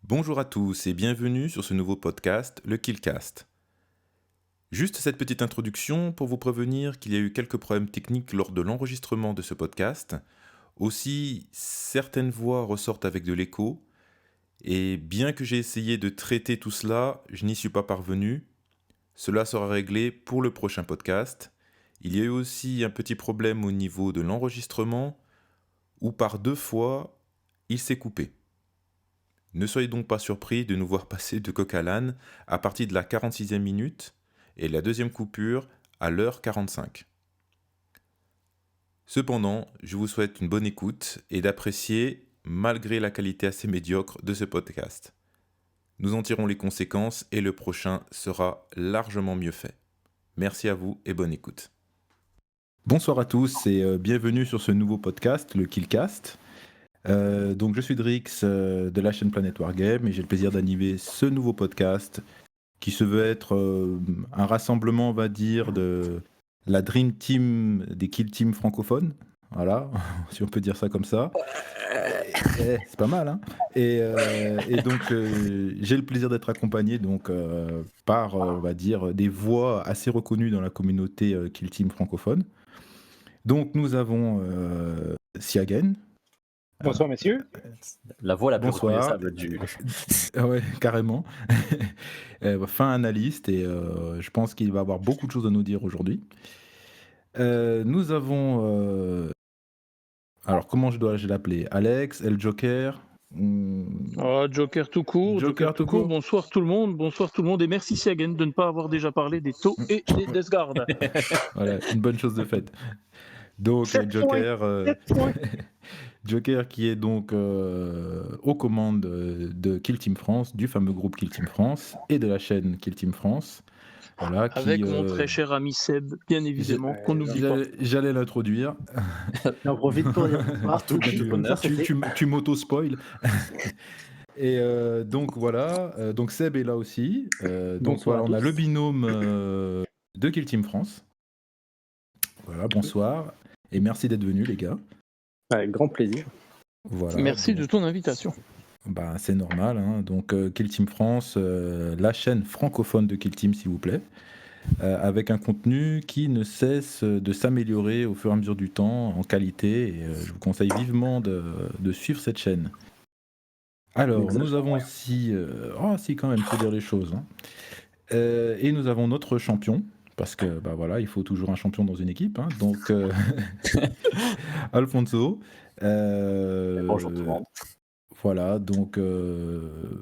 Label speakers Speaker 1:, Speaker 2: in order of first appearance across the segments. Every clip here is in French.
Speaker 1: Bonjour à tous et bienvenue sur ce nouveau podcast, le Killcast. Juste cette petite introduction pour vous prévenir qu'il y a eu quelques problèmes techniques lors de l'enregistrement de ce podcast. Aussi, certaines voix ressortent avec de l'écho, et bien que j'ai essayé de traiter tout cela, je n'y suis pas parvenu. Cela sera réglé pour le prochain podcast. Il y a eu aussi un petit problème au niveau de l'enregistrement, où par 2 fois, il s'est coupé. Ne soyez donc pas surpris de nous voir passer de coq à l'âne à partir de la 46e minute et la deuxième coupure à l'heure 45. Cependant, je vous souhaite une bonne écoute et d'apprécier, malgré la qualité assez médiocre de ce podcast. Nous en tirons les conséquences et le prochain sera largement mieux fait. Merci à vous et bonne écoute. Bonsoir à tous et bienvenue sur ce nouveau podcast, le Killcast. Donc je suis Drix de la chaîne Planet Wargame et j'ai le plaisir d'animer ce nouveau podcast qui se veut être un rassemblement, on va dire, de la Dream Team des Kill Team francophones. Voilà, si on peut dire ça comme ça. C'est pas mal, hein. Et donc j'ai le plaisir d'être accompagné donc, par, on va dire, des voix assez reconnues dans la communauté Kill Team francophone. Donc nous avons Siagen.
Speaker 2: Bonsoir messieurs.
Speaker 3: La voix la plus
Speaker 1: Bonsoir.
Speaker 3: reconnaissable du...
Speaker 1: Ah ouais, carrément. Fin analyste et je pense qu'il va avoir beaucoup de choses à nous dire aujourd'hui. Nous avons... alors comment je l'appeler? Alex, El Joker.
Speaker 2: Joker tout court,
Speaker 1: Joker tout court.
Speaker 2: Bonsoir tout le monde et merci Siagen de ne pas avoir déjà parlé des Tau et des Death Guard.
Speaker 1: Voilà, une bonne chose de faite. Donc Joker, Joker qui est donc aux commandes de Kill Team France, du fameux groupe Kill Team France et de la chaîne Kill Team France. Voilà,
Speaker 2: Avec mon très cher ami Seb, bien évidemment, qu'on n'oublie pas.
Speaker 1: J'allais l'introduire.
Speaker 4: J'en profite pour dire
Speaker 3: Tout honneur.
Speaker 1: Tu m'auto-spoil. Et donc voilà, donc Seb est là aussi. Donc
Speaker 4: Bonsoir
Speaker 1: voilà,
Speaker 4: à
Speaker 1: on a
Speaker 4: tous.
Speaker 1: le binôme de Kill Team France. Voilà, bonsoir. Et merci d'être venus les gars.
Speaker 4: Avec grand plaisir.
Speaker 1: Voilà,
Speaker 2: Merci
Speaker 1: donc,
Speaker 2: de ton invitation.
Speaker 1: bah, c'est normal, hein. Donc Kill Team France, la chaîne francophone de Kill Team s'il vous plaît. Avec un contenu qui ne cesse de s'améliorer au fur et à mesure du temps en qualité. Et je vous conseille vivement de suivre cette chaîne. Alors, nous avons aussi... oh si, quand même, il faut dire les choses. Hein. Et nous avons notre champion, parce que, bah voilà, il faut toujours un champion dans une équipe. Hein. Donc, Alfonso.
Speaker 3: Bonjour tout le monde.
Speaker 1: Voilà, donc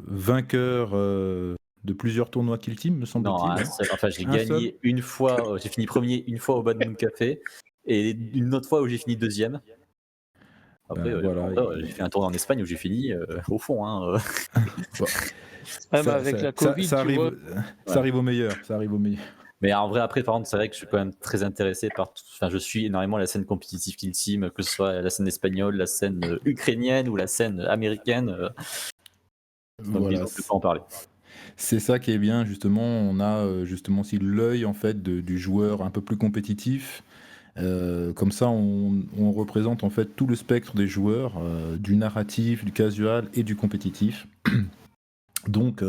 Speaker 1: vainqueur de plusieurs tournois Kill Team, me semble-t-il.
Speaker 3: Non, un seul. Enfin, j'ai gagné une fois, j'ai fini premier une fois au Bad Moon Café, et une autre fois où j'ai fini deuxième. Après,
Speaker 1: voilà,
Speaker 3: j'ai fait un tournoi en Espagne où j'ai fini au fond. Hein.
Speaker 1: Bon.
Speaker 2: Avec la Covid,
Speaker 1: ça
Speaker 2: tu vois.
Speaker 1: arrive au meilleur. Ça arrive au meilleur.
Speaker 3: Mais en vrai, après, par contre, c'est vrai que je suis quand même très intéressé par tout. Enfin, je suis énormément la scène compétitive Kill Team, que ce soit la scène espagnole, la scène ukrainienne ou la scène américaine. Donc,
Speaker 1: Voilà,
Speaker 3: disons, je peux pas en parler.
Speaker 1: c'est ça qui est bien, justement. On a justement aussi l'œil en fait du joueur un peu plus compétitif. Comme ça, on représente en fait tout le spectre des joueurs, du narratif, du casual et du compétitif. Donc,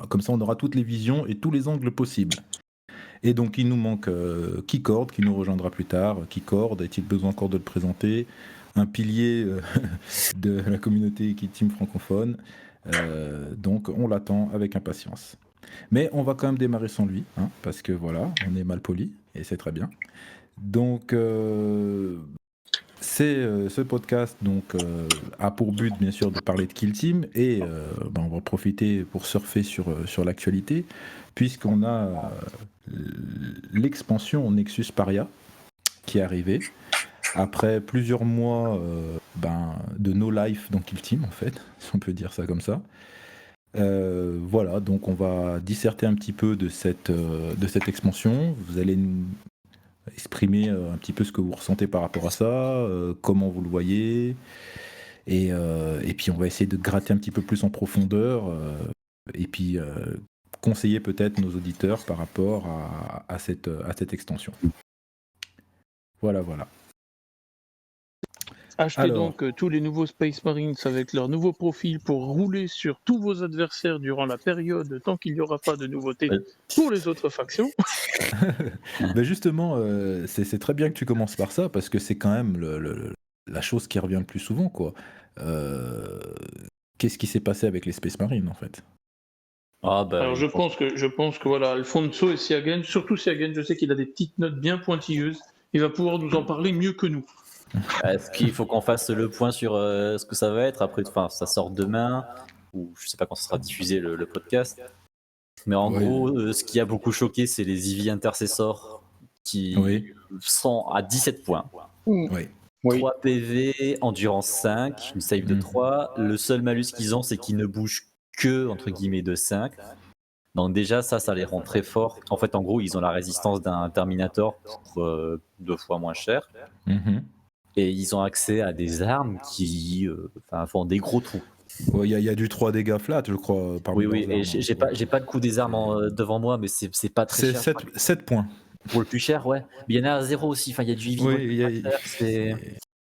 Speaker 1: comme ça, on aura toutes les visions et tous les angles possibles. Et donc, il nous manque Keycord, qui nous rejoindra plus tard. Keycord, a-t-il besoin encore de le présenter? Un pilier de la communauté Kill Team francophone. Donc, on l'attend avec impatience. Mais on va quand même démarrer sans lui, hein, parce que voilà, on est mal poli, et c'est très bien. Donc, ce podcast donc, a pour but, bien sûr, de parler de Kill Team, et on va profiter pour surfer sur l'actualité, puisqu'on a l'expansion Nexus Paria qui est arrivée, après plusieurs mois de no life dans Kill Team, en fait, si on peut dire ça comme ça. Voilà, donc on va disserter un petit peu de cette expansion. Vous allez nous exprimer un petit peu ce que vous ressentez par rapport à ça, comment vous le voyez, et puis on va essayer de gratter un petit peu plus en profondeur, et puis conseiller peut-être nos auditeurs par rapport à cette extension. Voilà.
Speaker 2: Achetez
Speaker 1: Alors.
Speaker 2: donc tous les nouveaux Space Marines avec leur nouveau profil pour rouler sur tous vos adversaires durant la période tant qu'il n'y aura pas de nouveautés
Speaker 3: Ouais.
Speaker 2: pour les autres factions.
Speaker 1: Ben justement, c'est très bien que tu commences par ça parce que c'est quand même la chose qui revient le plus souvent, quoi. Euh, Qu'est-ce qui s'est passé avec les Space Marines en fait?
Speaker 3: Ah bah,
Speaker 2: Alors je pense que voilà, Alfonso et Siagen, surtout Siagen, je sais qu'il a des petites notes bien pointilleuses. Il va pouvoir nous en parler mieux que nous.
Speaker 3: est-ce qu'il faut qu'on fasse le point sur ce que ça va être après, enfin, ça sort demain, ou je sais pas quand ça sera diffusé le podcast. Mais en
Speaker 1: Ouais.
Speaker 3: gros, ce qui a beaucoup choqué, c'est les EV intercessors qui
Speaker 1: Oui.
Speaker 3: sont à 17 points.
Speaker 1: Oui.
Speaker 4: Oui.
Speaker 3: 3 PV, endurance 5, une save de
Speaker 1: Mhm.
Speaker 3: 3. Le seul malus qu'ils ont, c'est qu'ils ne bougent que, entre guillemets, de 5. Donc déjà, ça les rend très forts. En fait, en gros, ils ont la résistance d'un Terminator pour 2 fois moins cher.
Speaker 1: Mhm.
Speaker 3: Et ils ont accès à des armes qui font des gros trous.
Speaker 1: Ouais, il y a du 3 dégâts flat, je crois, parmi
Speaker 3: Oui,
Speaker 1: leurs
Speaker 3: et
Speaker 1: armes.
Speaker 3: j'ai pas le coût des armes devant moi, mais c'est pas très
Speaker 1: C'est
Speaker 3: cher.
Speaker 1: 7 points.
Speaker 3: Pour le plus cher, ouais. Mais il y en a à 0 aussi. Enfin, il y a du heavy
Speaker 1: Oui,
Speaker 3: ball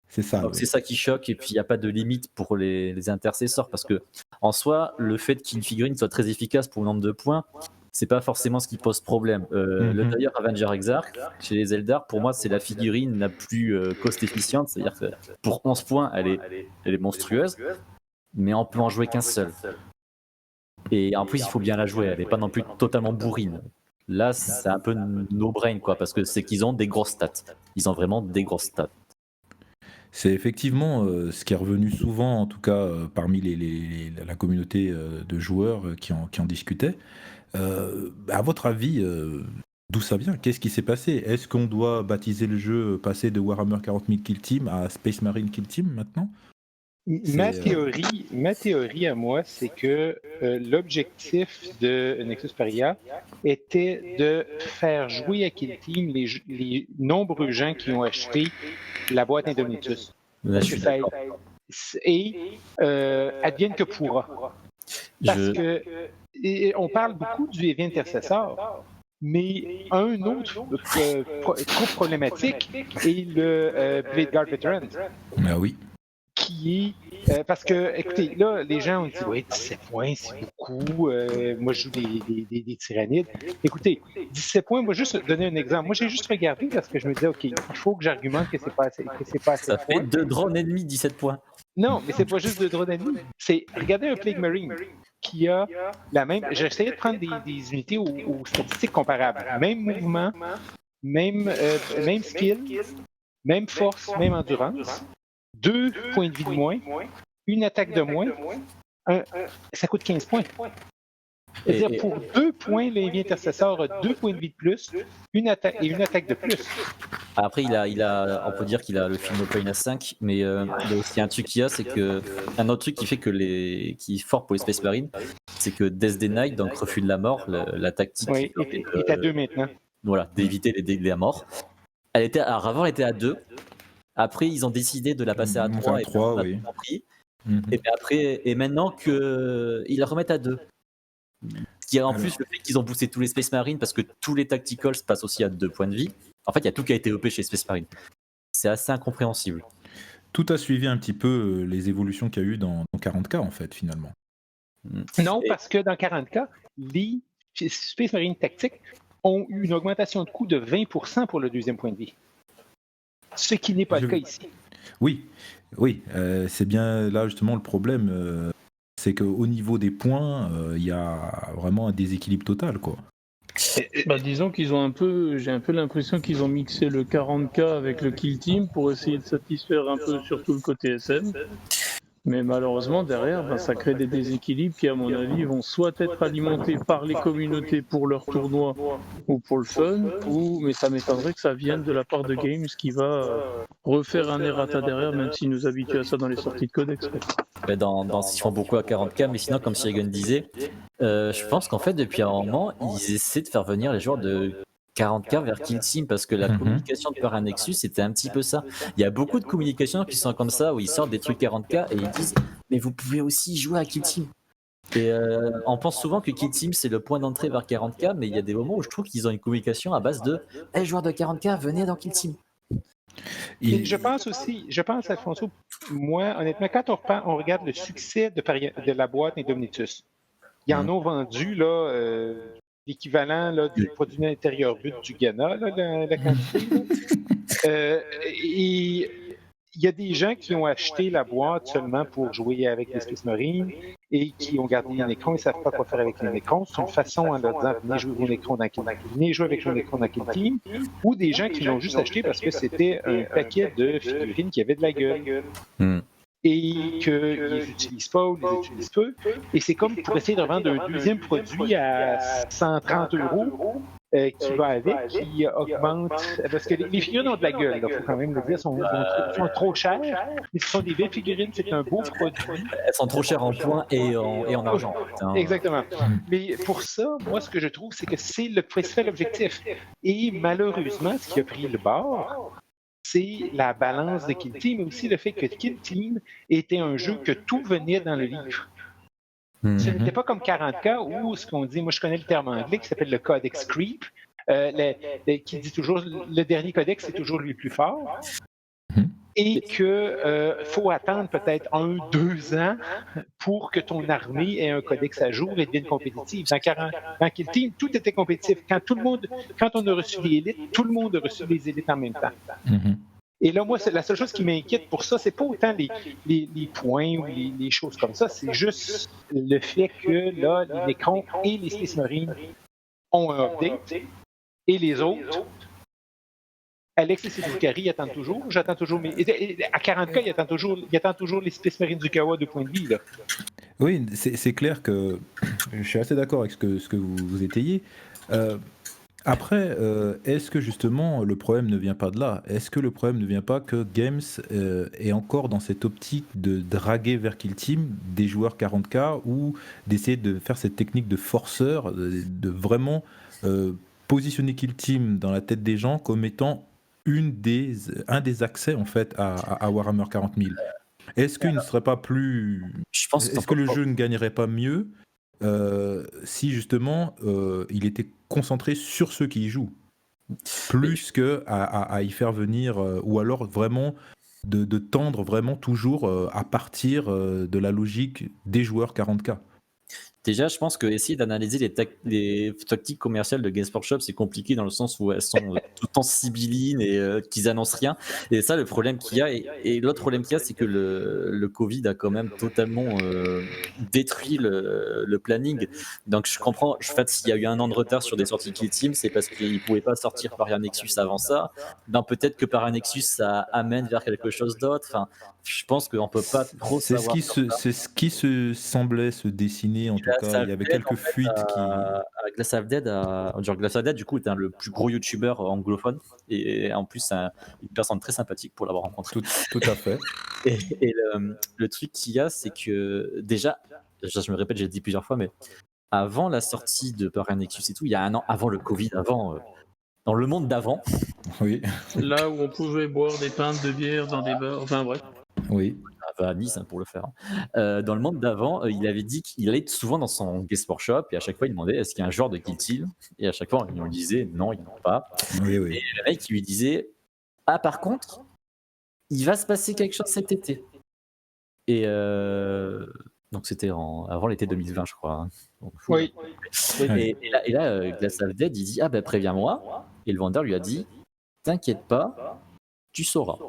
Speaker 1: c'est ça.
Speaker 3: Donc
Speaker 1: Oui.
Speaker 3: c'est ça qui choque, et puis il n'y a pas de limite pour les intercesseurs, parce que en soi, le fait qu'une figurine soit très efficace pour le nombre de points, c'est pas forcément ce qui pose problème. Le d'ailleurs Avenger Exarch, chez les Eldar, pour moi, c'est la figurine la plus cost efficiente, c'est-à-dire que pour 11 points, elle est monstrueuse, mais on peut en jouer qu'un seul. Et en plus, il faut bien la jouer, elle n'est pas non plus totalement bourrine. Là, c'est un peu no-brain, quoi, parce que c'est qu'ils ont des grosses stats. Ils ont vraiment des grosses stats.
Speaker 1: C'est effectivement ce qui est revenu souvent, en tout cas parmi la communauté de joueurs qui en discutaient. À votre avis, d'où ça vient? Qu'est-ce qui s'est passé? Est-ce qu'on doit baptiser le jeu, passer de Warhammer 40 000 Kill Team à Space Marine Kill Team maintenant?
Speaker 4: Ma théorie à moi, c'est que l'objectif de Nexus Paria était de faire jouer à Kill Team les nombreux gens qui ont acheté la boîte Indomitus.
Speaker 3: Là, je suis d'accord.
Speaker 4: Et advienne que pourra. Parce que on parle beaucoup du Heavy Intercessor, mais un autre trop problématique est le Blade Guard Veteran.
Speaker 1: Ah oui.
Speaker 4: Qui est. Parce que, écoutez, là, les gens ont dit, oui, 17 points, c'est beaucoup. Moi, je joue des tyrannides. Écoutez, 17 points, moi, juste donner un exemple. Moi, j'ai juste regardé parce que je me disais, OK, il faut que j'argumente que c'est pas assez.
Speaker 3: Ça fait 2 drones ennemis, 17 points.
Speaker 4: Non, mais c'est pas juste 2 drones ennemis. C'est, regardez un Plague Marine qui a la même. J'ai essayé de prendre des unités aux statistiques comparables. Même mouvement, même skill, même force, même endurance. 2 points de vie de moins, une attaque de moins, ça coûte 15 points. C'est-à-dire pour 2 points, l'Heavy Intercessor a 2 points de vie de plus, une attaque de plus.
Speaker 3: Après, on peut dire qu'il a le film Pain à 5, mais il y a aussi un truc qu'il y a, c'est que un autre truc qui fait qui est fort pour les Space Marines, c'est que Death Day Night, donc refus de la mort, la tactique,
Speaker 4: oui, est à 2 maintenant.
Speaker 3: Voilà, d'éviter les dégâts à mort. Alors avant, elle était à 2. Après, ils ont décidé de la passer à 3 et on a tout compris. Et maintenant qu'ils la remettent à 2. Ce qui est en plus le fait qu'ils ont boosté tous les Space Marines, parce que tous les Tacticals passent aussi à 2 points de vie. En fait, il y a tout qui a été OP chez Space Marine. C'est assez incompréhensible.
Speaker 1: Tout a suivi un petit peu les évolutions qu'il y a eu dans 40K, en fait, finalement.
Speaker 4: Non, parce que dans 40K, les Space Marine tactiques ont eu une augmentation de coût de 20% pour le 2e point de vie. Ce qui n'est pas le cas ici.
Speaker 1: Oui, c'est bien là justement le problème, c'est qu'au niveau des points, il y a vraiment un déséquilibre total, quoi.
Speaker 2: Disons qu'ils ont j'ai un peu l'impression qu'ils ont mixé le 40K avec le Kill Team pour essayer de satisfaire un peu surtout le côté SM. Mais malheureusement, derrière, ça crée des déséquilibres qui, à mon avis, vont soit être alimentés par les communautés pour leur tournoi ou pour le fun, mais ça m'étonnerait que ça vienne de la part de Games qui va refaire un errata derrière, même s'ils nous habituent à ça dans les sorties de codex.
Speaker 3: Ils font beaucoup à 40K, mais sinon, comme Siegun disait, je pense qu'en fait, depuis un moment, ils essaient de faire venir les joueurs de 40K vers Kill Team, parce que la communication de par un Nexus, c'était un petit peu ça. Il y a beaucoup de communications qui sont comme ça, où ils sortent des trucs 40K et ils disent mais vous pouvez aussi jouer à Kill Team. Et on pense souvent que Kill Team c'est le point d'entrée vers 40K, mais il y a des moments où je trouve qu'ils ont une communication à base de hey, joueurs de 40K, venez dans Kill Team.
Speaker 4: Et je pense, Alfonso, moi, honnêtement, quand on regarde le succès de la boîte Indomitus, ils en ont vendu là, l'équivalent là, du produit intérieur brut du Ghana, là, la quantité. Et il y a des gens qui ont acheté la boîte seulement pour jouer avec les Space Marines et qui ont gardé un écran, ils ne savent pas quoi faire avec un écran. C'est une façon en leur disant venez jouer vos écrans dans quel venez jouer avec vos écrans dans quel team, ou des gens qui l'ont juste acheté parce que c'était un paquet de figurines qui avaient de la gueule. Et qu'ils les utilisent pas ou les utilisent peu. Et c'est comme pour essayer de revendre un deuxième produit à 130 € qui va avec, qui augmente. Parce que les figurines ont de la gueule, il faut quand même le dire, sont trop chères, mais ce sont des belles figurines, c'est un beau produit.
Speaker 3: Elles sont trop chères en points et en argent.
Speaker 4: Exactement. Mais pour ça, moi, ce que je trouve, c'est que c'est le principal objectif. Et malheureusement, ce qui a pris le bord, c'est la balance de Kill Team, mais aussi le fait que Kill Team était un jeu que tout venait dans le livre. Ce n'était pas comme 40K où ce qu'on dit, moi je connais le terme anglais qui s'appelle le Codex Creep, qui dit toujours le dernier codex c'est toujours le plus fort. Et qu'il faut attendre peut-être 1-2 ans pour que ton armée ait un codex à jour et devienne compétitive. Dans Kill Team, tout était compétitif. Quand on a reçu les élites, tout le monde a reçu les élites en même temps. Et là, moi, la seule chose qui m'inquiète pour ça, c'est pas autant les points ou les choses comme ça, c'est juste le fait que là, les Necrons et les Space Marines ont un update et les autres. Alex et Sidukari attendent toujours. J'attends toujours. Mais à 40K, il attend toujours les Space Marines du Kawa de point de vie. Là.
Speaker 5: Oui, c'est clair que je suis assez d'accord avec ce que vous étayez. Après, est-ce que justement le problème ne vient pas de là? Est-ce que le problème ne vient pas que Games est encore dans cette optique de draguer vers Kill Team des joueurs 40K ou d'essayer de faire cette technique de forceur, de vraiment positionner Kill Team dans la tête des gens comme étant un des accès en fait à Warhammer 40 000? Est-ce qu'il ne serait pas plus... Est-ce que le jeu ne gagnerait pas mieux si justement il était concentré sur ceux qui y jouent plus que à y faire venir ou alors vraiment de tendre vraiment toujours à partir de la logique des joueurs 40K?
Speaker 3: Déjà, je pense que essayer d'analyser les tactiques commerciales de Games Workshop, c'est compliqué dans le sens où elles sont tout le temps sibyllines et qu'ils annoncent rien. Et ça, le problème qu'il y a, et l'autre problème qu'il y a, c'est que le Covid a quand même totalement détruit le planning. Donc, je comprends. En fait, s'il y a eu 1 an de retard sur des sorties Kill Team, c'est parce qu'ils ne pouvaient pas sortir Paria Nexus avant ça. Ben, peut-être que Paria Nexus, ça amène vers quelque chose d'autre. Enfin, je pense qu'on ne peut pas trop savoir.
Speaker 5: C'est ce qui se semblait se dessiner en tout cas. Il y avait quelques fuites qui...
Speaker 3: Glass of Dead, du coup, est le plus gros youtubeur anglophone et en plus, une personne très sympathique pour l'avoir rencontré.
Speaker 5: Tout à fait.
Speaker 3: Et le truc qu'il y a, c'est que déjà, je me répète, j'ai dit plusieurs fois, mais avant la sortie de Paria Nexus et tout, il y a 1 an, avant le Covid, dans le monde d'avant.
Speaker 5: Oui.
Speaker 2: Là où on pouvait boire des pintes de bière dans des bars, enfin bref.
Speaker 5: Oui.
Speaker 3: À Nice pour le faire. Dans le monde d'avant, il avait dit qu'il allait souvent dans son Games Workshop et à chaque fois il demandait est-ce qu'il y a un joueur de Kill Team, et à chaque fois on lui disait non, il n'y en a pas.
Speaker 5: Oui.
Speaker 3: Et le mec il lui disait par contre il va se passer quelque chose cet été. Et donc c'était avant l'été 2020 je crois. Donc,
Speaker 4: oui.
Speaker 3: Et là Glass of Dead il dit préviens-moi, et le vendeur lui a dit t'inquiète pas, tu sauras.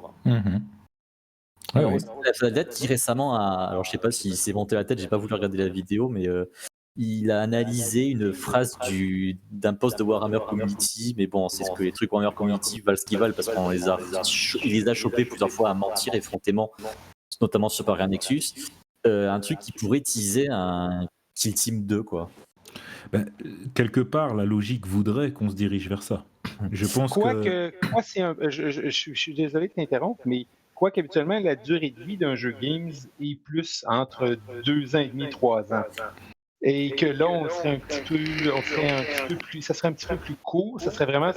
Speaker 3: Alors, la date qui récemment alors je sais pas s'il s'est monté la tête, j'ai pas voulu regarder la vidéo, mais il a analysé une phrase d'un post de Warhammer Community, mais bon, c'est ce que les trucs Warhammer Community valent ce qu'ils valent parce qu'on les a chopés plusieurs fois à mentir effrontément, notamment sur Paria Nexus. Un truc qui pourrait teaser un Kill Team 2, quoi.
Speaker 5: Ben, quelque part, la logique voudrait qu'on se dirige vers ça. Je pense
Speaker 4: je suis désolé de t'interrompre, mais qu'habituellement, la durée de vie d'un jeu Games est plus entre 2 ans et demi, 3 ans. Et que là, on serait un petit peu plus, ça serait un petit peu plus court. Ça serait vraiment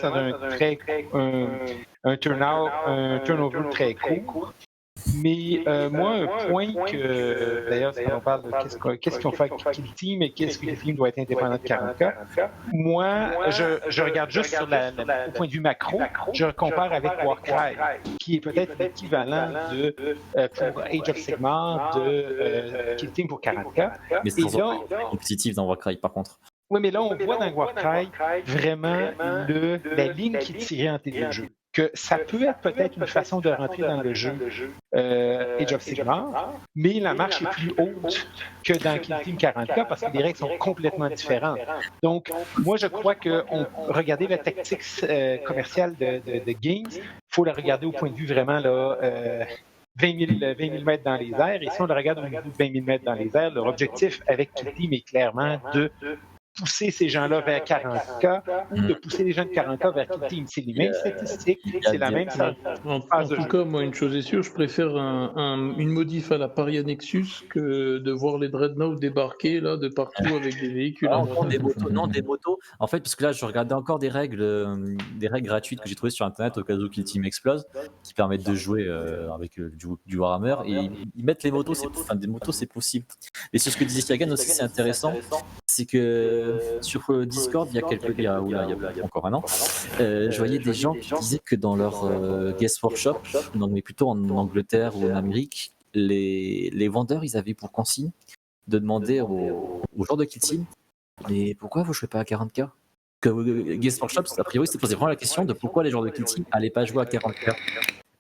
Speaker 4: un turnover très court. Mais moi, un point que, d'ailleurs, si on parle de qu'est-ce qu'ils ont fait avec Kill Team et qu'est-ce que le film doit être indépendant de 40K, moi, je regarde juste au point de vue macro, je compare avec Warcry, qui est peut-être l'équivalent de, pour Age of Sigmar, de Kill Team pour 40K.
Speaker 3: Mais c'est compétitif dans Warcry, par contre.
Speaker 4: Oui, mais là, on voit dans Warcry vraiment la ligne qui est tirée entre les deux jeux. Que ça peut être peut-être une façon de rentrer dans le jeu Age of Sigmar, mais la marche est plus haute que dans Kill Team 40K parce que les règles sont complètement différentes. Donc, moi, je crois que regarder la tactique commerciale de Games, il faut la regarder au point de vue vraiment là, 20 000 mètres dans les airs. Et si on le regarde au niveau de 20 000 mètres dans les airs, leur objectif avec Kill Team est clairement de pousser ces gens-là vers 40K ou de pousser les gens de 40K vers Kill Team. C'est les mêmes statistiques, c'est la même...
Speaker 2: En tout cas, moi, une chose est sûre, je préfère une modif à la Paria Nexus que de voir les Dreadnoughts débarquer là, de partout avec des véhicules.
Speaker 3: Des motos. En fait, parce que là, je regardais encore des règles gratuites que j'ai trouvées sur Internet au cas où Kill Team explose, qui permettent de jouer avec du Warhammer. Et ils mettent les motos, des motos, c'est possible. Et sur ce que disait Kagan aussi, c'est intéressant, c'est que sur Discord, il y a encore un an, je voyais des gens qui disaient que dans leur Guest Workshop, mais plutôt en Angleterre ou en Amérique, les vendeurs, ils avaient pour consigne de demander aux joueurs de Kill Team, mais pourquoi vous ne jouez pas à 40K? Guest Workshop, a priori, c'était posé vraiment la question de pourquoi les joueurs de Kill Team n'allaient pas jouer à 40K.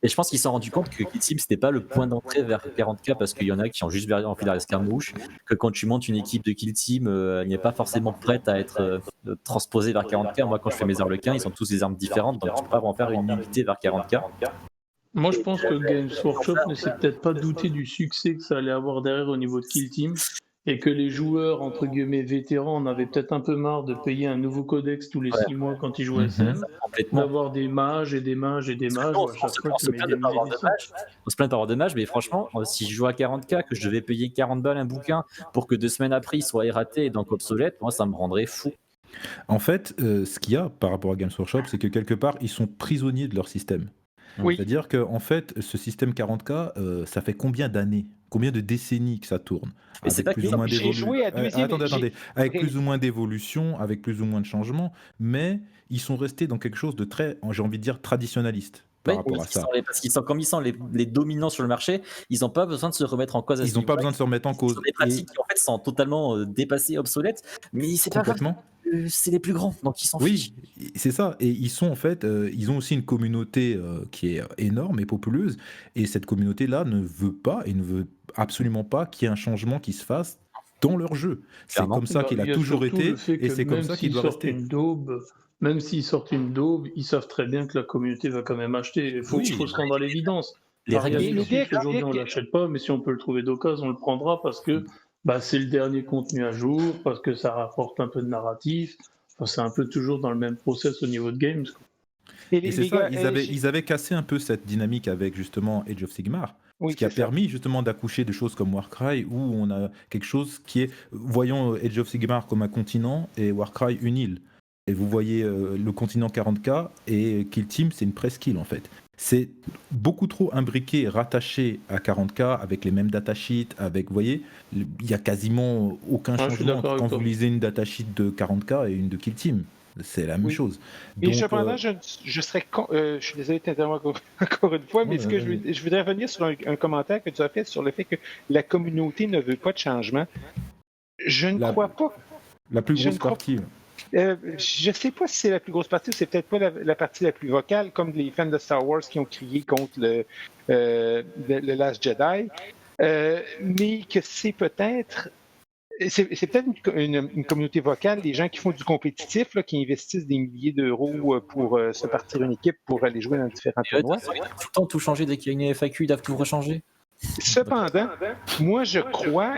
Speaker 3: Et je pense qu'ils se sont rendus compte que Kill Team, c'était pas le point d'entrée vers 40K parce qu'il y en a qui ont juste envie d'aller escarmouche, que quand tu montes une équipe de Kill Team, elle n'est pas forcément prête à être transposée vers 40K. Moi, quand je fais mes Harlequins, ils ont tous des armes différentes, donc tu peux pas en faire une unité vers 40K.
Speaker 2: Moi, je pense que Games Workshop ne s'est peut-être pas douté du succès que ça allait avoir derrière au niveau de Kill Team et que les joueurs, entre guillemets, vétérans, en avaient peut-être un peu marre de payer un nouveau codex tous les 6 mois quand ils jouaient SM, d'avoir des mages et des mages et des mages.
Speaker 3: On se plaint de pas avoir de mages, mais franchement, si je joue à 40K, que je devais payer 40 balles un bouquin pour que 2 semaines après il soit erraté et donc obsolète, moi ça me rendrait fou.
Speaker 5: En fait, ce qu'il y a par rapport à Games Workshop, c'est que quelque part, ils sont prisonniers de leur système. Oui. C'est-à-dire que en fait, ce système 40K, ça fait combien d'années, combien de décennies que ça tourne, avec plus ou moins d'évolution, avec plus ou moins d'évolution, avec plus ou moins de changements, mais ils sont restés dans quelque chose de très, j'ai envie de dire, traditionnaliste. Par rapport à ça.
Speaker 3: Parce qu'ils sont comme ils sont les dominants sur le marché, ils n'ont pas besoin de se remettre en cause.
Speaker 5: Ils n'ont pas besoin de se remettre en cause.
Speaker 3: Les pratiques qui en fait sont totalement dépassées, obsolètes, mais c'est pas grave. C'est les plus grands, donc ils s'en fichent.
Speaker 5: Oui, c'est ça. Et ils sont en fait, ils ont aussi une communauté qui est énorme et populeuse. Et cette communauté-là ne veut pas et ne veut absolument pas qu'il y ait un changement qui se fasse dans leur jeu. C'est comme ça qu'il a toujours été et c'est comme ça qu'il doit rester.
Speaker 2: Même s'ils sortent une daube, ils savent très bien que la communauté va quand même acheter. Il faut se rendre à l'évidence. Aujourd'hui, on ne l'achète pas, mais si on peut le trouver d'occasion, on le prendra parce que c'est le dernier contenu à jour, parce que ça rapporte un peu de narratif. Enfin, c'est un peu toujours dans le même process au niveau de Games.
Speaker 5: Et c'est ça, ils avaient cassé un peu cette dynamique avec justement Age of Sigmar, ce qui a permis justement d'accoucher de choses comme Warcry, où on a quelque chose qui est, voyons Age of Sigmar comme un continent et Warcry une île. Et vous voyez le continent 40K et Kill Team, c'est une presqu'île en fait. C'est beaucoup trop imbriqué et rattaché à 40K avec les mêmes datasheets, avec, vous voyez, il n'y a quasiment aucun changement quand vous lisez une datasheet de 40K et une de Kill Team. C'est la même chose.
Speaker 4: Et cependant, je serais je suis désolé de t'interrompre encore une fois, mais je voudrais revenir sur un commentaire que tu as fait sur le fait que la communauté ne veut pas de changement. Je ne crois pas.
Speaker 5: La plus grosse partie.
Speaker 4: Je ne sais pas si c'est la plus grosse partie, c'est peut-être pas la partie la plus vocale, comme les fans de Star Wars qui ont crié contre le Last Jedi, mais que c'est peut-être une communauté vocale, des gens qui font du compétitif, là, qui investissent des milliers d'euros pour se partir une équipe pour aller jouer dans différents tournois.
Speaker 3: Tout le temps tout changer dès qu'il y a une FAQ, ils doivent tout rechanger.
Speaker 4: Cependant, moi je crois,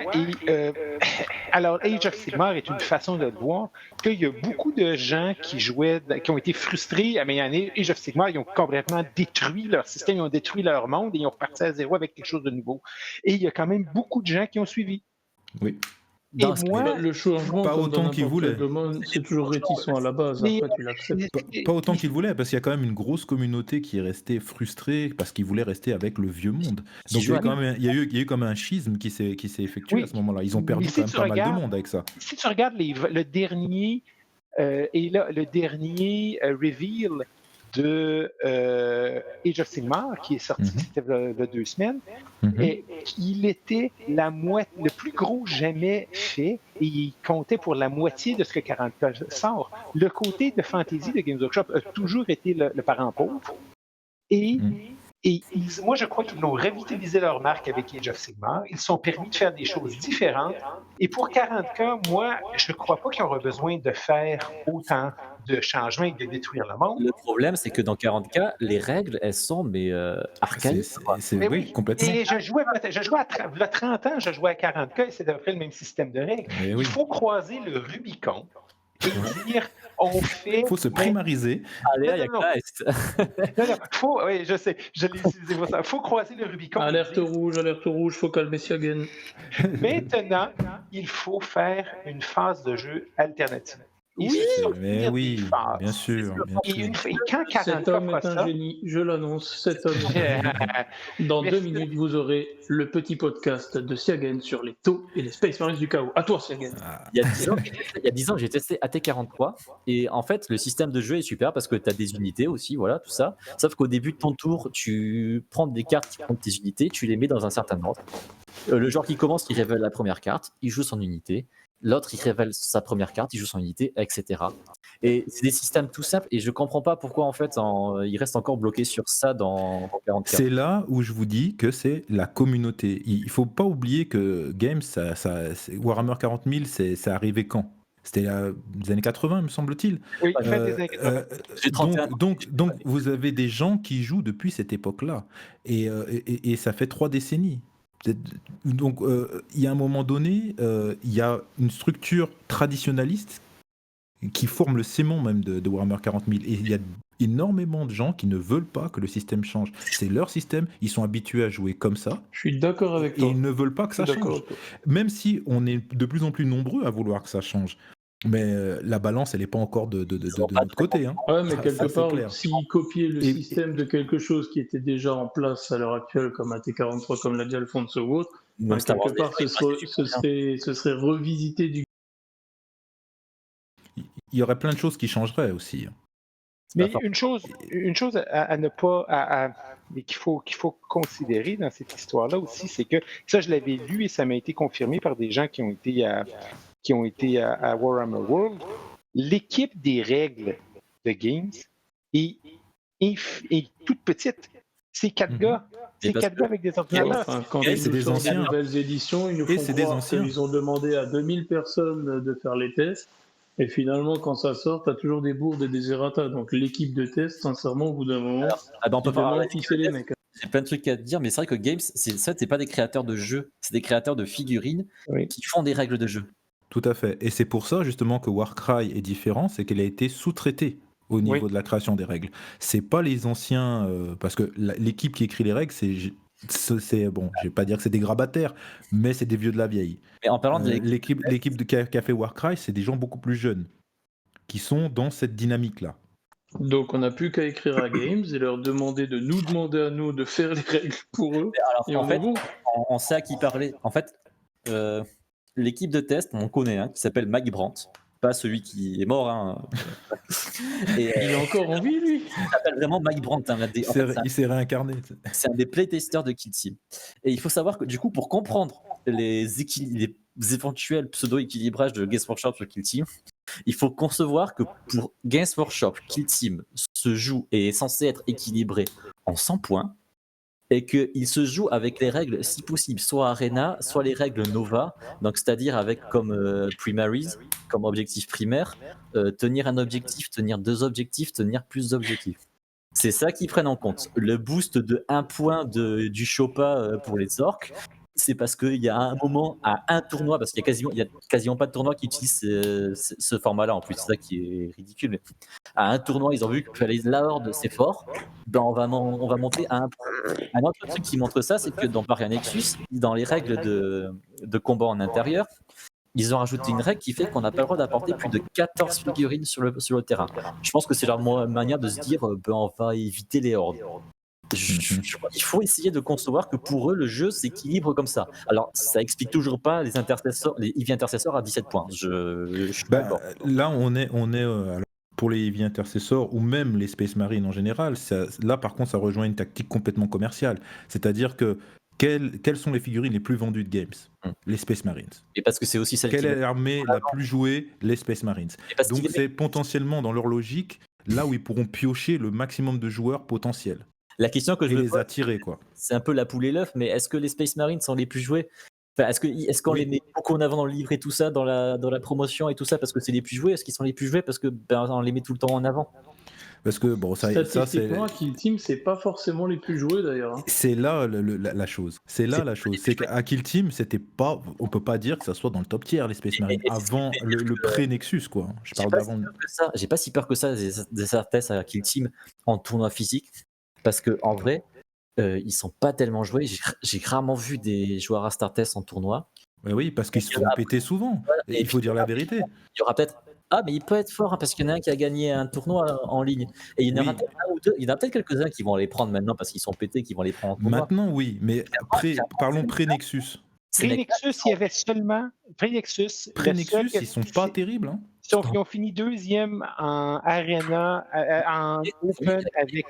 Speaker 4: alors Age of Sigmar est une façon de le voir, qu'il y a beaucoup de gens qui ont été frustrés à année. Age of Sigmar, ils ont complètement détruit leur système, ils ont détruit leur monde et ils ont reparti à zéro avec quelque chose de nouveau. Et il y a quand même beaucoup de gens qui ont suivi.
Speaker 5: Oui.
Speaker 3: Dans
Speaker 4: Et moi,
Speaker 2: Le changement,
Speaker 5: Pas
Speaker 2: comme
Speaker 5: autant
Speaker 2: dans
Speaker 5: qu'il
Speaker 2: n'importe quel
Speaker 5: voulait.
Speaker 2: domaine, c'est toujours réticent à la base.
Speaker 4: Mais-
Speaker 2: Après, tu l'acceptes.
Speaker 5: Pas autant qu'il voulait, parce qu'il y a quand même une grosse communauté qui est restée frustrée parce qu'ils voulaient rester avec le vieux monde.
Speaker 3: qui
Speaker 5: Donc il y
Speaker 3: joue
Speaker 5: a eu
Speaker 3: à-
Speaker 5: quand même, il y a eu comme un schisme qui s'est effectué
Speaker 4: Oui.
Speaker 5: à ce moment-là. Ils ont perdu
Speaker 4: Mais
Speaker 5: quand
Speaker 4: si
Speaker 5: même
Speaker 4: tu
Speaker 5: pas mal de
Speaker 4: regardes-
Speaker 5: monde avec ça.
Speaker 4: si tu regardes le dernier le dernier reveal de Age of Sigmar qui est sorti,
Speaker 5: Mhm.
Speaker 4: c'était il y a 2 semaines,
Speaker 5: Mhm.
Speaker 4: et il était le plus gros jamais fait, et il comptait pour la moitié de ce que 40K sort. Le côté de fantasy de Games Workshop a toujours été le parent pauvre, et moi, je crois qu'ils ont revitalisé leur marque avec Age of Sigmar. Ils se sont permis de faire des choses différentes. Et pour 40K, moi, je ne crois pas qu'ils auraient besoin de faire autant de changements et de détruire le monde.
Speaker 3: Le problème, c'est que dans 40K, les règles, elles sont archaïques.
Speaker 4: Mais
Speaker 5: Oui, complètement.
Speaker 4: Et je jouais il y a 30 ans, je jouais à 40K et c'est à peu près le même système de règles.
Speaker 5: Mais
Speaker 4: Il
Speaker 5: oui.
Speaker 4: faut croiser le Rubicon et dire on fait.
Speaker 5: Il faut se primariser.
Speaker 3: Allez, il y a
Speaker 4: Non.
Speaker 3: Christ.
Speaker 4: Oui, je sais, je l'ai utilisé pour ça. Il faut croiser le Rubicon.
Speaker 2: Alerte rouge, faut calmer Siagen.
Speaker 4: Maintenant, il faut faire une phase de jeu alternative. Et
Speaker 3: Oui,
Speaker 4: sortir
Speaker 5: Mais
Speaker 4: des
Speaker 5: oui,
Speaker 4: phases.
Speaker 5: bien sûr. Bien
Speaker 4: Et,
Speaker 5: sûr.
Speaker 4: et quand 40K
Speaker 2: Cet homme
Speaker 4: fera
Speaker 2: est un
Speaker 4: ça,
Speaker 2: génie, je l'annonce. Cet homme est un génie. Dans 2 minutes, vous aurez le petit podcast de Siagen sur les taux et les Space Marines du chaos. À toi, Siagen.
Speaker 3: Il y a 10 ans, j'ai testé AT43 et en fait, le système de jeu est super parce que tu as des unités aussi, voilà, tout ça. Sauf qu'au début de ton tour, tu prends des cartes qui comptent tes unités, tu les mets dans un certain ordre. Le joueur qui commence, il révèle la première carte, il joue son unité. L'autre, il révèle sa première carte, il joue son unité, etc. Et c'est des systèmes tout simples et je comprends pas pourquoi en fait il reste encore bloqué sur ça dans 40K.
Speaker 5: C'est là où je vous dis que c'est la communauté. Il faut pas oublier que Games, Warhammer 40 000, ça arrivé quand? C'était les années 80, me semble-t-il.
Speaker 4: oui, fin des années 80.
Speaker 3: J'ai 31
Speaker 5: Donc, vous avez des gens qui jouent depuis cette époque-là. Et ça fait 3 décennies. Donc, il y a un moment donné, il y a une structure traditionnaliste qui forme le ciment même de Warhammer 40 000. Et il y a énormément de gens qui ne veulent pas que le système change. C'est leur système, ils sont habitués à jouer comme ça.
Speaker 2: Je suis d'accord avec
Speaker 5: Et
Speaker 2: toi.
Speaker 5: ils ne veulent pas que ça
Speaker 2: Je suis d'accord
Speaker 5: change.
Speaker 2: avec toi.
Speaker 5: Même si on est de plus en plus nombreux à vouloir que ça change. Mais la balance, elle n'est pas encore de notre côté. Hein.
Speaker 2: Ouais, mais
Speaker 5: Ça,
Speaker 2: quelque
Speaker 5: c'est
Speaker 2: part,
Speaker 5: clair.
Speaker 2: s'ils copiaient le
Speaker 5: Et-
Speaker 2: système de quelque chose qui était déjà en place à l'heure actuelle, comme AT43, comme l'a dit Alfonso ou autre,
Speaker 3: Même Star Wars,
Speaker 2: quelque part, ce serait revisité du.
Speaker 5: Il y aurait plein de choses qui changeraient aussi.
Speaker 4: Mais
Speaker 3: fort.
Speaker 4: une chose à ne pas, mais qu'il faut considérer dans cette histoire-là aussi, c'est que ça, je l'avais lu et ça m'a été confirmé par des gens qui ont été à Warhammer World. L'équipe des règles de Games est toute petite. C'est 4
Speaker 5: Mhm.
Speaker 4: gars. C'est
Speaker 3: Et parce
Speaker 4: 4 gars avec des
Speaker 2: Ouais,
Speaker 4: ordinateurs.
Speaker 2: enfin, quand
Speaker 3: Et
Speaker 2: ils
Speaker 5: c'est
Speaker 2: nous
Speaker 5: des
Speaker 2: sortent
Speaker 5: anciens.
Speaker 2: des nouvelles éditions, ils nous
Speaker 5: Et
Speaker 2: font
Speaker 5: c'est des
Speaker 2: croire
Speaker 5: anciens.
Speaker 2: qu'ils ont demandé à 2000 personnes de faire les tests. Et finalement, quand ça sort, t'as toujours des bourdes et des errata. Donc l'équipe de test, sincèrement, au bout d'un moment,
Speaker 3: on peut
Speaker 2: ils
Speaker 3: pas
Speaker 2: demandent qui c'est les mecs.
Speaker 3: J'ai plein de trucs à te dire, mais c'est vrai que Games, c'est pas des créateurs de jeux, c'est des créateurs de figurines
Speaker 4: Oui.
Speaker 3: qui font des règles de jeu.
Speaker 5: Tout à fait. Et c'est pour ça justement que Warcry est différent, c'est qu'elle a été sous-traitée au niveau
Speaker 4: Oui.
Speaker 5: de la création des règles. C'est pas les anciens, parce que l'équipe qui écrit les règles, c'est bon, je vais pas dire que c'est des grabataires, mais c'est des vieux de la vieille.
Speaker 3: Mais en parlant de
Speaker 5: L'équipe qui a fait Warcry, c'est des gens beaucoup plus jeunes qui sont dans cette dynamique-là.
Speaker 2: Donc on n'a plus qu'à écrire à Games et leur demander de nous demander à nous de faire les règles pour eux.
Speaker 3: alors,
Speaker 2: Et
Speaker 3: en
Speaker 2: on
Speaker 3: fait,
Speaker 2: est bon.
Speaker 3: on sait à qui parler. En fait, l'équipe de test, on connaît un qui s'appelle Mike Brandt, pas celui qui est mort. Hein. Et
Speaker 2: Il est encore en vie, lui.
Speaker 3: il s'appelle vraiment Mike Brandt. Hein,
Speaker 5: Il s'est réincarné.
Speaker 3: c'est un des playtesters de Kill Team. Et il faut savoir que du coup, pour comprendre les éventuels pseudo-équilibrages de Games Workshop sur Kill Team, il faut concevoir que pour Games Workshop, Kill Team se joue et est censé être équilibré en 100 points et qu'il se joue avec les règles, si possible, soit Arena, soit les règles Nova, donc c'est-à-dire avec comme primaries, comme objectif primaire, tenir un objectif, tenir 2 objectifs, tenir plus d'objectifs. C'est ça qu'ils prennent en compte. Le boost de 1 point du Chopa pour les orques, c'est parce qu'il y a un moment à un tournoi, parce qu'il y a quasiment pas de tournoi qui utilise ce format-là en plus, c'est ça qui est ridicule. Mais à un tournoi, ils ont vu que la horde c'est fort, ben on va monter à 1 point. Un autre truc qui montre ça, c'est que dans Varia Nexus, dans les règles de combat en intérieur, ils ont rajouté une règle qui fait qu'on n'a pas le droit d'apporter plus de 14 figurines sur le terrain. Je pense que c'est leur manière de se dire ben, on va éviter les hordes. Il faut essayer de concevoir que pour eux, le jeu s'équilibre comme ça. Alors, ça explique toujours pas les EV intercesseurs à 17 points. Je suis pas d'accord.
Speaker 5: Là, on est alors, pour les EV Intercessors ou même les Space Marines en général, là par contre, ça rejoint une tactique complètement commerciale. C'est-à-dire que quelles sont les figurines les plus vendues de Games? Les Space Marines.
Speaker 3: Et parce que c'est aussi celle
Speaker 5: Quelle
Speaker 3: qui
Speaker 5: est l'armée la plus jouée? Les Space Marines. Donc c'est potentiellement dans leur logique là où ils pourront piocher le maximum de joueurs potentiels.
Speaker 3: La question que je
Speaker 5: Et
Speaker 3: me
Speaker 5: les
Speaker 3: pose,
Speaker 5: attirer, quoi.
Speaker 3: c'est un peu la poule et l'œuf, mais est-ce que les Space Marines sont les plus joués? Enfin, est-ce qu'on
Speaker 5: Oui.
Speaker 3: les met beaucoup en avant dans le livre et tout ça, dans la promotion et tout ça, parce que c'est les plus joués? Est-ce qu'ils sont les plus joués parce que ben, on les met tout le temps en avant?
Speaker 5: Parce que bon, ça
Speaker 2: Statistiquement, Kill Team, c'est pas forcément les plus joués d'ailleurs.
Speaker 5: c'est là la chose. C'est là la chose. C'est qu'à Kill Team, c'était pas, on peut pas dire que ça soit dans le top tier les Space Marines
Speaker 3: Et
Speaker 5: avant le pré-Nexus, quoi. Je
Speaker 3: J'ai
Speaker 5: parle
Speaker 3: pas si
Speaker 5: d'avant.
Speaker 3: peur que ça. J'ai pas si peur que ça des Astartes à Kill Team en tournoi physique, parce que en vrai, ils sont pas tellement joués. J'ai rarement vu des joueurs Astartes en tournoi.
Speaker 5: Bah oui, parce qu'ils se font péter souvent.
Speaker 3: Voilà.
Speaker 5: Et il faut dire la vérité.
Speaker 3: Il y aura peut-être mais il peut être fort hein, parce qu'il y en a un qui a gagné un tournoi en ligne et il y en aura
Speaker 5: Oui.
Speaker 3: peut-être un ou deux. Il y en a peut-être quelques-uns qui vont les prendre maintenant parce qu'ils sont pétés, qui vont les prendre en tournoi.
Speaker 5: Maintenant, oui, mais parlons pré-Nexus.
Speaker 4: Pré-Nexus, il y avait seulement. Pré-Nexus,
Speaker 5: Pré-Nexus, ils sont pas terribles. Hein.
Speaker 4: Ils ont fini deuxième en Arena, en Open avec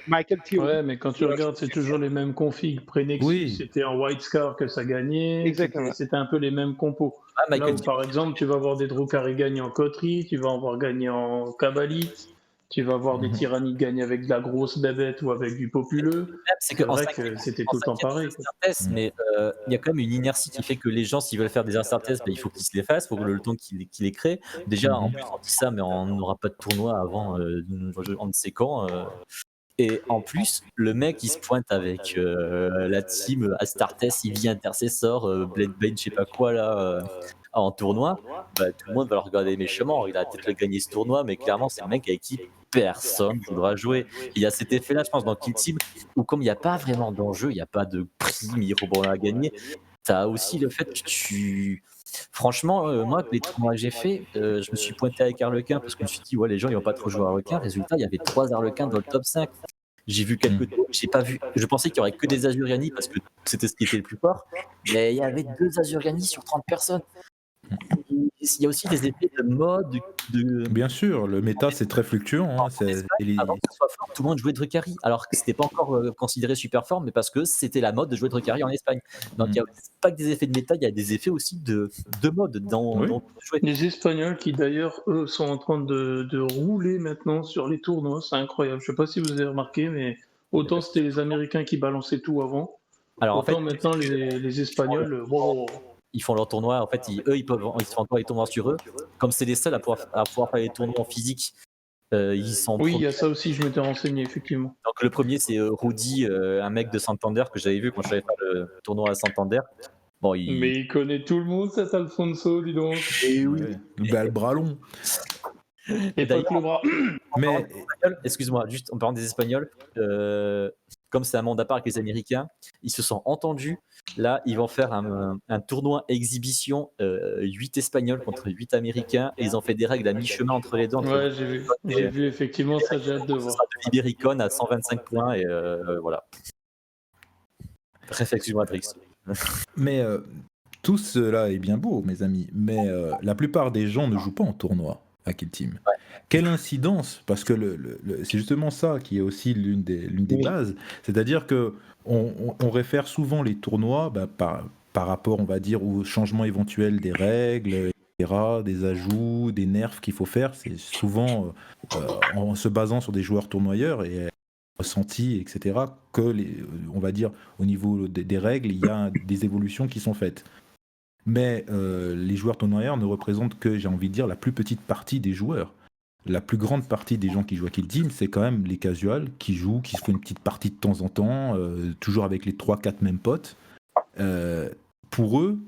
Speaker 4: Michael Theo.
Speaker 2: Ouais, mais quand tu regardes, c'est toujours les mêmes configs. Pré-Nexus,
Speaker 5: Oui.
Speaker 2: c'était en White Scar que ça gagnait.
Speaker 4: Exactement.
Speaker 2: C'était un peu les mêmes compos.
Speaker 3: Ah,
Speaker 2: Là où, par exemple, tu vas avoir des Drukhari gagner en coterie, tu vas avoir gagné en cabalite, tu vas avoir des tyrannies gagner avec de la grosse bébête ou avec du populeux.
Speaker 3: C'est
Speaker 2: C'est vrai que c'était tout le temps pareil.
Speaker 3: Mais il y a quand même une inertie qui fait que les gens, s'ils veulent faire des Astartes, il faut qu'ils se les fassent, il faut le temps qu'ils les créent. Déjà, en plus, on dit ça, mais on n'aura pas de tournoi avant on ne sait quand. Et en plus, le mec, il se pointe avec la team Astartes, EV Intercessor, Blade Bane, je sais pas quoi, là, en tournoi. Bah, tout le monde va le regarder méchamment. Il a peut-être gagné ce tournoi, mais clairement, c'est un mec avec qui personne ne voudra jouer. Il y a cet effet-là, je pense, dans Kill Team, où comme il n'y a pas vraiment d'enjeu, il n'y a pas de prix mirobolant à gagner, tu as aussi le fait que tu... Franchement, moi, les tournois que j'ai fait, je me suis pointé avec Harlequin parce que je me suis dit, ouais, les gens, ils vont pas trop jouer à Harlequin. Résultat, il y avait 3 Harlequins dans le top 5. J'ai vu quelques tours, j'ai pas vu. Je pensais qu'il y aurait que des Azuriani parce que c'était ce qui était le plus fort. Mais il y avait 2 Azuriani sur 30 personnes. Il y a aussi des effets de mode.
Speaker 5: Bien sûr, le méta c'est très fluctuant. Hein.
Speaker 3: Avant que ce soit fort, tout le monde jouait Drukhari, alors que c'était pas encore considéré super fort, mais parce que c'était la mode de jouer Drukhari en Espagne. Donc il n'y a pas que des effets de méta, il y a des effets aussi de mode dans jouer.
Speaker 2: Les Espagnols qui d'ailleurs, eux, sont en train de rouler maintenant sur les tournois, c'est incroyable. Je sais pas si vous avez remarqué, mais autant c'était les Américains qui balançaient tout avant,
Speaker 3: alors,
Speaker 2: autant
Speaker 3: en fait,
Speaker 2: maintenant les Espagnols...
Speaker 3: Ils font leurs tournois, en fait, ils se font encore les tournois sur eux. Comme c'est les seuls à pouvoir faire les tournois en physique, ils sont.
Speaker 2: Oui, il y a ça aussi, je m'étais renseigné, effectivement.
Speaker 3: Donc le premier, c'est Rudy, un mec de Santander que j'avais vu quand je suis allé faire le tournoi à Santander. Bon,
Speaker 2: Mais il connaît tout le monde, cet Alfonso, dis donc.
Speaker 3: Et oui.
Speaker 5: Le bras long.
Speaker 2: Et pas que le bras.
Speaker 5: Mais
Speaker 3: excuse-moi, juste en parlant des Espagnols, comme c'est un monde à part avec les Américains, ils se sont entendus. Là, ils vont faire un tournoi exhibition 8 Espagnols contre 8 Américains et ils ont fait des règles à mi-chemin entre les deux.
Speaker 2: Ouais, j'ai vu effectivement ça, j'ai hâte de voir.
Speaker 3: Ça sera de l'Ibericon à 125 points et voilà. Bref, excuse-moi, Trix.
Speaker 5: Mais tout cela est bien beau, mes amis, mais la plupart des gens ne jouent pas en tournoi à Kill Team.
Speaker 3: Ouais.
Speaker 5: Quelle incidence? Parce que c'est justement ça qui est aussi l'une des bases, c'est-à-dire que on réfère souvent les tournois par rapport, on va dire, au changement éventuel des règles, etc., des ajouts, des nerfs qu'il faut faire. C'est souvent en se basant sur des joueurs tournoyeurs et ressenti, etc., que, on va dire, au niveau des règles, il y a des évolutions qui sont faites. Mais les joueurs tournoyeurs ne représentent que, j'ai envie de dire, la plus petite partie des joueurs. La plus grande partie des gens qui jouent à Kill Team, c'est quand même les casuals qui jouent, qui se font une petite partie de temps en temps, toujours avec les 3-4 mêmes potes. Pour eux,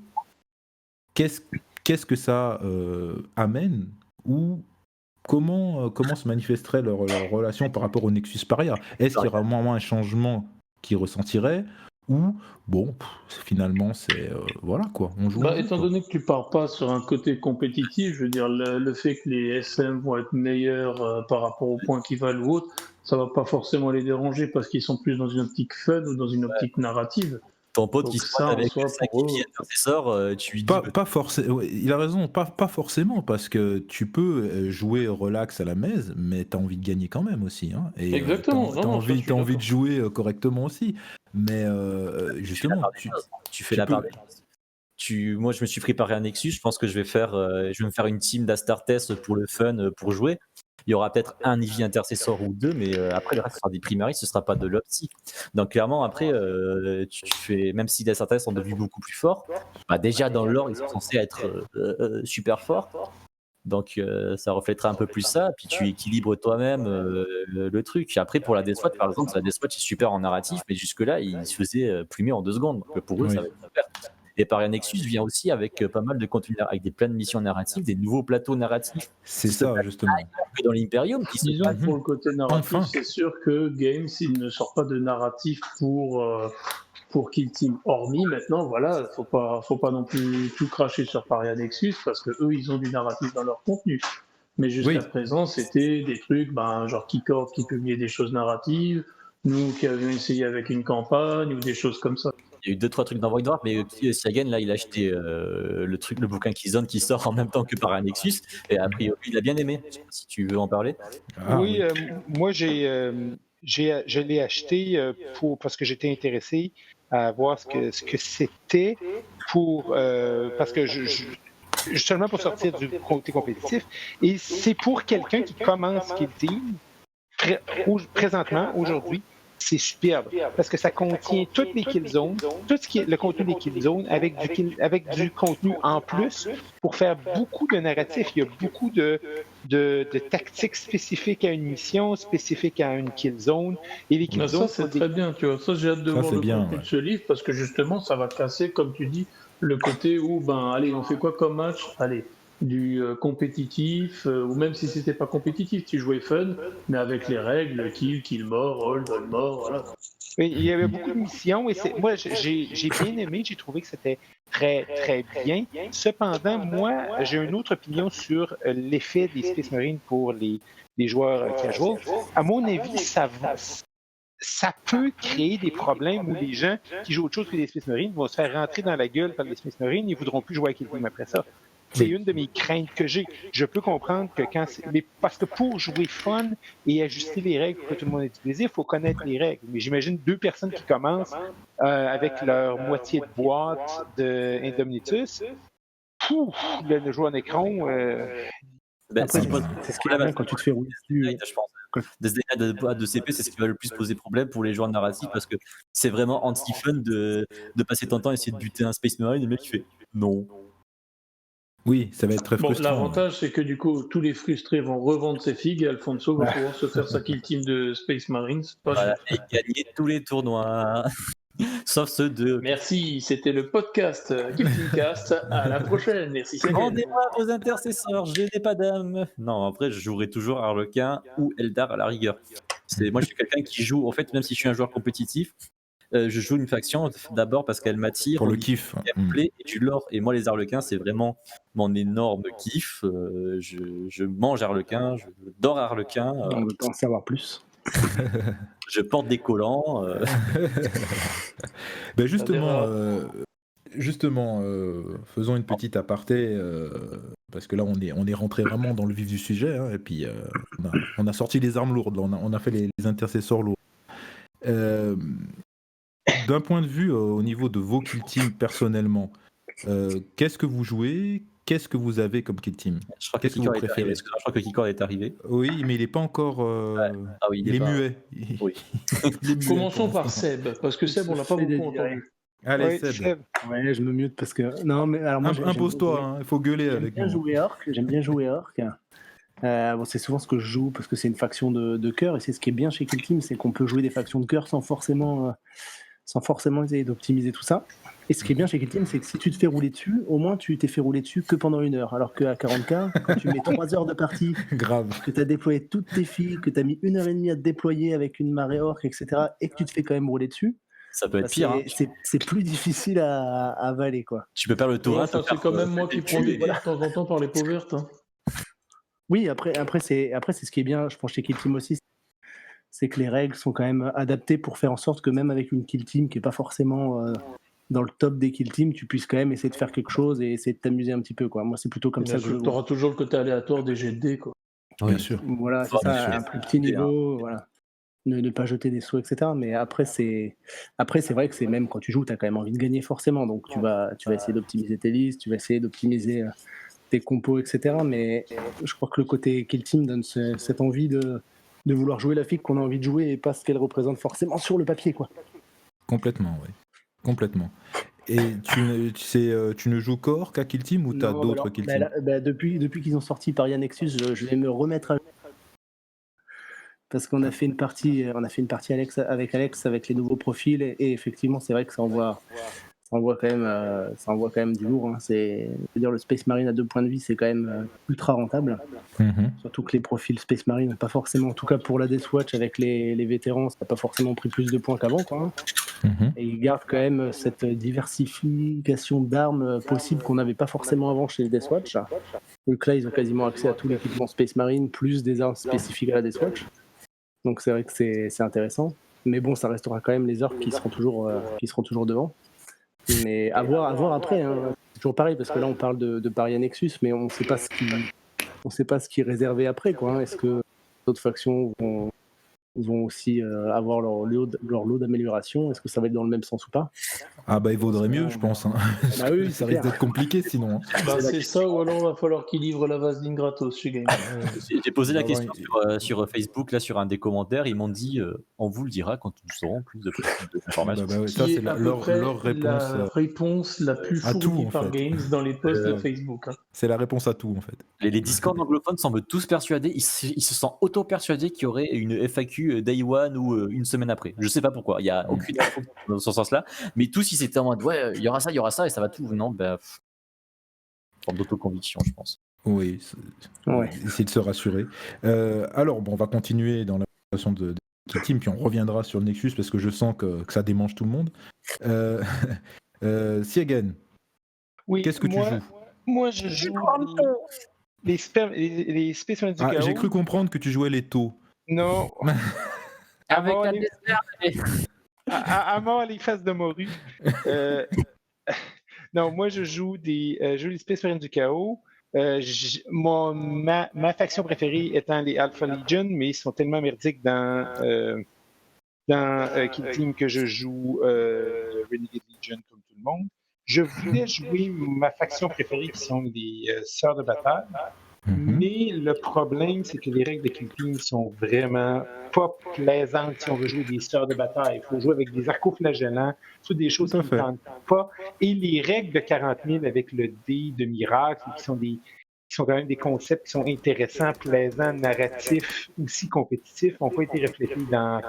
Speaker 5: qu'est-ce que ça amène ou comment se manifesterait leur relation par rapport au Nexus Paria? Est-ce qu'il y aura vraiment un changement qu'ils ressentiraient ou bon, finalement, c'est voilà quoi, on joue.
Speaker 2: Étant donné que tu pars pas sur un côté compétitif, je veux dire, le fait que les SM vont être meilleurs par rapport aux points qu'ils valent ou autre, ça va pas forcément les déranger parce qu'ils sont plus dans une optique fun ou dans une optique narrative.
Speaker 3: Ton pote qui
Speaker 2: Donc
Speaker 3: se
Speaker 2: ça,
Speaker 3: pointe
Speaker 2: en
Speaker 3: avec
Speaker 2: soi,
Speaker 3: 5
Speaker 2: pour
Speaker 3: IFI
Speaker 2: eux,
Speaker 3: intercesseurs, tu lui dis
Speaker 5: Pas forcément, il a raison, pas forcément, parce que tu peux jouer relax à la messe, mais tu as envie de gagner quand même aussi, hein, et
Speaker 2: exactement. Non, non, ça, je suis
Speaker 5: t'as envie de
Speaker 2: d'accord.
Speaker 5: jouer correctement aussi. Mais
Speaker 3: tu fais la
Speaker 5: justement,
Speaker 3: part des choses. Tu fais
Speaker 5: tu
Speaker 3: la part
Speaker 5: peux.
Speaker 3: des choses. Moi, je me suis pris par un Nexus. Je pense que je vais me faire une team d'Astartes pour le fun, pour jouer. Il y aura peut-être un Eevee intercesseur ou deux, mais après, le reste ce sera des primaries, ce sera pas de l'opti. Donc, clairement, après, tu fais, même si les Astartes sont devenus beaucoup plus forts, déjà dans l'or, ils sont censés être super forts. Donc, ça reflètera un peu plus ça. Puis, tu équilibres toi-même le truc. Après, pour la Deathwatch, par exemple, la Deathwatch est super en narratif, mais jusque-là, il se faisait plumer en 2 secondes. Donc, pour eux,
Speaker 5: Oui.
Speaker 3: ça va être super. Et Paria Nexus vient aussi avec pas mal de contenu, avec des plein de missions narratives, des nouveaux plateaux narratifs
Speaker 5: C'est
Speaker 3: qui se
Speaker 5: ça,
Speaker 3: passent
Speaker 5: justement.
Speaker 3: ailleurs que dans l'Imperium, qui se
Speaker 2: Disons
Speaker 3: passent.
Speaker 2: que pour le côté narratif,
Speaker 5: Enfin.
Speaker 2: c'est sûr que Games, il ne sort pas de narratif pour Kill Team. Hormis maintenant, voilà, faut pas non plus tout cracher sur Paria Nexus parce que eux, ils ont du narratif dans leur contenu. Mais jusqu'à
Speaker 5: Oui,
Speaker 2: présent, c'était des trucs, genre Keycord qui publiait des choses narratives, nous qui avions essayé avec une campagne ou des choses comme ça.
Speaker 3: Il y a eu 2-3 trucs dans Void Warp, mais Siagen, là, il a acheté le bouquin Killzone qui sort en même temps que Paria Nexus, et a priori, il a bien aimé. Je sais pas si tu veux en parler.
Speaker 4: Oui, moi, je l'ai acheté parce que j'étais intéressé à voir ce que c'était parce que seulement pour sortir du côté compétitif. Et c'est pour quelqu'un qui commence Kill Team, présentement, aujourd'hui, c'est superbe. Parce que ça contient toutes les kill zones, tout ce qui est le contenu des kill zones, avec du contenu en plus pour faire beaucoup de narratifs. Il y a beaucoup de tactiques spécifiques à une mission, spécifiques à une kill zone. Et les kill
Speaker 2: Ça,
Speaker 4: zones,
Speaker 2: c'est très bien, tu vois. Ça, j'ai hâte de
Speaker 5: Ça,
Speaker 2: voir
Speaker 5: c'est
Speaker 2: le
Speaker 5: bien,
Speaker 2: contenu
Speaker 5: ouais.
Speaker 2: de ce livre parce que justement, ça va casser, comme tu dis, le côté où, allez, on fait quoi comme match? Allez, du compétitif, ou même si c'était pas compétitif, tu jouais fun, mais avec les règles, kill mort, hold mort, voilà.
Speaker 4: il y avait beaucoup de missions et moi, j'ai bien aimé, j'ai trouvé que c'était très, très bien. Cependant, moi, j'ai une autre opinion sur l'effet des Space Marines pour les joueurs casual. À mon avis, ça peut créer des problèmes où les gens qui jouent autre chose que les Space Marines vont se faire rentrer dans la gueule par les Space Marines et ne voudront plus jouer à Kill Team après ça. C'est une de mes craintes que j'ai. Je peux comprendre que mais parce que pour jouer fun et ajuster les règles pour que tout le monde ait du plaisir, il faut connaître les règles. Mais j'imagine 2 personnes qui commencent avec leur moitié de boîte de Indomitus. Le joueur en écran.
Speaker 3: Ce qui pose
Speaker 6: c'est ce qui est bien quand tu te fais rouler dessus.
Speaker 3: je pense. Des de CP, c'est ce qui va le plus poser problème pour les joueurs narratifs parce que c'est vraiment anti-fun de passer ton temps à essayer de buter un Space Marine et le mec il fait non.
Speaker 5: Oui, ça va être très
Speaker 2: Bon,
Speaker 5: frustrant.
Speaker 2: l'avantage, c'est que du coup, tous les frustrés vont revendre ses figues et Alfonso va pouvoir se faire sa kill team de Space Marines. Pas
Speaker 3: Voilà,
Speaker 2: cher.
Speaker 3: et gagner tous les tournois. Sauf ceux de.
Speaker 2: Merci, c'était le podcast Kill Team Cast. À la prochaine. Merci, Sagan.
Speaker 3: Rendez-moi vos intercesseurs, je n'ai pas d'âme. Non, après, je jouerai toujours Harlequin ou Eldar à la rigueur. Moi, je suis quelqu'un qui joue, en fait, même si je suis un joueur compétitif, je joue une faction d'abord parce qu'elle m'attire.
Speaker 5: Pour le kiff.
Speaker 3: Gameplay et du lore. Et moi, les Harlequins, c'est vraiment mon énorme kiff. Je mange Harlequin, je dors Harlequin.
Speaker 6: On veut en savoir plus.
Speaker 3: Je porte des collants.
Speaker 5: Ben justement, faisons une petite aparté parce que là on est rentré vraiment dans le vif du sujet, hein, et puis on a sorti les armes lourdes, là, on a fait les intercesseurs lourds. D'un point de vue au niveau de vos kill teams personnellement, qu'est-ce que vous jouez? Qu'est-ce que vous avez comme kill team?
Speaker 3: Je crois que
Speaker 5: Qu'est-ce que vous
Speaker 3: Keycord est arrivé.
Speaker 5: préférez?
Speaker 3: Je crois que Keycord est arrivé.
Speaker 5: Oui, mais il n'est pas encore.
Speaker 3: Ah oui,
Speaker 5: il est
Speaker 3: pas-
Speaker 5: muet.
Speaker 3: Oui.
Speaker 5: Il est muet
Speaker 2: Commençons
Speaker 5: pour
Speaker 2: par
Speaker 5: l'instant.
Speaker 2: Seb, parce que Seb, on l'a pas
Speaker 6: Fais des
Speaker 2: beaucoup
Speaker 6: directs.
Speaker 2: entendu.
Speaker 5: Allez,
Speaker 4: Ouais,
Speaker 5: Seb,
Speaker 4: Seb.
Speaker 6: Ouais, je me mute parce que. Non, mais alors moi,
Speaker 5: impose-toi, hein, il faut gueuler
Speaker 6: J'aime
Speaker 5: avec
Speaker 6: bien
Speaker 5: nous.
Speaker 6: jouer Orc. J'aime bien jouer Orc. Bon, c'est souvent ce que je joue parce que c'est une faction de cœur et c'est ce qui est bien chez Kill Team, c'est qu'on peut jouer des factions de cœur sans forcément essayer d'optimiser tout ça. Et ce qui est bien chez Kill Team, c'est que si tu te fais rouler dessus, au moins tu t'es fait rouler dessus que pendant 1 heure. Alors qu'à 40K, quand tu mets 3 heures de partie,
Speaker 5: Grave.
Speaker 6: que tu as déployé toutes tes filles, que tu as mis 1 heure et demie à te déployer avec une marée orc, etc., et que tu te fais quand même rouler dessus,
Speaker 3: Ça peut être pire. Hein.
Speaker 6: C'est plus difficile à avaler, quoi.
Speaker 3: Tu peux perdre le tour 1.
Speaker 2: Enfin, c'est quand même moi qui prends des tirs de temps en temps par les peaux vertes. Hein.
Speaker 6: Oui, après c'est ce qui est bien, je pense, chez Kill Team aussi, c'est que les règles sont quand même adaptées pour faire en sorte que même avec une Kill Team qui est pas forcément dans le top des Kill Team, tu puisses quand même essayer de faire quelque chose et essayer de t'amuser un petit peu, quoi. Moi, c'est plutôt comme ça que je
Speaker 2: Tu auras toujours le côté aléatoire des jets de dés, quoi.
Speaker 5: Bien sûr.
Speaker 6: Voilà, c'est ça, un plus petit niveau, voilà. Ne pas jeter des sauts, etc. Mais après, c'est vrai que c'est même quand tu joues, tu as quand même envie de gagner forcément. Donc, tu vas essayer d'optimiser tes listes, tu vas essayer d'optimiser tes compos, etc. Mais je crois que le côté Kill Team donne cette envie de vouloir jouer la fille qu'on a envie de jouer et pas ce qu'elle représente forcément sur le papier, quoi.
Speaker 5: Complètement, oui. Complètement. Et tu ne joues qu'Or qu'à Kill Team ou tu as d'autres Kill Team?
Speaker 6: Depuis qu'ils ont sorti Paria Nexus, je vais me remettre à parce qu'on a fait une partie avec Alex avec les nouveaux profils et effectivement c'est vrai que ça envoie quand même du lourd. Hein. C'est-à-dire le Space Marine à 2 points de vie, c'est quand même ultra rentable. Surtout que les profils Space Marine n'ont pas forcément, en tout cas pour la Death Watch avec les vétérans, ça n'a pas forcément pris plus de points qu'avant, quoi. Et ils gardent quand même cette diversification d'armes possible qu'on n'avait pas forcément avant chez les Death Watch. Donc là, ils ont quasiment accès à tout l'équipement Space Marine, plus des armes spécifiques à la Death Watch. Donc c'est vrai que c'est intéressant. Mais bon, ça restera quand même les orques qui seront toujours devant. Mais à voir après, hein. C'est toujours pareil, parce que là on parle de Paria Nexus, mais on ne sait pas ce qui est réservé après, quoi. Hein. Est-ce que d'autres factions vont aussi avoir leur lot d'amélioration? Est-ce que ça va être dans le même sens ou pas?
Speaker 5: Ah bah il vaudrait mieux, je pense. Hein.
Speaker 6: Bah oui,
Speaker 5: ça risque d'être compliqué sinon. Hein.
Speaker 2: Bah, c'est ça, ou alors il va falloir qu'ils livrent la vaseline gratos chez Game.
Speaker 3: J'ai posé la question sur Facebook, là, sur un des commentaires. Ils m'ont dit on vous le dira quand nous saurons plus d'informations.
Speaker 5: Bah, ça, c'est leur réponse.
Speaker 2: La réponse la plus fournie par Games dans les posts de Facebook. Hein.
Speaker 5: C'est la réponse à tout, en fait.
Speaker 3: Les Discord anglophones semblent tous persuadés, ils se sentent auto-persuadés qu'il y aurait une FAQ Day One ou une semaine après. Je sais pas pourquoi, il n'y a aucune info dans ce sens-là, mais tous ils étaient en mode ouais, il y aura ça et ça va tout. Non, forme d'autoconviction, je pense.
Speaker 5: Oui, essayer de se rassurer. Alors, bon, on va continuer dans la façon de Kill Team, puis on reviendra sur le Nexus parce que je sens que ça démange tout le monde. Siegen,
Speaker 4: oui,
Speaker 5: qu'est-ce que tu joues?
Speaker 4: Moi, je joue les Space Marines du Chaos.
Speaker 5: J'ai cru comprendre que tu jouais les taux.
Speaker 4: Non.
Speaker 3: Avec la dessert.
Speaker 4: À mort les faces de morue. Non, moi, je joue les Space Marines du Chaos. Ma faction préférée étant les Alpha Legion, mais ils sont tellement merdiques dans Kill Team que je joue Renegade Legion comme tout le monde. Je voulais jouer ma faction préférée qui sont les Sœurs de bataille, mais le problème c'est que les règles de Kill Team sont vraiment pas plaisantes si on veut jouer des Sœurs de bataille. Il faut jouer avec des arcoflagellants, toutes des choses qui ne tentent pas. Et les règles de 40 000 avec le dé de miracle, qui sont quand même des concepts qui sont intéressants, plaisants, narratifs, aussi compétitifs, n'ont pas été reflétés dans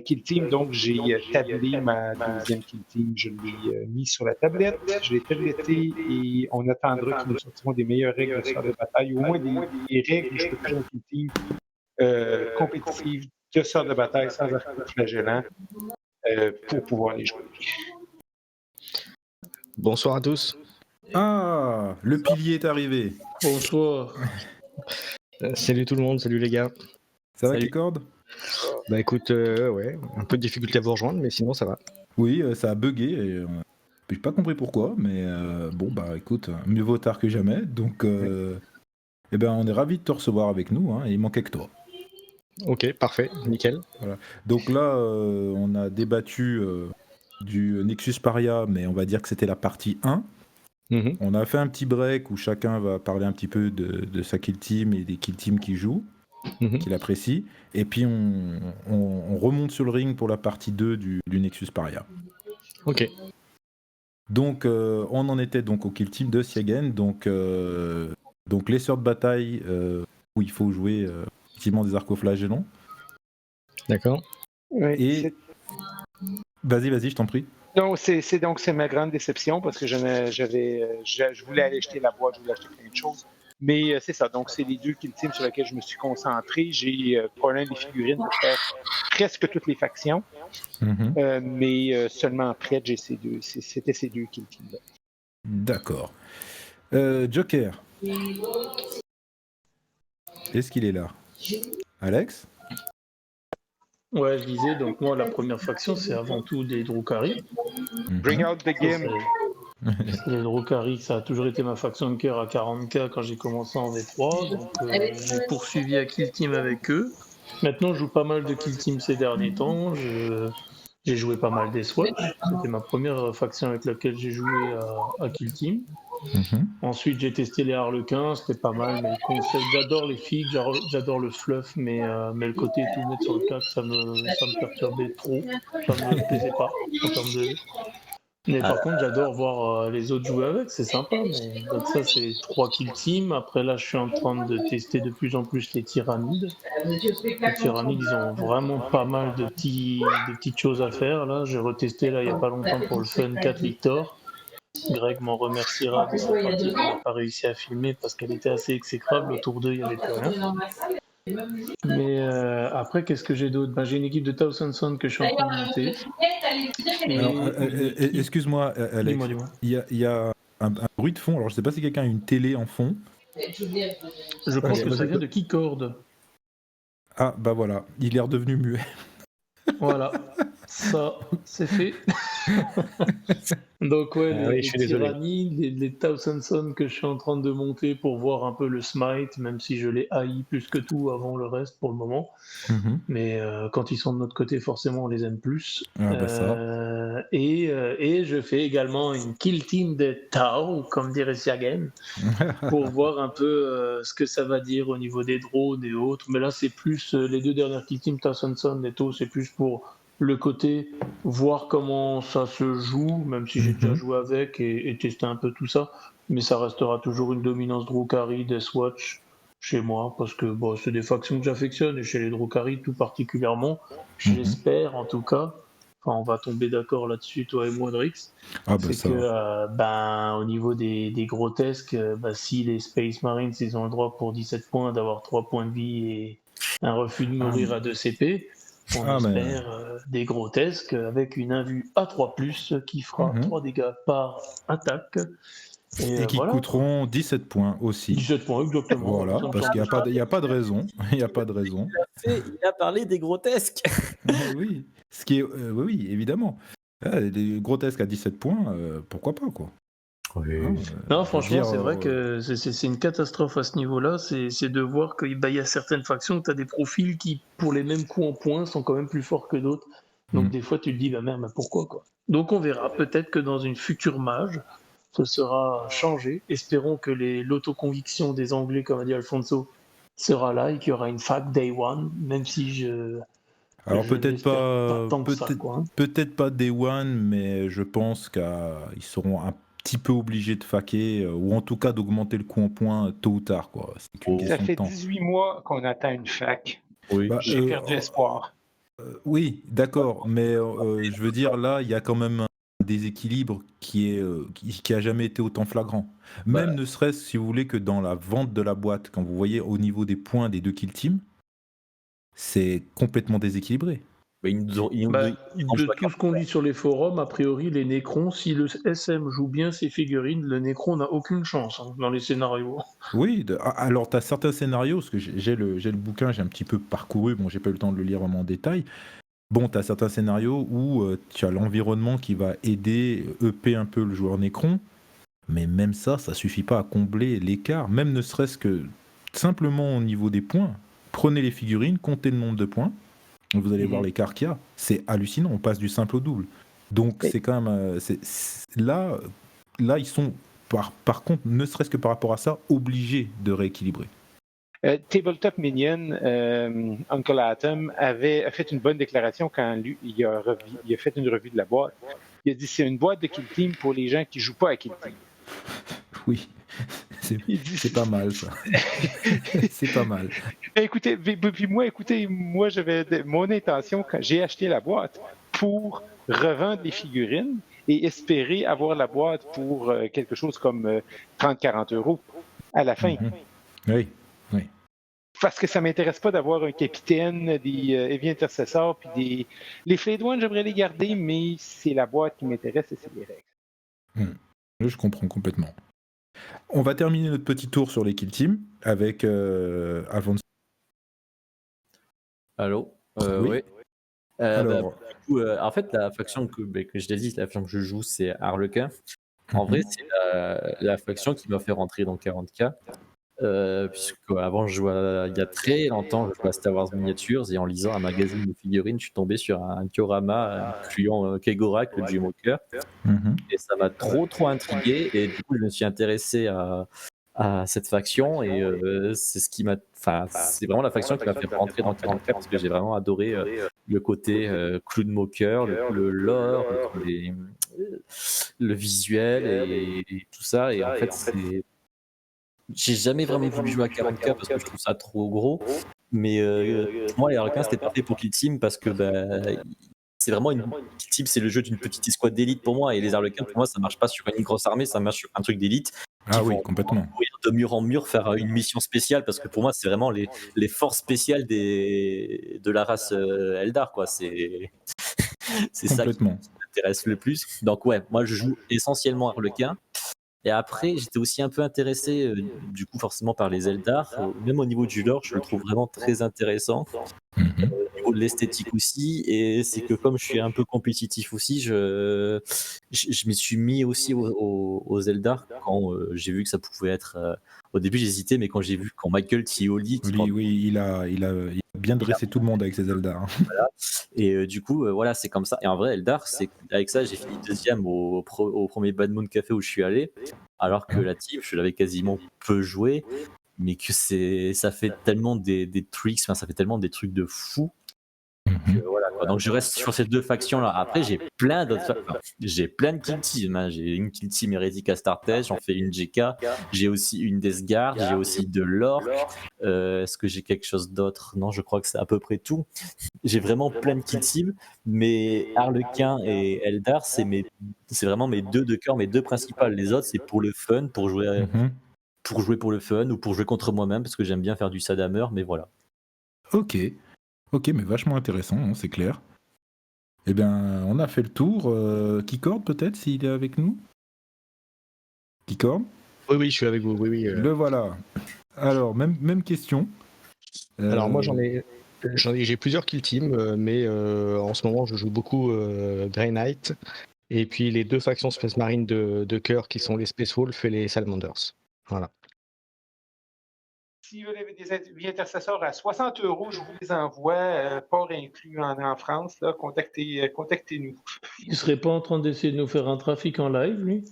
Speaker 4: Kill Team. Donc, j'ai tablé ma deuxième Kill Team. Je l'ai mis sur la tablette, je l'ai tabletté et on attendra qu'ils nous sortiront des meilleures règles de sœurs de bataille, ou au moins des règles que je peux faire en Kill Team compétitives de sœurs de bataille sans arcoflagellants pour pouvoir les jouer.
Speaker 7: Bonsoir à tous.
Speaker 5: Ah, le pilier est arrivé.
Speaker 2: Bonsoir.
Speaker 7: Salut tout le monde, salut les gars.
Speaker 5: Ça va, Keycord?
Speaker 7: Bah écoute, ouais, un peu de difficulté à vous rejoindre, mais sinon ça va.
Speaker 5: Oui, ça a bugué et j'ai pas compris pourquoi, mais bon bah écoute, mieux vaut tard que jamais. Donc, eh ben on est ravis de te recevoir avec nous. Hein, et il manquait que toi.
Speaker 7: Ok, parfait, nickel.
Speaker 5: Voilà. Donc là, on a débattu du Nexus Paria, mais on va dire que c'était la partie 1. On a fait un petit break où chacun va parler un petit peu de sa kill team et des kill teams qu'il joue, qu'il apprécie. Et puis on remonte sur le ring pour la partie 2 du Nexus Paria.
Speaker 7: Ok.
Speaker 5: Donc on en était donc au kill team de Siegen. Donc les sœurs de bataille où il faut jouer effectivement des arcoflagellants.
Speaker 7: D'accord.
Speaker 5: Et vas-y, je t'en prie.
Speaker 4: Donc, c'est ma grande déception parce que je voulais aller acheter la boîte, je voulais acheter plein de choses. Mais c'est ça, donc c'est les 2 Kill Team sur lesquels je me suis concentré. J'ai probablement des figurines pour faire presque toutes les factions, mais seulement après, c'était ces 2 Kill Team-là.
Speaker 5: D'accord. Joker. Est-ce qu'il est là? Alex?
Speaker 2: Ouais, je disais, donc moi, la première faction, c'est avant tout des Drukhari.
Speaker 4: Bring out the game!
Speaker 2: Les Drukhari, ça a toujours été ma faction de cœur à 40k quand j'ai commencé en V3, donc j'ai poursuivi à Kill Team avec eux. Maintenant, je joue pas mal de Kill Team ces derniers temps. J'ai joué pas mal des Swatch. C'était ma première faction avec laquelle j'ai joué à Kill Team. Ensuite, j'ai testé les Harlequins, c'était pas mal, mais le concept, j'adore les figues, j'adore le fluff, mais le côté tout mettre sur le cac, ça me perturbait trop, ça me plaisait pas en termes de jeu. Mais par contre, j'adore voir les autres jouer avec, c'est sympa. Mais donc ça, c'est les 3 Kill Team. Après là, je suis en train de tester de plus en plus les Tyrannides. Les Tyrannides, ils ont vraiment pas mal de petites choses à faire. Là, j'ai retesté là il y a pas longtemps pour le fun 4 Victor. Greg m'en remerciera de cette partie qu'on n'a pas réussi à filmer parce qu'elle était assez exécrable. Autour d'eux, il n'y avait plus rien. Mais après, qu'est-ce que j'ai d'autre? J'ai une équipe de Thousand Sun que je suis en train de monter.
Speaker 5: Alors, excuse-moi, Alex.
Speaker 2: Dis-moi.
Speaker 5: Il y a un bruit de fond. Alors, je sais pas si quelqu'un a une télé en fond.
Speaker 2: Je pense que ça vient de Keycord.
Speaker 5: Ah, bah voilà. Il est redevenu muet.
Speaker 2: Voilà, ça, c'est fait. Donc ouais, les Tyrannies, les Thousand Sun que je suis en train de monter pour voir un peu le smite, même si je les haïs plus que tout avant le reste pour le moment. Mais quand ils sont de notre côté, forcément, on les aime plus.
Speaker 5: Ah, bah ça.
Speaker 2: Et je fais également une kill team de Tau, comme dirait Siagen, pour voir un peu ce que ça va dire au niveau des drones et autres. Mais là, c'est plus les 2 dernières kill teams, Thousand Sun et Tau, c'est plus pour le côté voir comment ça se joue, même si j'ai déjà joué avec et testé un peu tout ça, mais ça restera toujours une dominance Drukhari, Deathwatch chez moi, parce que bon, c'est des factions que j'affectionne, et chez les Drukhari tout particulièrement, j'espère en tout cas, enfin on va tomber d'accord là-dessus, toi et moi, Drix, c'est que au niveau des grotesques, si les Space Marines ils ont le droit pour 17 points d'avoir 3 points de vie et un refus de mourir à 2 CP, on espère des grotesques avec une invue à 3+, qui fera 3 dégâts par attaque.
Speaker 5: Et qui coûteront 17 points aussi.
Speaker 2: 17 points, exactement.
Speaker 5: Voilà, parce qu'il n'y a pas de raison. Il n'y a pas de raison.
Speaker 3: Il a parlé des grotesques.
Speaker 5: Oui, ce qui est, oui, évidemment. Les grotesques à 17 points, pourquoi pas, quoi.
Speaker 2: Non, franchement, c'est vrai que c'est une catastrophe à ce niveau-là. C'est de voir qu'il y a certaines factions où tu as des profils qui, pour les mêmes coups en points, sont quand même plus forts que d'autres. Donc des fois, tu te dis, merde, mais pourquoi, quoi. Donc on verra. Peut-être que dans une future mage, ce sera changé. Espérons que l'autoconviction des Anglais, comme a dit Alfonso, sera là et qu'il y aura une fac Day One, même si je...
Speaker 5: Alors peut-être pas Day One, mais je pense qu'ils seront un petit peu obligés de faquer, ou en tout cas d'augmenter le coût en points tôt ou tard, quoi.
Speaker 4: Ça fait 18 mois qu'on attend une fac. Oui. J'ai perdu espoir.
Speaker 5: Oui, d'accord, mais je veux dire, là, il y a quand même un déséquilibre qui a jamais été autant flagrant. Même ne serait-ce, si vous voulez, que dans la vente de la boîte, quand vous voyez au niveau des points des 2 kill teams, c'est complètement déséquilibré.
Speaker 2: De tout ce qu'on lit sur les forums, a priori, les Necrons, si le SM joue bien ses figurines, le Necron n'a aucune chance dans les scénarios.
Speaker 5: Oui, alors tu as certains scénarios, parce que j'ai le bouquin, j'ai un petit peu parcouru, bon, j'ai pas eu le temps de le lire vraiment en détail. Bon, tu as certains scénarios où tu as l'environnement qui va aider, EP un peu le joueur Necron, mais même ça suffit pas à combler l'écart, même ne serait-ce que simplement au niveau des points. Prenez les figurines, comptez le nombre de points. Vous allez voir l'écart qu'il y a. C'est hallucinant. On passe du simple au double. Donc, c'est quand même... Là, ils sont, par contre, ne serait-ce que par rapport à ça, obligés de rééquilibrer.
Speaker 4: Tabletop Minion, Uncle Atom, a fait une bonne déclaration quand il a fait une revue de la boîte. Il a dit c'est une boîte de Kill Team pour les gens qui ne jouent pas à Kill Team.
Speaker 5: Oui. C'est pas mal, ça. C'est pas mal.
Speaker 4: Écoutez, moi, j'avais mon intention quand j'ai acheté la boîte pour revendre les figurines et espérer avoir la boîte pour quelque chose comme 30-40 € à la fin.
Speaker 5: Oui.
Speaker 4: Parce que ça m'intéresse pas d'avoir un capitaine, des heavy intercessors, puis les Flayed Ones, j'aimerais les garder, mais c'est la boîte qui m'intéresse et c'est les règles.
Speaker 5: Je comprends complètement. On va terminer notre petit tour sur les kill teams avec Alphonse.
Speaker 3: Allô.
Speaker 5: Oui.
Speaker 3: Oui.
Speaker 5: Alors,
Speaker 3: Du coup, en fait, la faction que je t'ai dit, la faction que je joue, c'est Harlequin. En vrai, c'est la faction qui m'a fait rentrer dans 40K. Puisque avant je jouais il y a très longtemps, je jouais à Star Wars Miniatures et en lisant un magazine de figurines, je suis tombé sur un diorama incluant Kegorak, le Jimoker, et ça m'a trop intrigué et du coup je me suis intéressé à cette faction et c'est ce qui m'a, enfin c'est vraiment la faction qui m'a fait rentrer dans 44 parce que j'ai vraiment adoré le côté clown moqueur, le lore, le visuel et tout ça et en fait j'ai jamais vraiment voulu jouer à 40K parce que je trouve ça trop gros. Mais pour moi, les Harlequins, c'était parfait pour Kill Team parce que c'est vraiment Kill Team, c'est le jeu d'une petite escouade d'élite pour moi. Et les Harlequins, pour moi, ça marche pas sur une grosse armée, ça marche sur un truc d'élite.
Speaker 5: ah oui, complètement.
Speaker 3: Courir de mur en mur, faire une mission spéciale parce que pour moi, c'est vraiment les forces spéciales de la race Eldar, quoi. C'est ça qui
Speaker 5: Complètement.
Speaker 3: m'intéresse le plus. Donc, ouais, moi, je joue essentiellement Harlequin. Et après, j'étais aussi un peu intéressé, du coup, forcément par les Eldar. Même au niveau du lore, je le trouve vraiment très intéressant. Au niveau de l'esthétique aussi. Et c'est que comme je suis un peu compétitif aussi, je m'y suis mis aussi aux Eldar quand j'ai vu que ça pouvait être. Au début, j'hésitais, mais quand Michael Thioli,
Speaker 5: Oui, il a bien dressé tout le monde avec ses Eldar.
Speaker 3: et du coup, voilà, c'est comme ça. Et en vrai, Eldar, avec ça, j'ai fini deuxième au premier Bad Moon Café où je suis allé, alors que la team, je l'avais quasiment peu joué, mais que ça fait tellement des tricks, enfin, ça fait tellement des trucs de fou. Voilà, quoi. Donc je reste sur ces deux factions là. Après j'ai plein j'ai plein de kill teams, hein. J'ai une kill team hérétique Astartes, j'en fais une GK, j'ai aussi une Death Guard, j'ai aussi de l'Orc. Est-ce que j'ai quelque chose d'autre? Non, je crois que c'est à peu près tout. J'ai vraiment plein de kill teams, mais Harlequin et Eldar c'est vraiment mes deux de cœur, mes deux principales. Les autres c'est pour le fun, pour jouer pour le fun ou pour jouer contre moi-même parce que j'aime bien faire du Sadhammer, mais voilà.
Speaker 5: Ok, mais vachement intéressant, hein, c'est clair. Eh bien, on a fait le tour. Keycord, peut-être, s'il est avec nous? Keycord?
Speaker 7: Oui, je suis avec vous. Oui.
Speaker 5: Le voilà. Alors, même question.
Speaker 7: Alors moi j'ai plusieurs kill teams, mais en ce moment je joue beaucoup Grey Knight et puis les deux factions Space Marine de cœur qui sont les Space Wolf et les Salamanders. Voilà.
Speaker 4: Si vous avez des intercesseurs à 60 €, je vous les envoie, port inclus en France. Là, contactez-nous.
Speaker 2: Il serait pas en train d'essayer de nous faire un trafic en live, lui?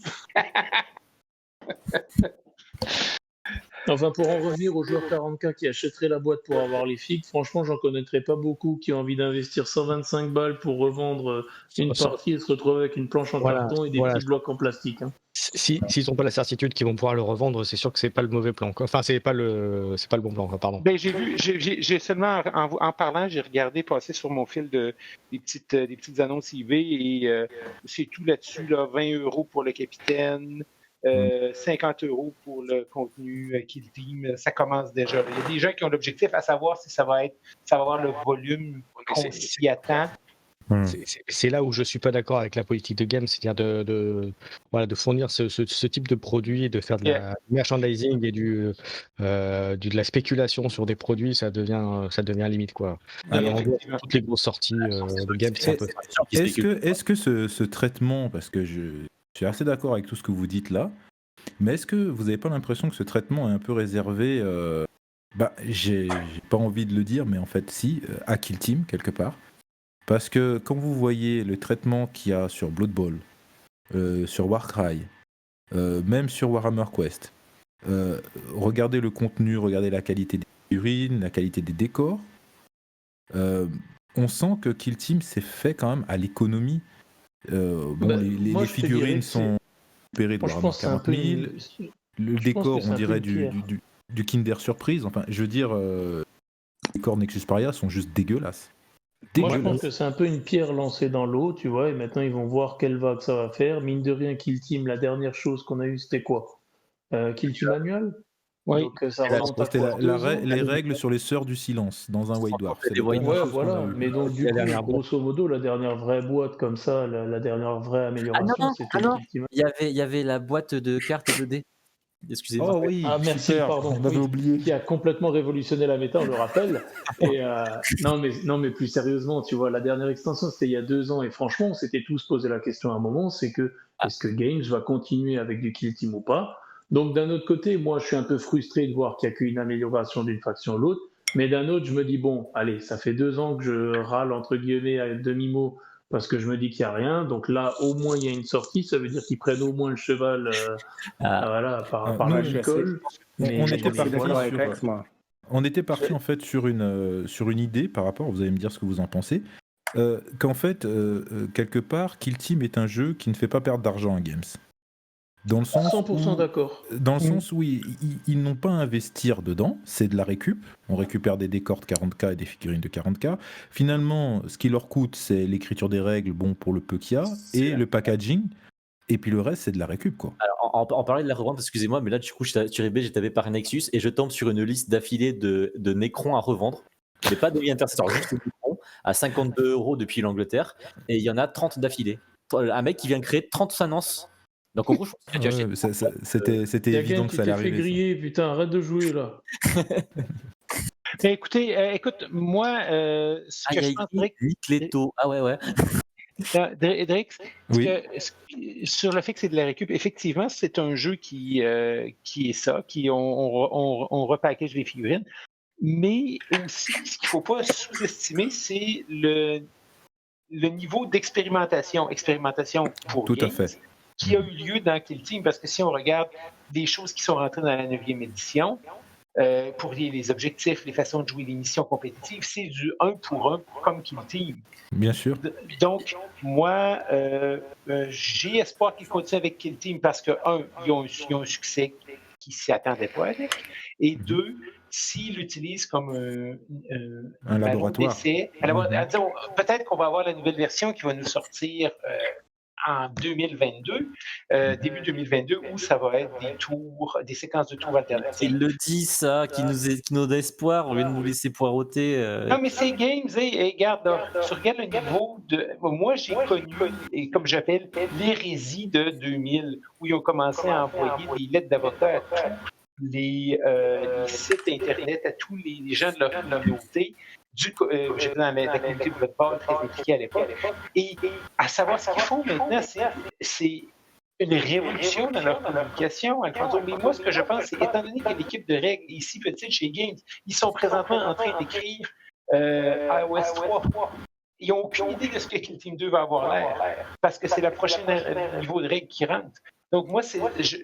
Speaker 2: Enfin, pour en revenir aux joueurs 40K qui achèteraient la boîte pour avoir les figues, franchement, j'en connaîtrais pas beaucoup qui ont envie d'investir 125 balles pour revendre une partie et se retrouver avec une planche en carton et des petits blocs en plastique. Hein.
Speaker 7: S'ils n'ont pas la certitude qu'ils vont pouvoir le revendre, c'est sûr que c'est pas le mauvais plan. Enfin, c'est pas le bon plan, pardon.
Speaker 4: Ben, j'ai seulement en parlant, j'ai regardé passer sur mon fil des petites annonces IV et c'est tout là-dessus, là, 20 € pour le capitaine. 50 € pour le contenu Kill Team, ça commence déjà. Il y a des gens qui ont l'objectif à savoir si ça va avoir le volume qu'on s'y attend.
Speaker 7: C'est là où je suis pas d'accord avec la politique de game, c'est-à-dire de fournir ce type de produit et de faire de la merchandising et de la spéculation sur des produits, ça devient limite quoi. Alors, toutes les grosses sorties de game, c'est un peu.
Speaker 5: Est-ce que ce traitement, parce que je suis assez d'accord avec tout ce que vous dites là, mais est-ce que vous n'avez pas l'impression que ce traitement est un peu réservé, j'ai pas envie de le dire, mais en fait si, à Kill Team quelque part? Parce que quand vous voyez le traitement qu'il y a sur Blood Bowl, sur Warcry, même sur Warhammer Quest, regardez le contenu, regardez la qualité des figurines, la qualité des décors, on sent que Kill Team s'est fait quand même à l'économie. Les figurines sont opérées de Warhammer 40 000. Le décor, on dirait du Kinder Surprise. Enfin, je veux dire, les décors Nexus Paria sont juste dégueulasses.
Speaker 2: Moi, je pense que c'est un peu une pierre lancée dans l'eau, tu vois, et maintenant ils vont voir quelle vague ça va faire. Mine de rien, Kill Team, la dernière chose qu'on a eue, c'était quoi? Kill Team annuel?
Speaker 4: Oui.
Speaker 2: Donc ça
Speaker 7: Et là,
Speaker 2: remonte à
Speaker 5: C'était
Speaker 2: quoi, 2 ans?
Speaker 5: les règles sur les sœurs du silence dans un White Dwarf. C'est les
Speaker 3: Ouais,
Speaker 5: dernières
Speaker 2: Ouais,
Speaker 5: choses qu'on a
Speaker 2: voilà.
Speaker 5: eues.
Speaker 2: Mais donc du
Speaker 7: La
Speaker 2: coup,
Speaker 7: dernière boîte.
Speaker 2: grosso modo, la dernière vraie boîte comme ça, la dernière vraie
Speaker 3: Ah non,
Speaker 2: amélioration, c'était
Speaker 3: ah
Speaker 2: le
Speaker 3: non,
Speaker 2: Kill Team.
Speaker 3: il y avait la boîte de cartes et de dés. Excusez-moi.
Speaker 5: Oh oui,
Speaker 2: Ah merci,
Speaker 5: super,
Speaker 2: pardon,
Speaker 5: on avait
Speaker 2: oui,
Speaker 5: oublié.
Speaker 2: qui a complètement révolutionné la méta, on le rappelle. Et non mais plus sérieusement, tu vois, la dernière extension c'était il y a 2 ans et franchement, on s'était tous posé la question à un moment, c'est que
Speaker 3: Ah,
Speaker 2: est-ce que Games va continuer avec du Kill Team ou pas? Donc d'un autre côté, moi je suis un peu frustré de voir qu'il n'y a qu'une amélioration d'une faction à l'autre, mais d'un autre je me dis bon, allez, ça fait 2 ans que je râle entre guillemets à demi-mot parce que je me dis qu'il n'y a rien, donc là au moins il y a une sortie, ça veut dire qu'ils prennent au moins le cheval.
Speaker 3: ah,
Speaker 2: Voilà, par
Speaker 5: Nous,
Speaker 2: la
Speaker 6: Ouais, je suis assez,
Speaker 2: Nicole.
Speaker 5: on
Speaker 2: Mais,
Speaker 5: était
Speaker 6: je suis assez
Speaker 5: parti
Speaker 6: d'accord avec
Speaker 5: sur,
Speaker 6: Rex, moi.
Speaker 5: on était parti en fait sur une idée par rapport, vous allez me dire ce que vous en pensez, qu'en fait, quelque part, Kill Team est un jeu qui ne fait pas perdre d'argent à Games. Dans le sens
Speaker 2: 100%
Speaker 5: où,
Speaker 2: d'accord.
Speaker 5: ils n'ont pas à investir dedans, c'est de la récup. On récupère des décors de 40K et des figurines de 40K. Finalement, ce qui leur coûte, c'est l'écriture des règles, bon, pour le peu qu'il y a, et le packaging. Et puis le reste, c'est de la récup, quoi.
Speaker 3: alors, en parler de la revente, excusez-moi, mais là, du coup, sur eBay, j'ai tapé par Nexus et je tombe sur une liste d'affilée de Necrons à revendre. Mais pas de vie intercesseur, juste des Necrons à 52 € depuis l'Angleterre. Et il y en a 30 d'affilée. Un mec qui vient de créer 30 annonces. Donc, en gros, je pense que tu achètes.
Speaker 5: C'était
Speaker 2: Il y a
Speaker 5: évident
Speaker 2: Game
Speaker 5: que
Speaker 2: qui
Speaker 5: ça allait
Speaker 2: t'est fait
Speaker 5: arriver. Ça.
Speaker 2: griller, putain, arrête de jouer là.
Speaker 4: Mais écoute, moi, ce que je pense, Drake,
Speaker 3: Nick Leto. Ah ouais.
Speaker 4: Drake,
Speaker 5: Oui.
Speaker 4: sur le fait que c'est de la récup, effectivement, c'est un jeu qui est ça, on repackage les figurines. Mais aussi, ce qu'il ne faut pas sous-estimer, c'est le niveau expérimentation pour
Speaker 5: Tout à
Speaker 4: Games
Speaker 5: fait.
Speaker 4: qui a eu lieu dans Kill Team, parce que si on regarde des choses qui sont rentrées dans la 9e édition, pour les objectifs, les façons de jouer les missions compétitives, c'est du 1 pour 1 comme Kill Team.
Speaker 5: Bien sûr.
Speaker 4: Donc, moi, j'ai espoir qu'ils continuent avec Kill Team parce que, un, ils ont un succès qui s'y attendait pas avec, et deux, s'ils l'utilisent comme
Speaker 5: Un laboratoire.
Speaker 4: d'essai, disons, peut-être qu'on va avoir la nouvelle version qui va nous sortir en 2022, début 2022, où ça va être des séquences de tours alternatives.
Speaker 3: Il le dit, ça, qui nous donne espoir, au lieu de nous laisser poireauter.
Speaker 4: Non, mais c'est Games, regarde, tu regardes le niveau de. Moi, j'ai connu, et comme j'appelle, l'hérésie de 2000, où ils ont commencé à envoyer des lettres d'avocats à tous les sites Internet, à tous les gens de leur communauté. J'étais dans la communauté de Bloodborne très impliquée à l'époque. Et à savoir ce qu'ils font maintenant, c'est une révolution dans leur communication, Alfonso. Mais moi, ce que je pense, c'est étant donné que l'équipe de règles est si petite chez Games, ils sont présentement en train d'écrire iOS 3. Ils n'ont aucune idée de ce que Kill Team 2 va avoir l'air, parce que c'est le prochain niveau de règles qui rentre. Donc, moi, je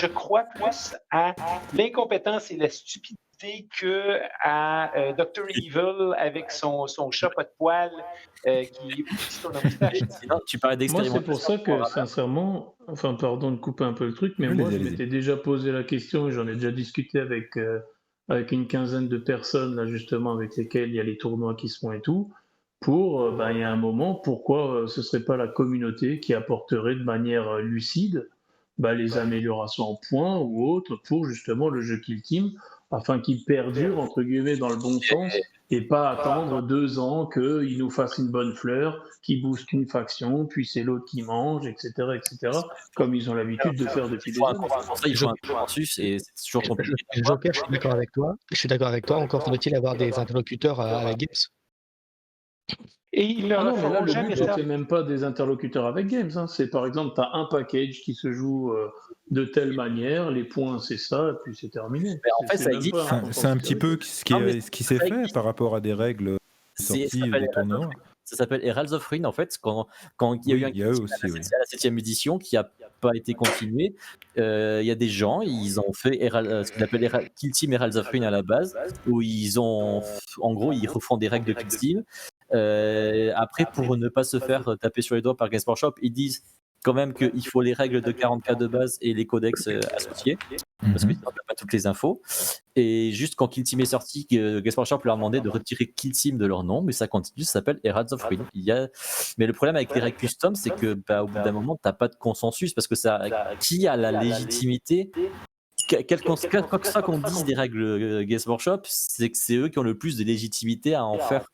Speaker 4: crois plus à l'incompétence et la stupidité qu'à Dr. Evil avec son chat pas de poil qui se tourne en moustache.
Speaker 3: Sinon, tu parlais
Speaker 2: Moi,
Speaker 3: d'expérimentation.
Speaker 2: c'est pour ça que, sincèrement, enfin, pardon de couper un peu le truc, mais
Speaker 5: Oui,
Speaker 2: moi, je
Speaker 5: allez-y.
Speaker 2: m'étais déjà posé la question et j'en ai déjà discuté avec une quinzaine de personnes, là, justement, avec lesquelles il y a les tournois qui se font et tout, pour, il y a un moment, pourquoi ce serait pas la communauté qui apporterait de manière lucide les améliorations en points ou autres pour, justement, le jeu Kill Team, afin qu'il perdure, entre guillemets, dans le bon sens, et pas attendre 2 ans qu'il nous fasse une bonne fleur, qui booste une faction, puis c'est l'autre qui mange, etc., comme ils ont l'habitude de faire depuis des années.
Speaker 3: Pour ça, il faut un consensus et c'est toujours compliqué.
Speaker 7: Joker, je suis d'accord avec toi. Encore faudrait-il avoir des interlocuteurs à la Games.
Speaker 4: Et ils ne
Speaker 2: Ah
Speaker 4: le
Speaker 2: non, mais là,
Speaker 4: feront
Speaker 2: le
Speaker 4: jamais
Speaker 2: but,
Speaker 4: ça.
Speaker 2: c'est même pas des interlocuteurs avec Games. Hein. C'est par exemple, tu as un package qui se joue de telle manière, les points, c'est ça, et puis c'est terminé.
Speaker 3: Mais en fait, ça
Speaker 2: même
Speaker 3: existe.
Speaker 2: pas un
Speaker 5: C'est un petit peu
Speaker 3: Non, mais
Speaker 5: ce qui s'est
Speaker 3: ça
Speaker 5: fait
Speaker 3: existe.
Speaker 5: par rapport à des règles
Speaker 3: Ça
Speaker 5: sorties
Speaker 3: s'appelle
Speaker 5: des tournois.
Speaker 3: Ça s'appelle Heralds of Ruin, en fait, quand il y a eu un
Speaker 5: il y a eux
Speaker 3: Kill Team
Speaker 5: aussi, oui.
Speaker 3: à la 7e édition qui n'a pas été continué. Il y a des gens, ils ont fait ce qu'ils appellent Kill Team Heralds of Ruin à la base, où en gros, ils refont des règles de Kill Team. Après, pour ne pas se faire taper sur les doigts par Games Workshop, ils disent quand même qu'il faut les règles de 40K de base et les codex associés, parce qu'ils n'ont pas toutes les infos. Et juste quand Kill Team est sorti, Games Workshop leur a demandé de retirer Kill Team de leur nom, mais ça continue, ça s'appelle Heralds of Ruin. Mais le problème avec les règles custom, c'est que au bout d'un moment, tu n'as pas de consensus, parce que qui a la légitimité quoi que ça qu'on dise des règles Games Workshop, c'est que c'est eux qui ont le plus de légitimité à en faire.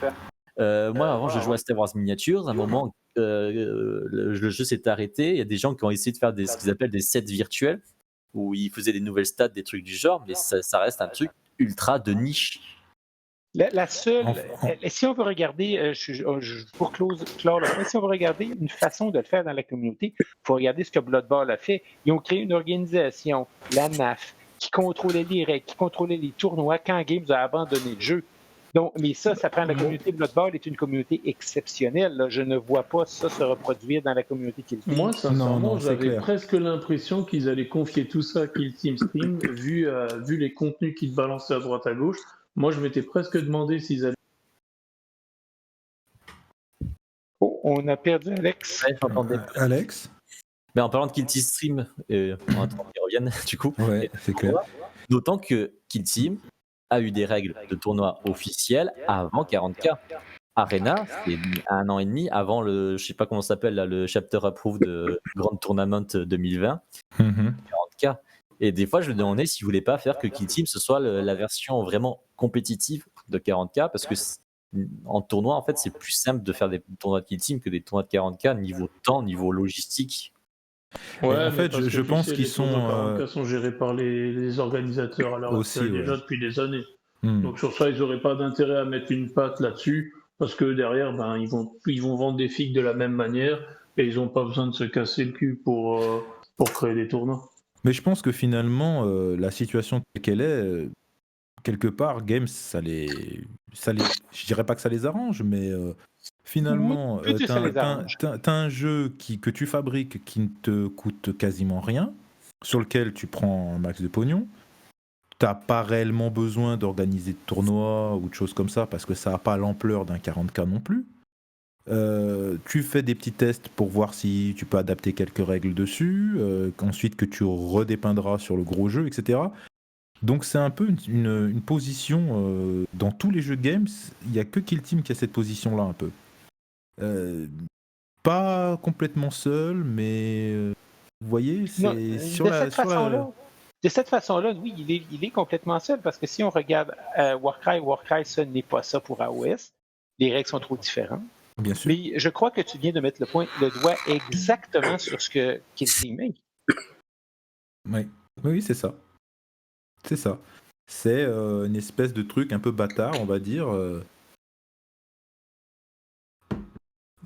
Speaker 3: Moi, avant, je jouais à Star Wars Miniatures. À un moment, le jeu s'est arrêté. Il y a des gens qui ont essayé de faire ce qu'ils appellent des sets virtuels, où ils faisaient des nouvelles stats, des trucs du genre, mais ça reste un truc ultra de niche.
Speaker 4: La seule, si on veut regarder, pour clore le point, si on veut regarder une façon de le faire dans la communauté, il faut regarder ce que Blood Bowl a fait. Ils ont créé une organisation, la NAF, qui contrôlait les règles, qui contrôlait les tournois quand Games a abandonné le jeu. Donc, mais ça prend la communauté. Blood Bowl est une communauté exceptionnelle. Là. Je ne vois pas ça se reproduire dans la communauté Kill Team.
Speaker 2: Moi, sincèrement,
Speaker 5: c'est
Speaker 2: j'avais
Speaker 5: clair.
Speaker 2: presque l'impression qu'ils allaient confier tout ça à Kill Team Stream, vu les contenus qu'ils balançaient à droite à gauche. Moi, je m'étais presque demandé s'ils allaient.
Speaker 4: Oh, on a perdu Alex.
Speaker 3: Ouais, j'entendais.
Speaker 5: Alex?
Speaker 3: Mais en parlant de Kill Team Stream, on attend qu'ils reviennent, du coup.
Speaker 5: Ouais, c'est clair.
Speaker 3: D'autant que Kill Team a eu des règles de tournoi officielles avant 40K. Arena, c'est 1 an et demi avant je sais pas comment ça s'appelle, là, le chapter approved de Grand Tournament 2020,
Speaker 5: Mhm.
Speaker 3: 40K. Et des fois, je me demandais s'ils voulaient pas faire que Kill Team ce soit la version vraiment compétitive de 40K, parce que en tournoi, en fait, c'est plus simple de faire des tournois de Kill Team que des tournois de 40K, niveau temps, niveau logistique.
Speaker 2: Ouais,
Speaker 5: en fait,
Speaker 2: parce
Speaker 5: je
Speaker 2: que
Speaker 5: pense
Speaker 2: tu sais,
Speaker 5: qu'ils
Speaker 2: les tournois
Speaker 5: sont,
Speaker 2: 40K sont gérés par les organisateurs à l'heure
Speaker 5: Aussi,
Speaker 2: actuelle,
Speaker 5: ouais.
Speaker 2: déjà depuis des années.
Speaker 5: Hmm.
Speaker 2: Donc sur ça, ils n'auraient pas d'intérêt à mettre une patte là-dessus, parce que derrière, ils vont vendre des figues de la même manière, et ils n'ont pas besoin de se casser le cul pour créer des tournois.
Speaker 5: Mais je pense que finalement, la situation telle qu'elle est, quelque part, Games, je dirais pas que ça les arrange, mais finalement,
Speaker 4: Oui, peut-être ça les arrange.
Speaker 5: t'as un jeu que tu fabriques qui ne te coûte quasiment rien, sur lequel tu prends un max de pognon. T'as pas réellement besoin d'organiser de tournois ou de choses comme ça, parce que ça n'a pas l'ampleur d'un 40K non plus. Tu fais des petits tests pour voir si tu peux adapter quelques règles dessus, ensuite que tu redépeindras sur le gros jeu, etc. Donc c'est un peu une position dans tous les jeux de games, il n'y a que Kill Team qui a cette position-là un peu. Pas complètement seul, mais vous voyez,
Speaker 4: Non,
Speaker 5: c'est
Speaker 4: de cette façon-là, oui, il est complètement seul, parce que si on regarde Warcry, ce n'est pas ça pour AOS. Les règles sont trop différentes.
Speaker 5: Bien sûr.
Speaker 4: Mais je crois que tu viens de mettre le doigt exactement sur ce que Kill Team est.
Speaker 5: Oui, c'est ça. C'est ça. C'est une espèce de truc un peu bâtard, on va dire.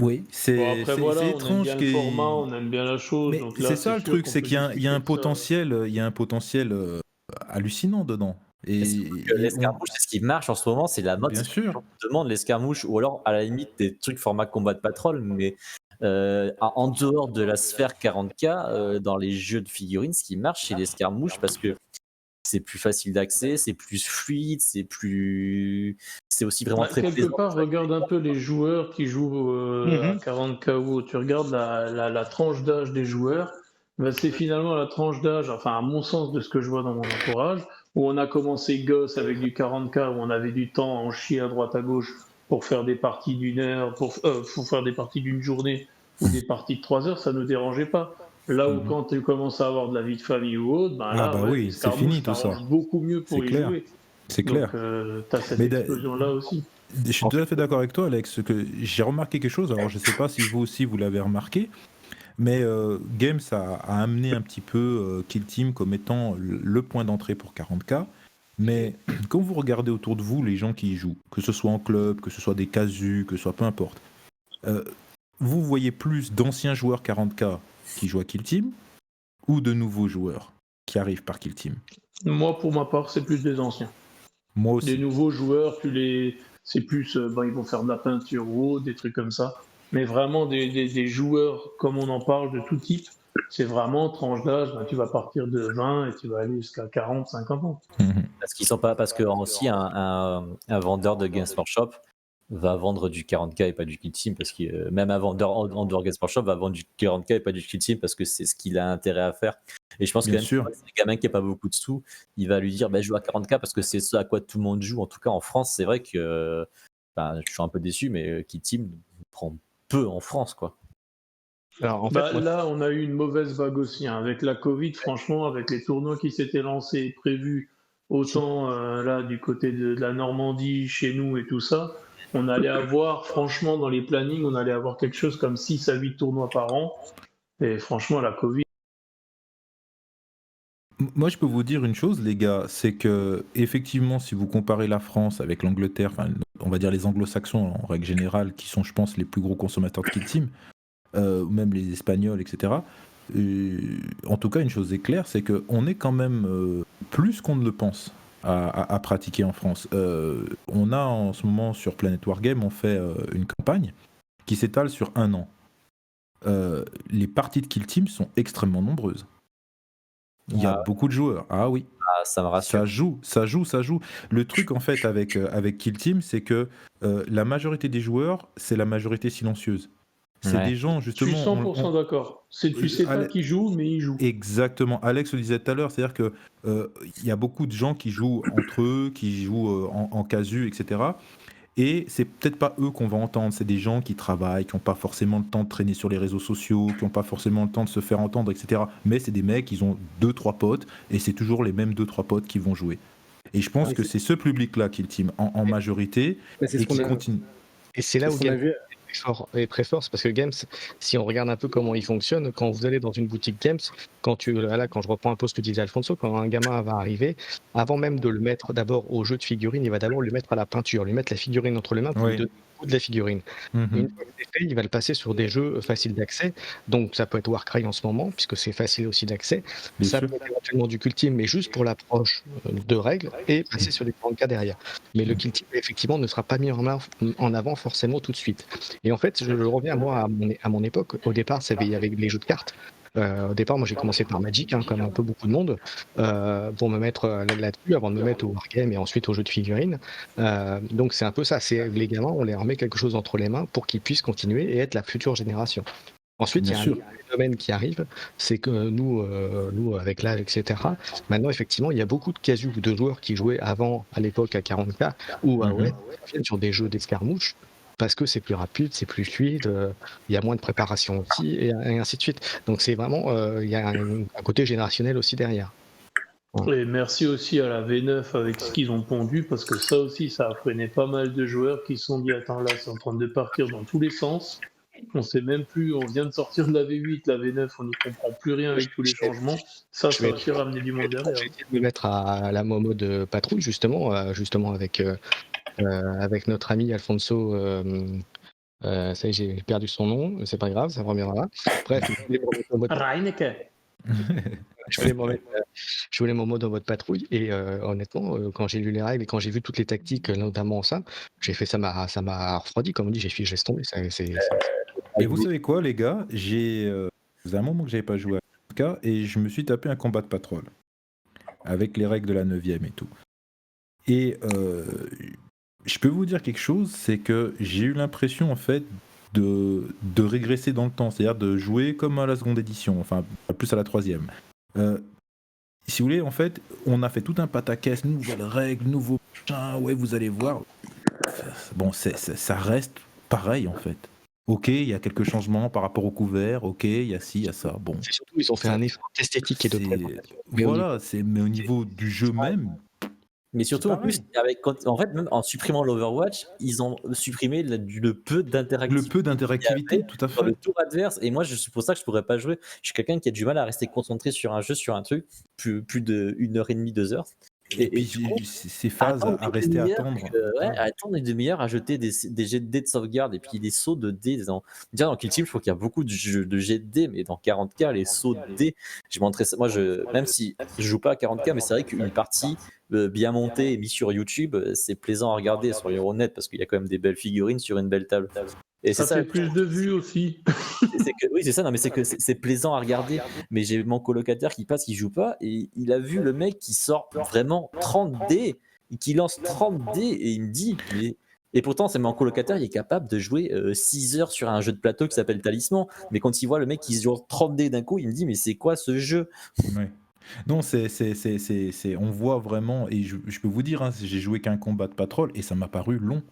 Speaker 5: Oui, c'est
Speaker 2: Après voilà, on aime
Speaker 5: étrange.
Speaker 2: bien le format, on aime bien la chose.
Speaker 5: Mais
Speaker 2: Donc là,
Speaker 5: c'est ça le
Speaker 2: sûr
Speaker 5: truc,
Speaker 2: qu'on
Speaker 5: c'est
Speaker 2: peut
Speaker 5: qu'il y a
Speaker 2: discuter
Speaker 5: un
Speaker 2: de ça.
Speaker 5: potentiel, il y a un potentiel hallucinant dedans. Et
Speaker 3: L'escarmouche, c'est ce qui marche en ce moment, c'est la mode.
Speaker 5: Bien sûr.
Speaker 3: On demande l'escarmouche, ou alors à la limite des trucs format combat de patrol, mais en dehors de la sphère 40K, dans les jeux de figurines, ce qui marche, c'est l'escarmouche, parce que c'est plus facile d'accès, c'est plus fluide, c'est aussi vraiment très
Speaker 2: quelque
Speaker 3: plaisant.
Speaker 2: part, regarde un peu les joueurs qui jouent à 40K ou tu regardes la tranche d'âge des joueurs, c'est finalement la tranche d'âge, enfin à mon sens de ce que je vois dans mon entourage, où on a commencé gosse avec du 40K, où on avait du temps à en chier à droite à gauche pour faire des parties d'une heure, pour faire des parties d'une journée ou des parties de 3 heures, ça ne nous dérangeait pas. Là où quand tu commences à avoir de la vie de famille ou autre,
Speaker 5: oui, c'est fini tout ça.
Speaker 2: Beaucoup mieux pour
Speaker 5: C'est
Speaker 2: y
Speaker 5: clair.
Speaker 2: jouer.
Speaker 5: C'est clair.
Speaker 2: Donc, tu as cette
Speaker 5: Mais
Speaker 2: explosion-là aussi.
Speaker 5: Je suis tout à fait d'accord avec toi, Alex. Que j'ai remarqué quelque chose, alors je ne sais pas si vous aussi vous l'avez remarqué, mais Games a amené un petit peu Kill Team comme étant le point d'entrée pour 40K. Mais quand vous regardez autour de vous les gens qui y jouent, que ce soit en club, que ce soit des casus, que ce soit peu importe, vous voyez plus d'anciens joueurs 40K qui jouent à Kill Team ou de nouveaux joueurs qui arrivent par Kill Team?
Speaker 2: Moi, pour ma part, c'est plus des anciens.
Speaker 5: Moi aussi.
Speaker 2: Les nouveaux joueurs, c'est plus, ils vont faire de la peinture ou autre, des trucs comme ça. Mais vraiment, des joueurs, comme on en parle, de tout type, c'est vraiment tranche d'âge. Tu vas partir de 20 et tu vas aller jusqu'à 40, 50 ans.
Speaker 3: Parce que aussi un vendeur de Games Workshop va vendre du 40K et pas du Kill Team, parce que même un vendeur en dehors Games Workshop va vendre du 40K et pas du Kill Team, parce que c'est ce qu'il a intérêt à faire. Et je pense que même si c'est un gamin qui n'a pas beaucoup de sous, il va lui dire je joue à 40K parce que c'est ce à quoi tout le monde joue. En tout cas en France, c'est vrai que je suis un peu déçu, mais Kill Team prend peu en France, quoi.
Speaker 7: Alors, en fait,
Speaker 2: Bah,
Speaker 7: moi,
Speaker 2: là, on a eu une mauvaise vague aussi, hein. Avec la Covid, franchement, avec les tournois qui s'étaient lancés et prévus, autant là du côté de la Normandie, chez nous et tout ça, on allait avoir, franchement, dans les plannings, on allait avoir quelque chose comme 6 à 8 tournois par an. Et franchement, la Covid.
Speaker 5: Moi, je peux vous dire une chose, les gars, c'est que effectivement, si vous comparez la France avec l'Angleterre, enfin, on va dire les Anglo-Saxons en règle générale, qui sont, je pense, les plus gros consommateurs de Kill Team, ou même les Espagnols, etc. En tout cas, une chose est claire, c'est qu'on est quand même plus qu'on ne le pense à pratiquer en France. On a en ce moment sur Planet Wargame, on fait une campagne qui s'étale sur un an. Les parties de Kill Team sont extrêmement nombreuses. Il y a beaucoup de joueurs. Ah oui.
Speaker 3: Ça me rassure.
Speaker 5: Ça joue. Le truc en fait avec Kill Team, c'est que la majorité des joueurs, c'est la majorité silencieuse. C'est
Speaker 3: Ouais.
Speaker 5: des gens
Speaker 2: Je suis
Speaker 5: justement.
Speaker 2: 100% d'accord. Tu sais pas qui joue, mais il joue.
Speaker 5: Exactement. Alex le disait tout à l'heure, c'est-à-dire que il y a beaucoup de gens qui jouent entre eux, qui jouent en casu, etc. Et c'est peut-être pas eux qu'on va entendre, c'est des gens qui travaillent, qui n'ont pas forcément le temps de traîner sur les réseaux sociaux, qui n'ont pas forcément le temps de se faire entendre, etc. Mais c'est des mecs, ils ont 2-3 potes, et c'est toujours les mêmes 2-3 potes qui vont jouer. Et je pense que c'est ce public-là qui est le team en majorité,
Speaker 6: Mais c'est ce
Speaker 5: et qui
Speaker 6: qu'on a-
Speaker 5: continue.
Speaker 7: et c'est là
Speaker 6: c'est
Speaker 7: où
Speaker 6: ce qu'on a
Speaker 7: Games
Speaker 6: vu.
Speaker 7: est très fort, c'est parce que Games, si on regarde un peu comment il fonctionne, quand vous allez dans une boutique Games, quand je reprends un peu ce que disait Alfonso, quand un gamin va arriver, avant même de le mettre d'abord au jeu de figurines, il va d'abord le mettre à la peinture, lui mettre la figurine entre les mains pour lui
Speaker 5: Oui.
Speaker 7: donner le goût de la figurine.
Speaker 5: Mhm.
Speaker 7: Une fois que c'est fait, il va le passer sur des jeux faciles d'accès. Donc ça peut être Warcry en ce moment, puisque c'est facile aussi d'accès.
Speaker 5: Bien
Speaker 7: Ça
Speaker 5: sûr.
Speaker 7: peut être éventuellement du Kill Team, mais juste pour l'approche de règles, et passer sur les 40K derrière. Mais le Kill Team, effectivement, ne sera pas mis en avant forcément tout de suite. Et en fait, je reviens moi à mon époque. Au départ, il y avait les jeux de cartes. Au départ, moi j'ai commencé par Magic, comme un peu beaucoup de monde, pour me mettre là-dessus avant de me mettre au wargame et ensuite aux jeux de figurines. Donc c'est un peu ça, c'est les gamins, on leur met quelque chose entre les mains pour qu'ils puissent continuer et être la future génération. Ensuite, il y
Speaker 5: Bien
Speaker 7: a un
Speaker 5: sûr.
Speaker 7: autre phénomène qui arrive, c'est que nous avec l'âge, etc., maintenant, effectivement, il y a beaucoup de casus de joueurs qui jouaient avant, à l'époque, à 40K ou à OS, qui viennent sur des jeux d'escarmouche parce que c'est plus rapide, c'est plus fluide, il y a moins de préparation aussi, et ainsi de suite. Donc, c'est vraiment, il y a un côté générationnel aussi derrière.
Speaker 2: Et merci aussi à la V9 avec ce qu'ils ont pondu, parce que ça aussi, ça a freiné pas mal de joueurs qui se sont dit attends, là, c'est en train de partir dans tous les sens. On sait même plus, on vient de sortir de la V8, la V9, on n'y comprend plus rien avec tous les changements. Ça
Speaker 7: Je vais-
Speaker 2: aussi ramener du monde derrière.
Speaker 7: J'ai essayé de me mettre à la mode patrouille, justement avec notre ami Alfonso. Ça y est, j'ai perdu son nom, c'est pas grave, ça reviendra. Bref, je voulais me remettre en mode
Speaker 2: Reineke.
Speaker 7: je voulais me remettre, je voulais mon mode en mode patrouille et honnêtement, quand j'ai lu les règles et quand j'ai vu toutes les tactiques, notamment ça, j'ai fait ça m'a refroidi, comme on dit, j'ai laissé tomber.
Speaker 5: Et vous savez quoi, les gars? Ça faisait un moment que j'avais pas joué à cas et je me suis tapé un combat de patrol avec les règles de la 9e et tout. Et je peux vous dire quelque chose, c'est que j'ai eu l'impression en fait de régresser dans le temps, c'est-à-dire de jouer comme à la seconde édition, enfin plus à la 3e. Si vous voulez, en fait, on a fait tout un pataquès, nouvelles règles, nouveaux machins, ouais, vous allez voir. Bon, ça reste pareil en fait. Ok, il y a quelques changements par rapport au couvert, ok, il y a ci, il y a ça. Bon,
Speaker 7: C'est surtout, ils ont fait un effort esthétique et de présentation. Mais
Speaker 5: voilà, mais au niveau du jeu même,
Speaker 3: Mais surtout, en plus, en fait, même en supprimant l'Overwatch, ils ont supprimé le peu d'interactivité.
Speaker 5: le peu d'interactivité, tout à
Speaker 3: Sur le
Speaker 5: fait.
Speaker 3: tour adverse, et moi, c'est pour ça que je pourrais pas jouer. Je suis quelqu'un qui a du mal à rester concentré sur un jeu, sur un truc, plus de 1h30, 2 heures.
Speaker 5: Et puis
Speaker 3: du coup,
Speaker 5: ces phases à rester à attendre.
Speaker 3: À attendre une demi-heure, à jeter des jets de dés de sauvegarde et puis des sauts de dés. Déjà dans Kill Team, je trouve qu'il y a beaucoup de jets de dés, mais dans 40K, les sauts de dés, même si je joue pas à 40K, mais c'est vrai qu'une partie bien montée et mise sur YouTube, c'est plaisant à regarder sur Euronet parce qu'il y a quand même des belles figurines sur une belle table. Et
Speaker 2: Ça fait plus de vues aussi.
Speaker 3: oui, c'est ça, non, mais c'est que c'est plaisant à regarder. Mais j'ai mon colocataire qui passe, qui joue pas, et il a vu le mec qui sort vraiment 30 dés, qui lance 30 dés, et il me dit, et pourtant, c'est mon colocataire, il est capable de jouer 6 heures sur un jeu de plateau qui s'appelle Talisman. Mais quand il voit le mec qui joue 30 dés d'un coup, il me dit, mais c'est quoi ce jeu?
Speaker 5: Ouais. Non, on voit vraiment, et je peux vous dire, hein, j'ai joué qu'un combat de patrol et ça m'a paru long.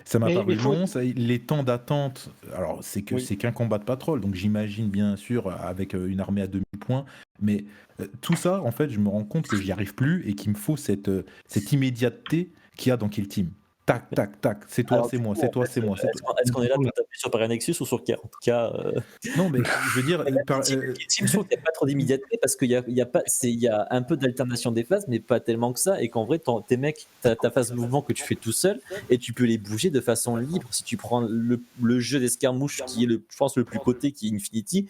Speaker 5: Ça m'a
Speaker 4: Mais
Speaker 5: paru
Speaker 4: faut-
Speaker 5: long, les temps d'attente, alors
Speaker 4: Oui.
Speaker 5: c'est qu'un combat de patrol, donc j'imagine bien sûr avec une armée à 2000 points, mais tout ça, en fait, je me rends compte que j'y arrive plus et qu'il me faut cette immédiateté qu'il y a dans Kill Team. Tac, tac, tac, c'est toi,
Speaker 3: Alors,
Speaker 5: c'est
Speaker 3: du
Speaker 5: moi,
Speaker 3: coup,
Speaker 5: c'est
Speaker 3: en
Speaker 5: toi,
Speaker 3: fait,
Speaker 5: c'est moi, c'est toi.
Speaker 3: est-ce qu'on est là pour taper sur Paris Nexus ou sur 40K
Speaker 5: Non, mais je veux dire,
Speaker 3: Team, je trouve qu'il n'y a pas trop d'immédiateté parce qu'il y a un peu d'alternation des phases, mais pas tellement que ça. Et qu'en vrai, tes mecs, tu as ta phase mouvement que tu fais tout seul et tu peux les bouger de façon libre. Si tu prends le jeu d'escarmouche qui est, je pense, le plus coté, qui est Infinity,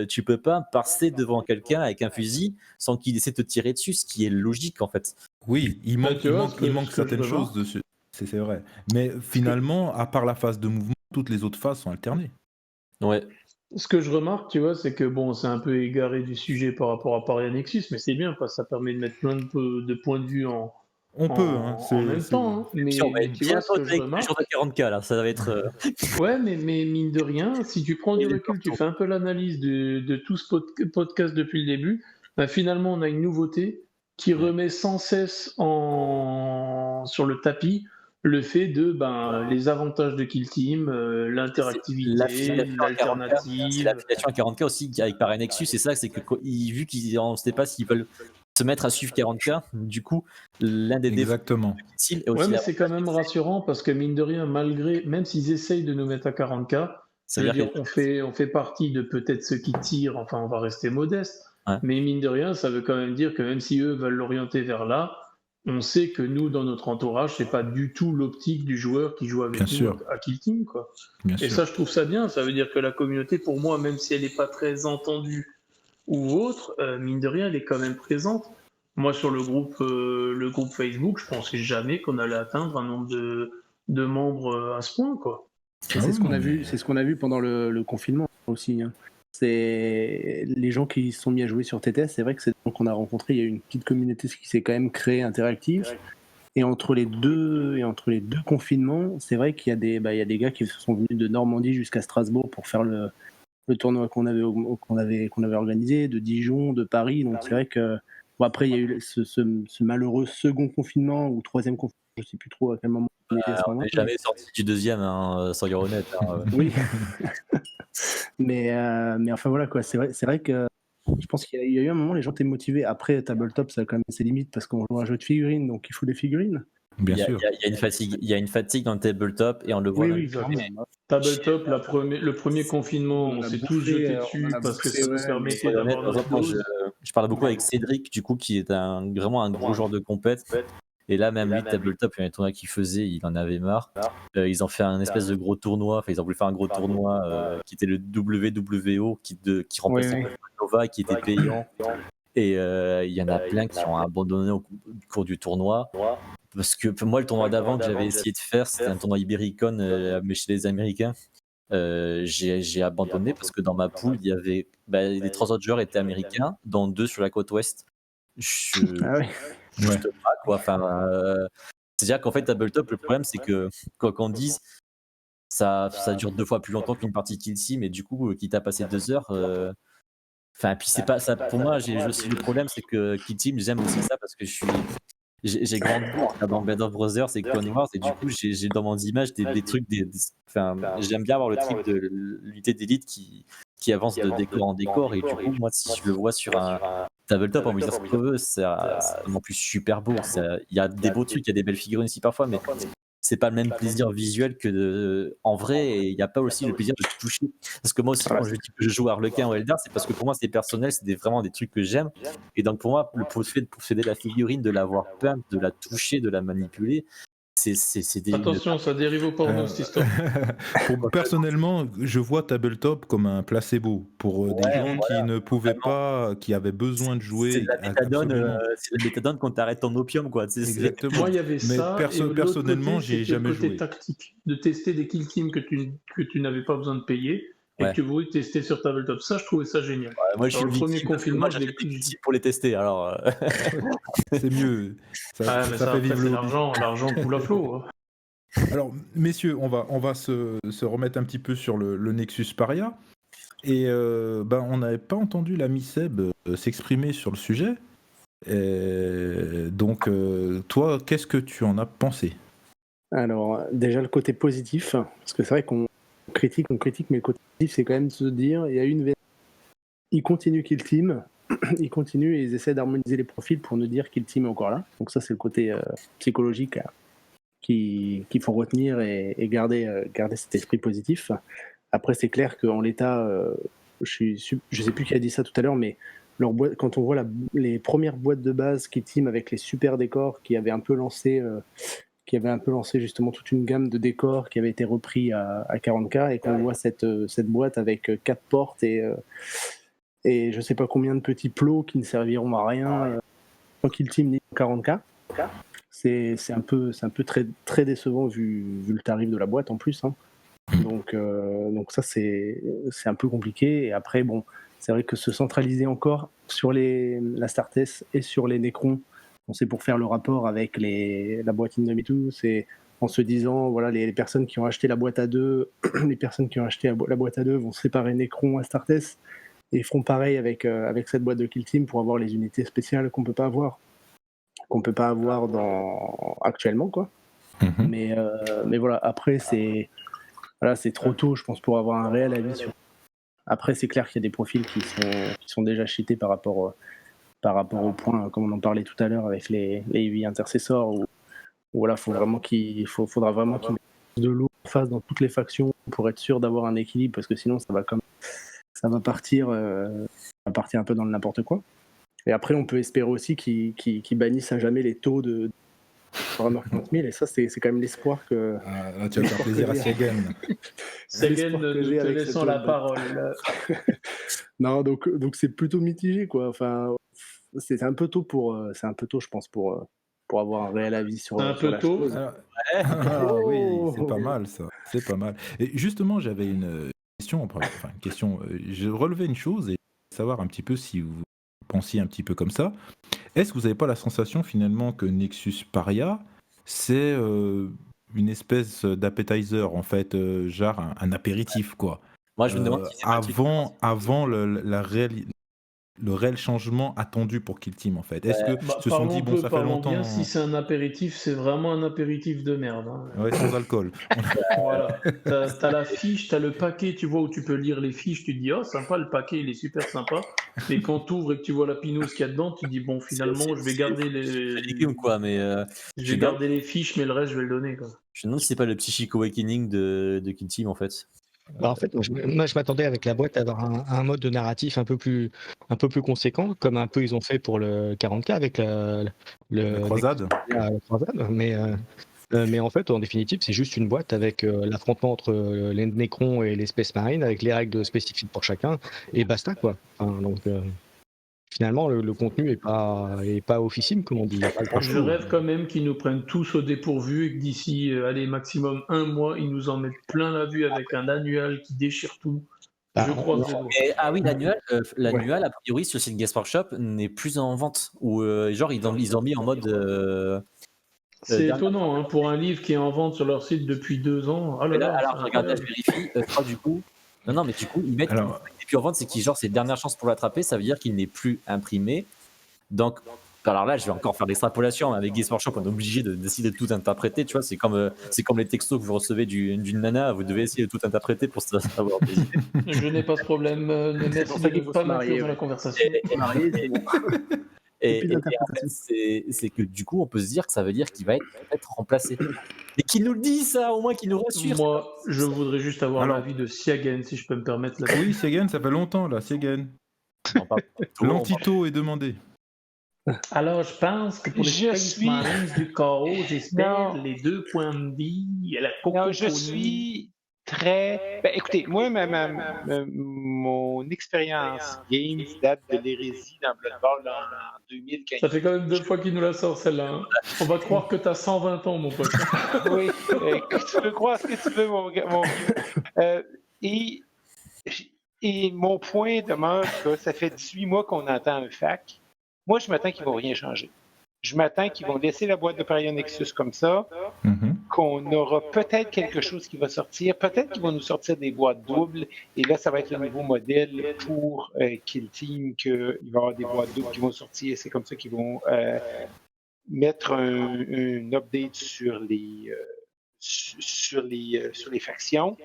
Speaker 3: tu peux pas passer devant quelqu'un avec un fusil sans qu'il essaie de te tirer dessus, ce qui est logique en fait.
Speaker 5: oui, il
Speaker 2: Bah,
Speaker 5: manque,
Speaker 2: tu vois, ce
Speaker 5: il
Speaker 2: que
Speaker 5: manque
Speaker 2: je
Speaker 5: certaines choses
Speaker 2: remarque,
Speaker 5: dessus, c'est vrai. Mais finalement, à part la phase de mouvement, toutes les autres phases sont alternées.
Speaker 3: Ouais.
Speaker 2: ce que je remarque, tu vois, c'est que bon, c'est un peu égaré du sujet par rapport à Paria Nexus, mais c'est bien parce que ça permet de mettre plein de points de vue
Speaker 5: On peut, hein,
Speaker 2: en même temps, hein.
Speaker 3: Puis on va
Speaker 2: Mais
Speaker 3: être
Speaker 2: tu vois, ce
Speaker 3: bientôt
Speaker 2: que je
Speaker 3: avec le jour
Speaker 2: remarque,
Speaker 3: de 40K là, ça va être.
Speaker 2: ouais, mais mine de rien, si tu prends du recul, tu fais un peu l'analyse de tout ce podcast depuis le début, bah, finalement, on a une nouveauté qui remet sans cesse sur le tapis le fait de les avantages de Kill Team, l'interactivité,
Speaker 3: L'affiliation à 40K, c'est
Speaker 2: l'alternative.
Speaker 3: l'affiliation à 40K aussi avec Paris Nexus, c'est ça, c'est que vu qu'ils ne sait pas s'ils veulent se mettre à suivre 40K, du coup, l'un des défauts
Speaker 5: Exactement.
Speaker 3: utiles et
Speaker 2: Ouais,
Speaker 3: aussi
Speaker 2: mais
Speaker 3: la.
Speaker 2: c'est quand même rassurant parce que mine de rien, même s'ils essayent de nous mettre à 40K,
Speaker 3: Ça
Speaker 2: je
Speaker 3: veut
Speaker 2: veux
Speaker 3: dire
Speaker 2: dire, on fait partie de peut-être ceux qui tirent, enfin, on va rester modeste,
Speaker 3: Ouais.
Speaker 2: mais mine de rien, ça veut quand même dire que même si eux veulent l'orienter vers là, on sait que nous, dans notre entourage, c'est pas du tout l'optique du joueur qui joue avec
Speaker 5: Bien
Speaker 2: nous
Speaker 5: sûr,
Speaker 2: à Kill Team, quoi.
Speaker 5: bien
Speaker 2: Et
Speaker 5: sûr.
Speaker 2: ça, je trouve ça bien. Ça veut dire que la communauté, pour moi, même si elle n'est pas très entendue ou autre, mine de rien, elle est quand même présente. Moi, sur le groupe Facebook, je pensais jamais qu'on allait atteindre un nombre de membres à ce point, quoi.
Speaker 6: Et
Speaker 5: Ah
Speaker 6: c'est
Speaker 5: oui,
Speaker 6: ce qu'on
Speaker 5: non,
Speaker 6: a
Speaker 5: mais-
Speaker 6: vu, c'est ce qu'on a vu pendant le confinement aussi, hein. C'est les gens qui se sont mis à jouer sur TTS. C'est vrai que c'est des gens qu'on a rencontrés. Il y a eu une petite communauté qui s'est quand même créée interactive. Et entre les deux confinements, c'est vrai qu'il y a il y a des gars qui sont venus de Normandie jusqu'à Strasbourg pour faire le tournoi qu'on avait organisé, de Dijon, de Paris. Donc c'est vrai que bon, après il y a eu ce malheureux second confinement ou troisième confinement, je sais plus trop à quel moment on était à ce
Speaker 3: On
Speaker 6: moment-là.
Speaker 3: n'est jamais sorti du deuxième, hein, soyons honnêtes. Hein.
Speaker 6: Oui, mais enfin voilà quoi. C'est vrai que je pense qu'il y a eu un moment les gens étaient motivés. Après Tabletop ça a quand même ses limites parce qu'on joue à un jeu de figurines, donc il faut des figurines.
Speaker 5: Bien
Speaker 3: Il y a,
Speaker 5: sûr.
Speaker 3: il y a une fatigue, il y a une fatigue dans le tabletop et on le voit
Speaker 6: Oui,
Speaker 3: même.
Speaker 6: oui, clairement.
Speaker 2: Tabletop, le premier confinement,
Speaker 6: On
Speaker 2: on
Speaker 6: en a
Speaker 2: s'est tous
Speaker 6: bouffé,
Speaker 2: jetés
Speaker 6: on en
Speaker 2: dessus
Speaker 6: a
Speaker 2: parce que
Speaker 6: bouffé,
Speaker 2: ça nous
Speaker 6: ouais,
Speaker 2: permettait
Speaker 3: Soyons honnêtes,
Speaker 2: d'avoir notre
Speaker 3: moi,
Speaker 2: dose.
Speaker 3: je parle beaucoup avec Cédric, du coup, qui est vraiment un gros joueur de compète. Et là, même lui, Tabletop, il y a un tournoi qu'il faisait, il en avait marre. Ils ont fait un espèce de gros tournoi, enfin, ils ont voulu faire un gros tournoi qui était le WWO, qui remplaçait
Speaker 6: Oui,
Speaker 3: Nova, qui était payant. Et il y en a plein qui ont abandonné au cours du tournoi. Parce que moi, le tournoi d'avant que j'avais essayé de faire, c'était un tournoi Ibericon, mais chez les Américains. J'ai abandonné parce que dans ma poule, il y avait les 3 autres joueurs étaient américains, dont 2 sur la côte ouest.
Speaker 6: Ah ouais.
Speaker 3: Juste pas, quoi. Enfin, c'est-à-dire qu'en fait, Tabletop, le problème, c'est que quoi qu'on dise, ça dure 2 fois plus longtemps qu'une partie Kill Team, et du coup, quitte à passer 2 heures. Enfin, puis c'est pas ça. Pour moi, j'ai aussi le problème, c'est que Kill Team, j'aime aussi ça parce que j'ai grandi en regardant Band of Brothers et Clone Wars, et du coup j'ai dans mon image des trucs enfin, j'aime bien avoir le trip de l'unité d'élite qui avance de décor en décor, et du coup moi si je le vois sur un tabletop en Wizards of the Coast, c'est vraiment plus super beau. Il y a des beaux trucs, il y a des belles figurines aussi parfois, mais c'est pas le même plaisir visuel que en vrai, et il n'y a pas aussi le plaisir de toucher. Parce que moi aussi, quand je dis que je joue à Harlequin ou Eldar, c'est parce que pour moi c'est personnel, c'est vraiment des trucs que j'aime. Et donc pour moi, le fait de posséder la figurine, de l'avoir peinte, de la toucher, de la manipuler, c'est des.
Speaker 2: Attention, ça dérive au porno, cette histoire.
Speaker 5: Personnellement, je vois Tabletop comme un placebo pour des gens qui ne pouvaient pas, qui avaient besoin de jouer.
Speaker 3: C'est de la méthadone,
Speaker 5: absolument.
Speaker 3: c'est de la méthadone quand t'arrêtes ton opium, quoi.
Speaker 5: Exactement.
Speaker 2: Moi, il y avait
Speaker 5: Mais
Speaker 2: ça, et de l'autre
Speaker 5: personnellement,
Speaker 2: côté,
Speaker 5: j'y ai
Speaker 2: c'était
Speaker 5: jamais
Speaker 2: le côté
Speaker 5: joué.
Speaker 2: tactique, de tester des kill teams que tu n'avais pas besoin de payer, et
Speaker 3: Ouais.
Speaker 2: que tu voulais tester sur Tabletop. Ça, je trouvais ça génial.
Speaker 3: Moi, je suis
Speaker 2: Alors, le premier
Speaker 3: victime parce que
Speaker 2: confinement,
Speaker 3: moi,
Speaker 2: je
Speaker 3: j'achète
Speaker 2: l'ai
Speaker 3: des petits pour les tester. Alors,
Speaker 5: C'est mieux. Ça,
Speaker 2: Ah, mais
Speaker 5: ça
Speaker 2: ça,
Speaker 5: fait
Speaker 2: après,
Speaker 5: vivre
Speaker 2: c'est
Speaker 5: le hobby.
Speaker 2: l'argent coule à flot, hein.
Speaker 5: Alors, messieurs, on va se remettre un petit peu sur le Nexus Paria. Et on n'avait pas entendu l'ami Seb s'exprimer sur le sujet. Donc, toi, qu'est-ce que tu en as pensé ?
Speaker 6: Alors, déjà le côté positif, parce que c'est vrai qu'on critique, mais le côté positif, c'est quand même de se dire, il y a ils continuent Kill Team, ils continuent et ils essaient d'harmoniser les profils pour nous dire Kill Team est encore là. Donc ça, c'est le côté psychologique qu'il faut retenir et garder cet esprit positif. Après, c'est clair qu'en l'état, je sais plus qui a dit ça tout à l'heure, mais quand on voit les premières boîtes de base Kill Team avec les super décors qui avaient un peu lancé justement toute une gamme de décors qui avait été repris à 40K, et qu'on voit cette boîte avec 4 portes et je sais pas combien de petits plots qui ne serviront à rien en Kill Team ni en 40K. C'est un peu très, très décevant vu le tarif de la boîte en plus. Hein. Donc ça, c'est un peu compliqué. Et après, bon, c'est vrai que se centraliser encore sur la Startess et sur les Necrons, c'est pour faire le rapport avec la boîte Indomitus, c'est en se disant, voilà, les personnes qui ont acheté la boîte à 2, les personnes qui ont acheté la boîte à 2 vont séparer Necron à Startess et feront pareil avec cette boîte de Kill Team pour avoir les unités spéciales qu'on peut pas avoir actuellement, quoi. Mais voilà, après, c'est trop tôt, je pense, pour avoir un réel avis sur. Après, c'est clair qu'il y a des profils qui sont déjà cheatés par rapport au point, comme on en parlait tout à l'heure avec les heavy intercessors, où voilà, faudra vraiment qu'ils mettent de l'eau en face dans toutes les factions pour être sûr d'avoir un équilibre, parce que sinon ça va partir un peu dans le n'importe quoi. Et après, on peut espérer aussi qu'ils bannissent à jamais les taux de Warhammer 40 000, et ça, c'est quand même l'espoir que.
Speaker 5: Là, tu vas faire plaisir à Segen.
Speaker 2: Segen, nous te laissons la parole.
Speaker 6: Non, donc c'est plutôt mitigé, quoi. Enfin, c'est un peu tôt je pense, pour avoir un réel avis sur la chose.
Speaker 5: Oui, c'est pas mal ça. C'est pas mal. Et justement, j'avais une question. Je relevais une chose et savoir un petit peu si vous pensiez un petit peu comme ça. Est-ce que vous n'avez pas la sensation finalement que Nexus Paria, c'est une espèce d'appetizer, en fait, genre un apéritif, quoi.
Speaker 3: Moi, je me demande si c'est pas
Speaker 5: avant le réel changement attendu pour Kill Team, en fait. Est-ce que se sont dit, bon, ça fait longtemps.
Speaker 2: Bien, si c'est un apéritif, c'est vraiment un apéritif de merde. Hein.
Speaker 5: Ouais, sans alcool.
Speaker 2: Voilà. T'as la fiche, t'as le paquet, tu vois, où tu peux lire les fiches, tu te dis, oh, sympa, le paquet, il est super sympa. Mais quand tu ouvres et que tu vois la pinouse qu'il y a dedans, tu te dis, bon, finalement, je vais garder garder les fiches, mais le reste, je vais le donner, quoi.
Speaker 3: Je me demande si c'est pas le Psychic Awakening de Kill Team, en fait.
Speaker 7: Bah, en fait, moi, je m'attendais avec la boîte à avoir un mode de narratif un peu plus conséquent, comme un peu ils ont fait pour le 40K avec la
Speaker 5: croisade.
Speaker 7: Mais en fait, en définitive, c'est juste une boîte avec l'affrontement entre les Necrons et les Space Marines, avec les règles spécifiques pour chacun, et basta, quoi. Enfin, donc, finalement, le contenu est pas officime, comme on dit.
Speaker 2: Je rêve quand même qu'ils nous prennent tous au dépourvu et que d'ici, maximum 1 mois, ils nous en mettent plein la vue avec un annual qui déchire tout. Je crois que
Speaker 3: oui, l'annual, a priori, sur le site Games Workshop, n'est plus en vente. Ou genre, ils ont mis en mode.
Speaker 2: C'est étonnant, hein, pour un livre qui est en vente sur leur site depuis 2 ans.
Speaker 3: Alors, je regarde, je vérifie. Je crois du coup. Non, mais du coup, ils mettent. Et puis en vente, c'est qu'ils, genre, c'est dernière chance pour l'attraper, ça veut dire qu'il n'est plus imprimé. Donc, alors là, je vais encore faire l'extrapolation, mais avec Games Workshop, on est obligé de décider de tout interpréter. Tu vois, c'est comme les textos que vous recevez d'une nana, vous devez essayer de tout interpréter pour savoir des idées.
Speaker 2: Je n'ai pas de problème. Merci de ne pas m'inclure dans la conversation.
Speaker 3: Et en fait, c'est que du coup, on peut se dire que ça veut dire qu'il va être peut-être remplacé. Et qu'il nous le dit, ça, au moins qu'il nous rassure.
Speaker 2: Moi, je voudrais juste avoir l'avis de Siagen, si je peux me permettre.
Speaker 5: Oui, Siagen, ça fait longtemps, là, Siagen. L'antito est demandé.
Speaker 2: Alors, je pense que pour les Space Marines du carreau, j'espère les 2 points de vie.
Speaker 4: Je suis très. Écoutez, moi, mon expérience Games date de l'hérésie dans Blood Bowl en 2015.
Speaker 2: Ça fait quand même 2 fois qu'il nous la sort, celle-là. Hein. On va croire que tu as 120 ans, mon pote.
Speaker 4: Oui, tu peux croire ce que tu veux, mon vieux. Et mon point demeure que ça fait 18 mois qu'on entend un fac. Moi, je m'attends qu'ils ne vont rien changer. Je m'attends qu'ils vont laisser la boîte de Paria Nexus comme ça, qu'on aura peut-être quelque chose qui va sortir, peut-être qu'ils vont nous sortir des boîtes doubles, et là, ça va être le nouveau modèle pour Kill Team, qu'il va y avoir des boîtes doubles qui vont sortir, et c'est comme ça qu'ils vont mettre un update sur sur les factions.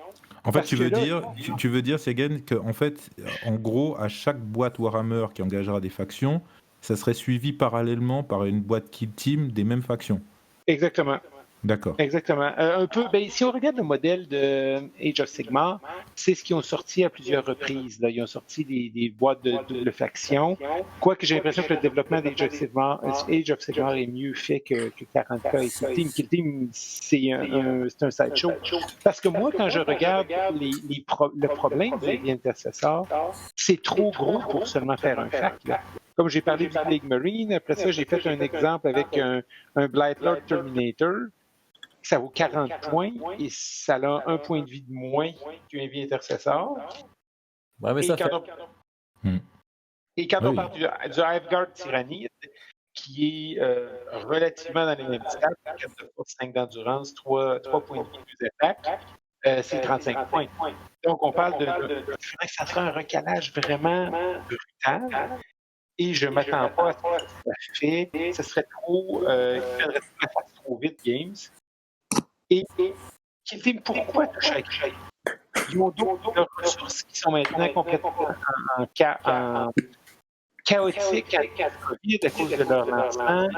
Speaker 5: En fait,
Speaker 4: Parce que là-
Speaker 5: tu veux dire, Segen, que en fait, en gros, à chaque boîte Warhammer qui engagera des factions, ça serait suivi parallèlement par une boîte Kill Team des mêmes factions.
Speaker 4: Exactement.
Speaker 5: D'accord.
Speaker 4: Exactement. Un peu, si on regarde le modèle de Age of Sigmar, c'est ce qu'ils ont sorti à plusieurs reprises. Là. Ils ont sorti des boîtes de double faction. Quoique j'ai l'impression que le développement d'Age of Sigmar est mieux fait que 40K et Kill Team. Kill Team, c'est un sideshow. Parce que moi, quand je regarde le problème des intercesseurs, c'est trop gros pour seulement faire un fac. Là. Comme j'ai parlé du Plague Marine, après ça, j'ai fait un exemple avec un Blightlord Terminator. Ça vaut 40 points et ça a un point de vie de moins qu'un vie intercesseur.
Speaker 3: Ouais, mais ça fait.
Speaker 4: Et quand
Speaker 5: Oui.
Speaker 4: on parle du Hiveguard Tyrannide, qui est relativement dans les mêmes stats, 4 de force, 5 d'endurance, 3 points de vie, 2 attaques, c'est 35 points. Donc on parle ça sera un recalage vraiment brutal. Et je ne m'attends pas à ce que ça fait. Ce serait trop. Il faudrait trop vite, Games. Et Kill Team, pourquoi toucher à Kill? Ils ont d'autres ressources qui sont maintenant complètement en chaotique à COVID à cause de leur lancement.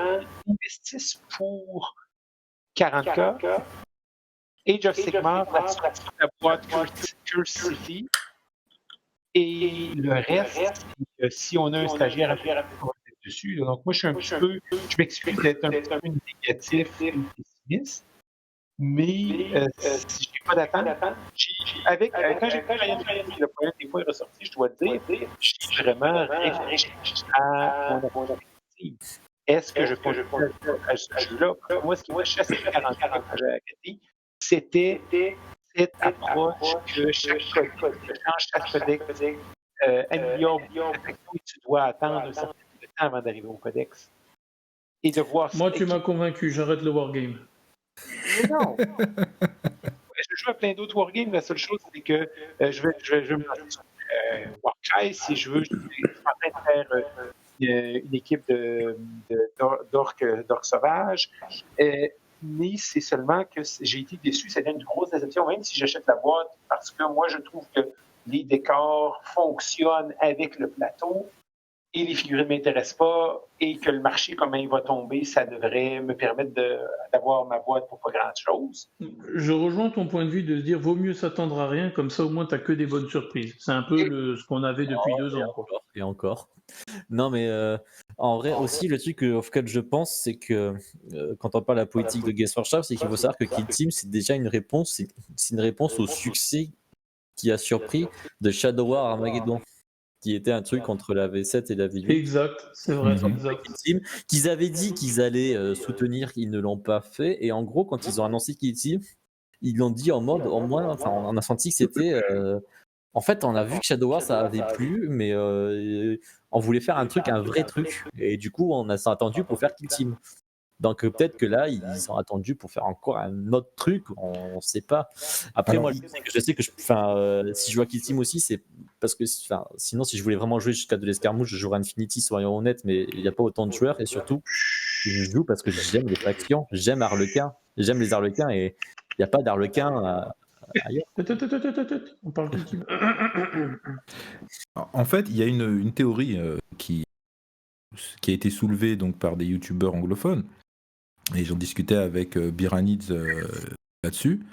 Speaker 4: Ils investissent pour 40K. Age of Sigmar, la boîte Curse City. Et le reste, si on a un stagiaire à faire dessus. Donc, moi, je m'excuse d'être un peu négatif et pessimiste, mais si je n'ai pas d'attente, quand j'ai le problème des fois est ressorti, je dois te dire, j'ai vraiment réfléchi à mon objectif. Est-ce que je peux à ce jeu-là? Moi, ce qui m'a chassé 40 ans quand j'ai arrêté, c'était cette approche que chaque codex améliore. Tu dois attendre un certain temps avant d'arriver au codex. Et de voir
Speaker 2: Moi, tu m'as convaincu, j'arrête le wargame.
Speaker 4: Mais non! Je joue à plein d'autres wargames. La seule chose, c'est que je vais me lancer sur Warcry. Si je veux, je suis en train de faire une équipe d'orques sauvages. Mais c'est seulement que j'ai été déçu. Ça devient une grosse déception, même si j'achète la boîte, parce que moi, je trouve que les décors fonctionnent avec le plateau et les figurines ne m'intéressent pas et que le marché, comment il va tomber, ça devrait me permettre d'avoir ma boîte pour pas grand-chose.
Speaker 2: Je rejoins ton point de vue de se dire vaut mieux s'attendre à rien, comme ça au moins tu n'as que des bonnes surprises. C'est un peu ce qu'on avait depuis 2 ans. Quoi.
Speaker 3: Et encore. Non, mais en vrai, aussi, le truc auquel je pense, c'est que quand on parle de la politique de Games Workshop, c'est qu'il faut savoir que Kill Team, c'est déjà une réponse, c'est une réponse au succès qui a surpris de Shadow War Armageddon, qui était un truc entre la V7 et la V8.
Speaker 2: Exact, c'est vrai. Exact.
Speaker 3: Kill Team, qu'ils avaient dit qu'ils allaient soutenir, ils ne l'ont pas fait. Et en gros, quand ils ont annoncé Kill Team, ils l'ont dit en mode, on a senti que c'était. En fait, on a vu que Shadow War ça avait plu, mais on voulait faire un vrai truc. Et du coup, on a attendu pour faire Kill Team. Donc peut-être que là, ils ont attendu pour faire encore un autre truc, on ne sait pas. Après,
Speaker 5: Alors,
Speaker 3: moi, je sais que si je joue à Kill Team aussi, c'est parce que sinon, si je voulais vraiment jouer jusqu'à de l'escarmouche, je jouerais Infinity, soyons honnêtes, mais il n'y a pas autant de joueurs. Et surtout, je joue parce que j'aime les factions, j'aime Harlequin, j'aime les Harlequins et il n'y a pas d'Harlequin ailleurs.
Speaker 2: On parle de qui?
Speaker 5: En fait, il y a une théorie qui a été soulevée donc, par des youtubeurs anglophones, et j'en discutais avec Biranids là-dessus.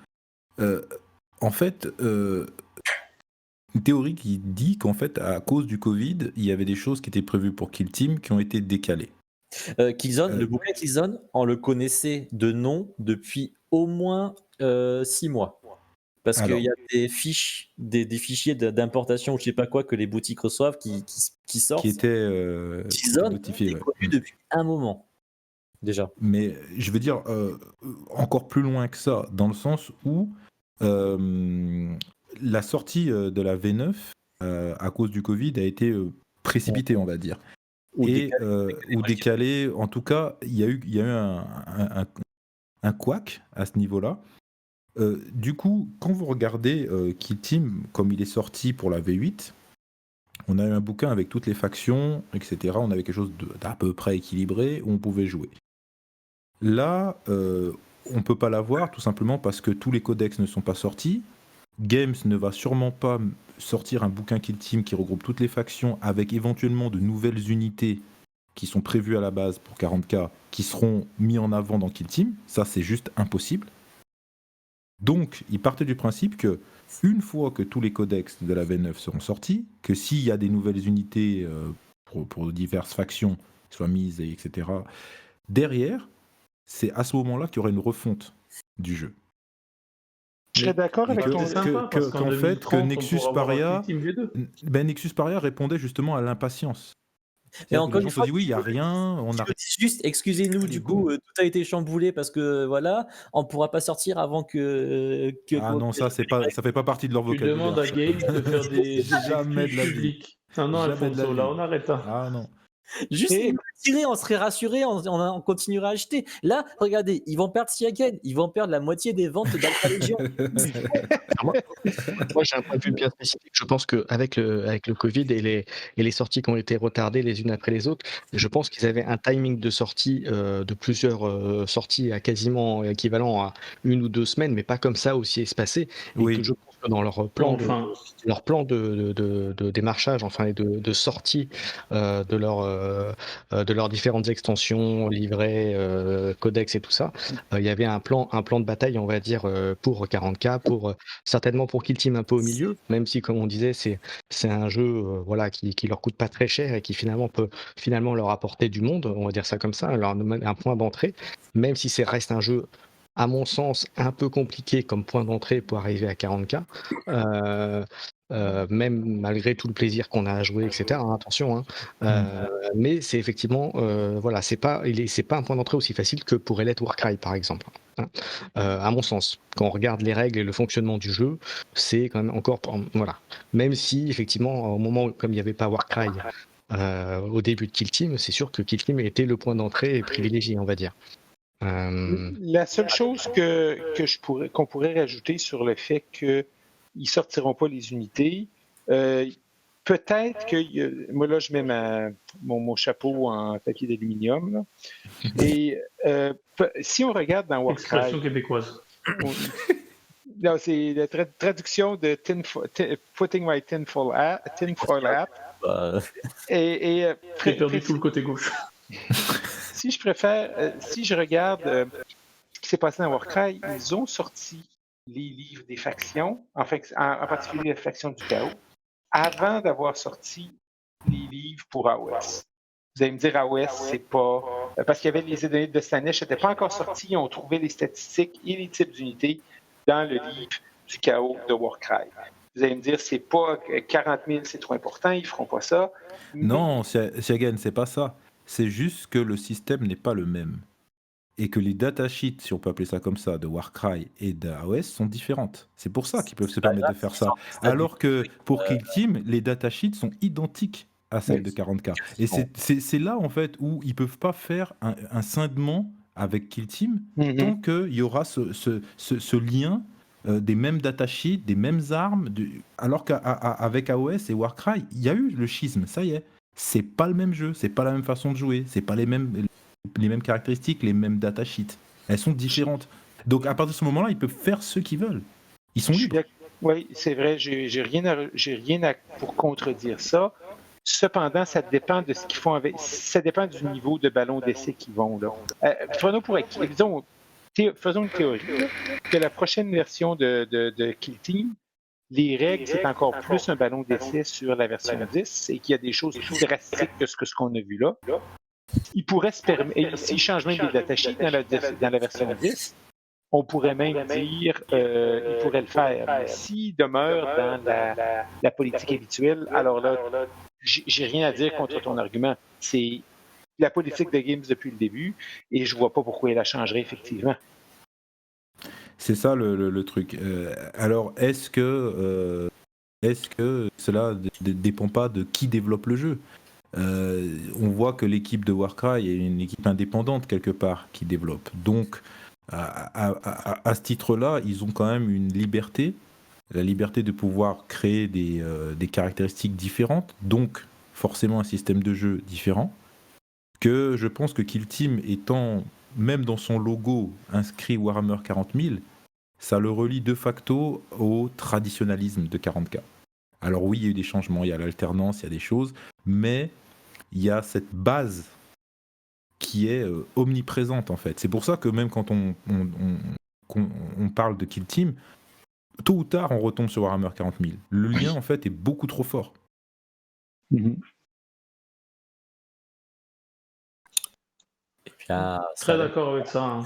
Speaker 5: En fait, une théorie qui dit qu'en fait, à cause du Covid, il y avait des choses qui étaient prévues pour Kill Team qui ont été décalées.
Speaker 3: Killzone, le bouquin Killzone, on le connaissait de nom depuis au moins 6 mois. Parce qu'il y a des fiches, des fichiers d'importation ou je sais pas quoi que les boutiques reçoivent qui sortent.
Speaker 5: Qui étaient
Speaker 3: Killzone
Speaker 5: notifiées.
Speaker 3: est connu depuis un moment déjà.
Speaker 5: Mais je veux dire encore plus loin que ça, dans le sens où la sortie de la V9 à cause du Covid a été précipitée, on va dire. Ou décalée. En tout cas, il y a eu un couac à ce niveau-là. Du coup, quand vous regardez Kill Team, comme il est sorti pour la V8, on a eu un bouquin avec toutes les factions, etc. On avait quelque chose d'à peu près équilibré où on pouvait jouer. Là, on peut pas l'avoir tout simplement parce que tous les codex ne sont pas sortis. Games ne va sûrement pas sortir un bouquin Kill Team qui regroupe toutes les factions avec éventuellement de nouvelles unités qui sont prévues à la base pour 40K qui seront mis en avant dans Kill Team. Ça, c'est juste impossible. Donc, ils partaient du principe que une fois que tous les codex de la V9 seront sortis, que s'il y a des nouvelles unités pour diverses factions qui soient mises, etc., derrière, c'est à ce moment-là qu'il y aurait une refonte du jeu.
Speaker 4: Je serais d'accord avec ton...
Speaker 5: Qu'en fait, que Nexus Paria, Nexus Paria répondait justement à l'impatience.
Speaker 3: Et encore une fois,
Speaker 5: oui, il n'y a rien. On a...
Speaker 3: Juste, excusez-nous, du coup, tout a été chamboulé parce que voilà, on ne pourra pas sortir avant que.
Speaker 5: Ah non, ça fait pas partie de leur
Speaker 2: Tu
Speaker 5: vocabulaire.
Speaker 2: demandes à Gabe de faire des
Speaker 5: Jamais de la vie.
Speaker 2: publics. Non, Alfonso, là, on arrête.
Speaker 5: Ah non.
Speaker 3: Juste, ils vont tirer, on serait rassurés, on continuerait à acheter. Là, regardez, ils vont perdre Siaken, ils vont perdre la moitié des ventes d'Alpha Legion.
Speaker 7: Moi, j'ai un point de vue bien spécifique. Je pense qu'avec le Covid et les sorties qui ont été retardées les unes après les autres, je pense qu'ils avaient un timing de sortie de plusieurs sorties à quasiment équivalent à 1 ou 2 semaines, mais pas comme ça aussi espacé. Et que je pense que dans leur plan de démarchage, enfin, et de sortie de leurs différentes extensions, livrets, codex et tout ça, il y avait un plan de bataille, on va dire, pour 40K, certainement pour Kill Team un peu au milieu, même si, comme on disait, c'est un jeu voilà, qui leur coûte pas très cher et qui peut finalement leur apporter du monde, on va dire ça comme ça, un point d'entrée, même si ça reste un jeu, à mon sens, un peu compliqué comme point d'entrée pour arriver à 40K. Même malgré tout le plaisir qu'on a à jouer, etc. Attention, mais c'est effectivement, voilà, c'est pas un point d'entrée aussi facile que pour Elite Warcry, par exemple. À mon sens, quand on regarde les règles et le fonctionnement du jeu, c'est quand même encore, voilà. Même si effectivement, au moment où, comme il n'y avait pas Warcry au début de Kill Team, c'est sûr que Kill Team était le point d'entrée privilégié, on va dire.
Speaker 4: La seule chose qu'on pourrait rajouter sur le fait qu'ils ne sortiront pas les unités, peut-être que, moi là je mets mon chapeau en papier d'aluminium, et si on regarde dans Warcry...
Speaker 2: Expression québécoise.
Speaker 4: Non, c'est la traduction de Putting My Tinfoil Hat.
Speaker 2: J'ai perdu tout le côté gauche.
Speaker 4: Si je regarde ce qui s'est passé dans Warcry, ils ont sorti les livres des factions, en particulier la faction du chaos, avant d'avoir sorti les livres pour AOS. Vous allez me dire, AOS, c'est pas... Parce qu'il y avait les données de Slaanesh, n'étaient pas encore sortis, ils ont trouvé les statistiques et les types d'unités dans le livre du chaos de Warcry. Vous allez me dire, c'est pas 40 000, c'est trop important, ils feront pas ça.
Speaker 5: Non, Siagen, c'est pas ça. C'est juste que le système n'est pas le même. Et que les datasheets, si on peut appeler ça comme ça, de Warcry et d'AOS sont différentes. C'est pour ça qu'ils peuvent se permettre de faire ça. Alors que pour Kill Team, les datasheets sont identiques à celles de 40K. Et c'est là, en fait, où ils peuvent pas faire un scindement avec Kill Team tant qu'il y aura ce lien des mêmes datasheets, des mêmes armes. Alors qu'avec AOS et Warcry, il y a eu le schisme, ça y est. C'est pas le même jeu, c'est pas la même façon de jouer, c'est pas les mêmes caractéristiques, les mêmes datasheets. Elles sont différentes. Donc à partir de ce moment-là, ils peuvent faire ce qu'ils veulent. Ils sont libres.
Speaker 4: Oui, c'est vrai, j'ai rien pour contredire ça. Cependant, ça dépend de ce qu'ils font avec. Ça dépend du niveau de ballon d'essai qu'ils vont là. Faisons une théorie là, que la prochaine version de Kill Team, les règles, c'est encore plus un ballon d'essai sur la version 10 et qu'il y a des choses plus drastiques que ce qu'on a vu là. Il pourrait se permettre, s'ils changent même des datasheets dans la version 10, on pourrait même dire il pourrait le faire. Mais s'il demeure dans la politique habituelle, alors là, j'ai rien à dire contre ton argument. C'est la politique de Games depuis le début et je vois pas pourquoi elle la changerait effectivement.
Speaker 5: C'est ça le truc. Alors, est-ce que cela ne dépend pas de qui développe le jeu ? On voit que l'équipe de Warcry est une équipe indépendante quelque part qui développe. Donc, à ce titre-là, ils ont quand même une liberté, la liberté de pouvoir créer des caractéristiques différentes, donc forcément un système de jeu différent, que je pense que Kill Team étant même dans son logo inscrit Warhammer 40 000, ça le relie de facto au traditionnalisme de 40K. Alors oui, il y a eu des changements, il y a l'alternance, il y a des choses, mais il y a cette base qui est omniprésente en fait. C'est pour ça que même quand on parle de Kill Team, tôt ou tard on retombe sur Warhammer 40 000. Le lien en fait est beaucoup trop fort.
Speaker 3: Et puis là,
Speaker 2: Très d'accord avec ça. Hein.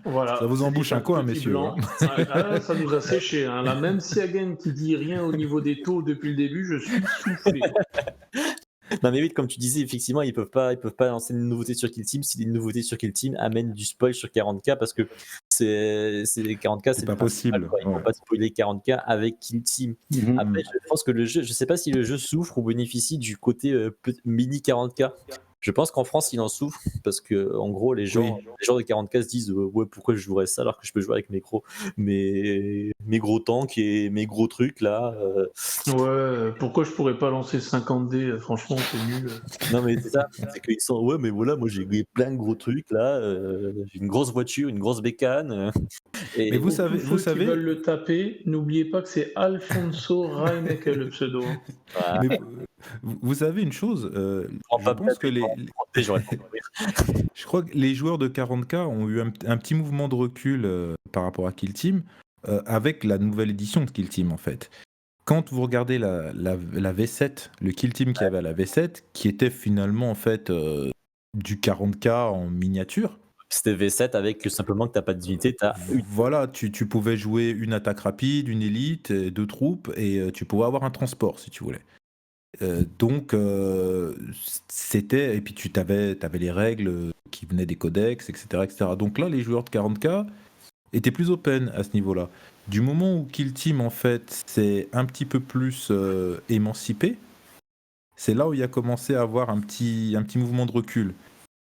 Speaker 2: Voilà.
Speaker 5: Ça vous embouche
Speaker 2: C'est
Speaker 5: un coin,
Speaker 2: petit
Speaker 5: messieurs.
Speaker 2: blanc. Ça nous a séché. Hein. La même Siagen qui dit rien au niveau des taux depuis le début, je suis soufflé.
Speaker 3: Non mais oui, comme tu disais, effectivement, ils peuvent pas lancer une nouveauté sur Kill Team si les nouveautés sur Kill Team amènent du spoil sur 40K parce que c'est 40K,
Speaker 5: C'est
Speaker 3: le
Speaker 5: pas
Speaker 3: principal,
Speaker 5: possible,
Speaker 3: quoi. Ils vont
Speaker 5: ouais.
Speaker 3: pas spoiler 40K avec Kill Team. Après, je pense que le jeu, je sais pas si le jeu souffre ou bénéficie du côté mini 40K. Je pense qu'en France, il en souffre parce que, en gros, les gens de 40K se disent ouais, pourquoi je jouerais ça alors que je peux jouer avec mes gros tanks et mes gros trucs là.
Speaker 2: Ouais, pourquoi je pourrais pas lancer 50D? Franchement, c'est nul.
Speaker 3: Non mais c'est ça, c'est qu'ils sont ouais mais voilà, moi j'ai plein de gros trucs là, j'ai une grosse voiture, une grosse bécane. Et
Speaker 5: Mais vous
Speaker 2: Pour tous
Speaker 5: savez,
Speaker 2: ceux qui veulent le taper, n'oubliez pas que c'est Alfonso Reinecke le pseudo. Hein.
Speaker 3: voilà,
Speaker 5: mais vous savez une chose,
Speaker 3: prends
Speaker 5: je
Speaker 3: pas
Speaker 5: pense que
Speaker 3: j'aurais pas compris.
Speaker 5: je crois que les joueurs de 40K ont eu un petit mouvement de recul par rapport à Kill Team avec la nouvelle édition de Kill Team en fait. Quand vous regardez la V7, le Kill Team qui avait à la V7, qui était finalement en fait du 40K en miniature,
Speaker 3: C'était V7 avec simplement que t'as pas d'unité, t'as une.
Speaker 5: voilà, tu pouvais jouer une attaque rapide, une élite, deux troupes, et tu pouvais avoir un transport si tu voulais. Donc c'était, et puis tu avais les règles qui venaient des codex, etc., etc. Donc là, les joueurs de 40K étaient plus open à ce niveau-là. Du moment où Kill Team en fait s'est un petit peu plus émancipé, c'est là où il a commencé à avoir un petit mouvement de recul.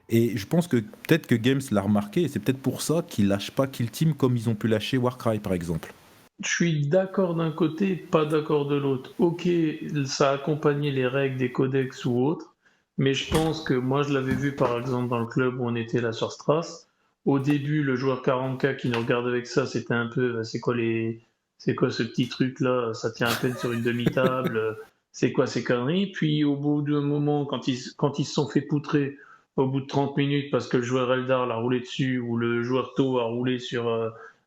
Speaker 5: Et je pense que peut-être que Games l'a remarqué, et c'est peut-être pour ça qu'ils lâchent pas Kill Team comme ils ont pu lâcher Warcry par exemple.
Speaker 2: Je suis d'accord d'un côté, pas d'accord de l'autre. Ok, ça a accompagné les règles des codex ou autres, mais je pense que moi je l'avais vu par exemple dans le club où on était là sur Stras. Au début, le joueur 40K qui nous regarde avec ça, c'était un peu, c'est quoi ce petit truc là, ça tient à peine sur une demi-table, c'est quoi ces conneries. Puis au bout d'un moment, quand ils se sont fait poutrer, au bout de 30 minutes parce que le joueur Eldar l'a roulé dessus ou le joueur Tau a roulé sur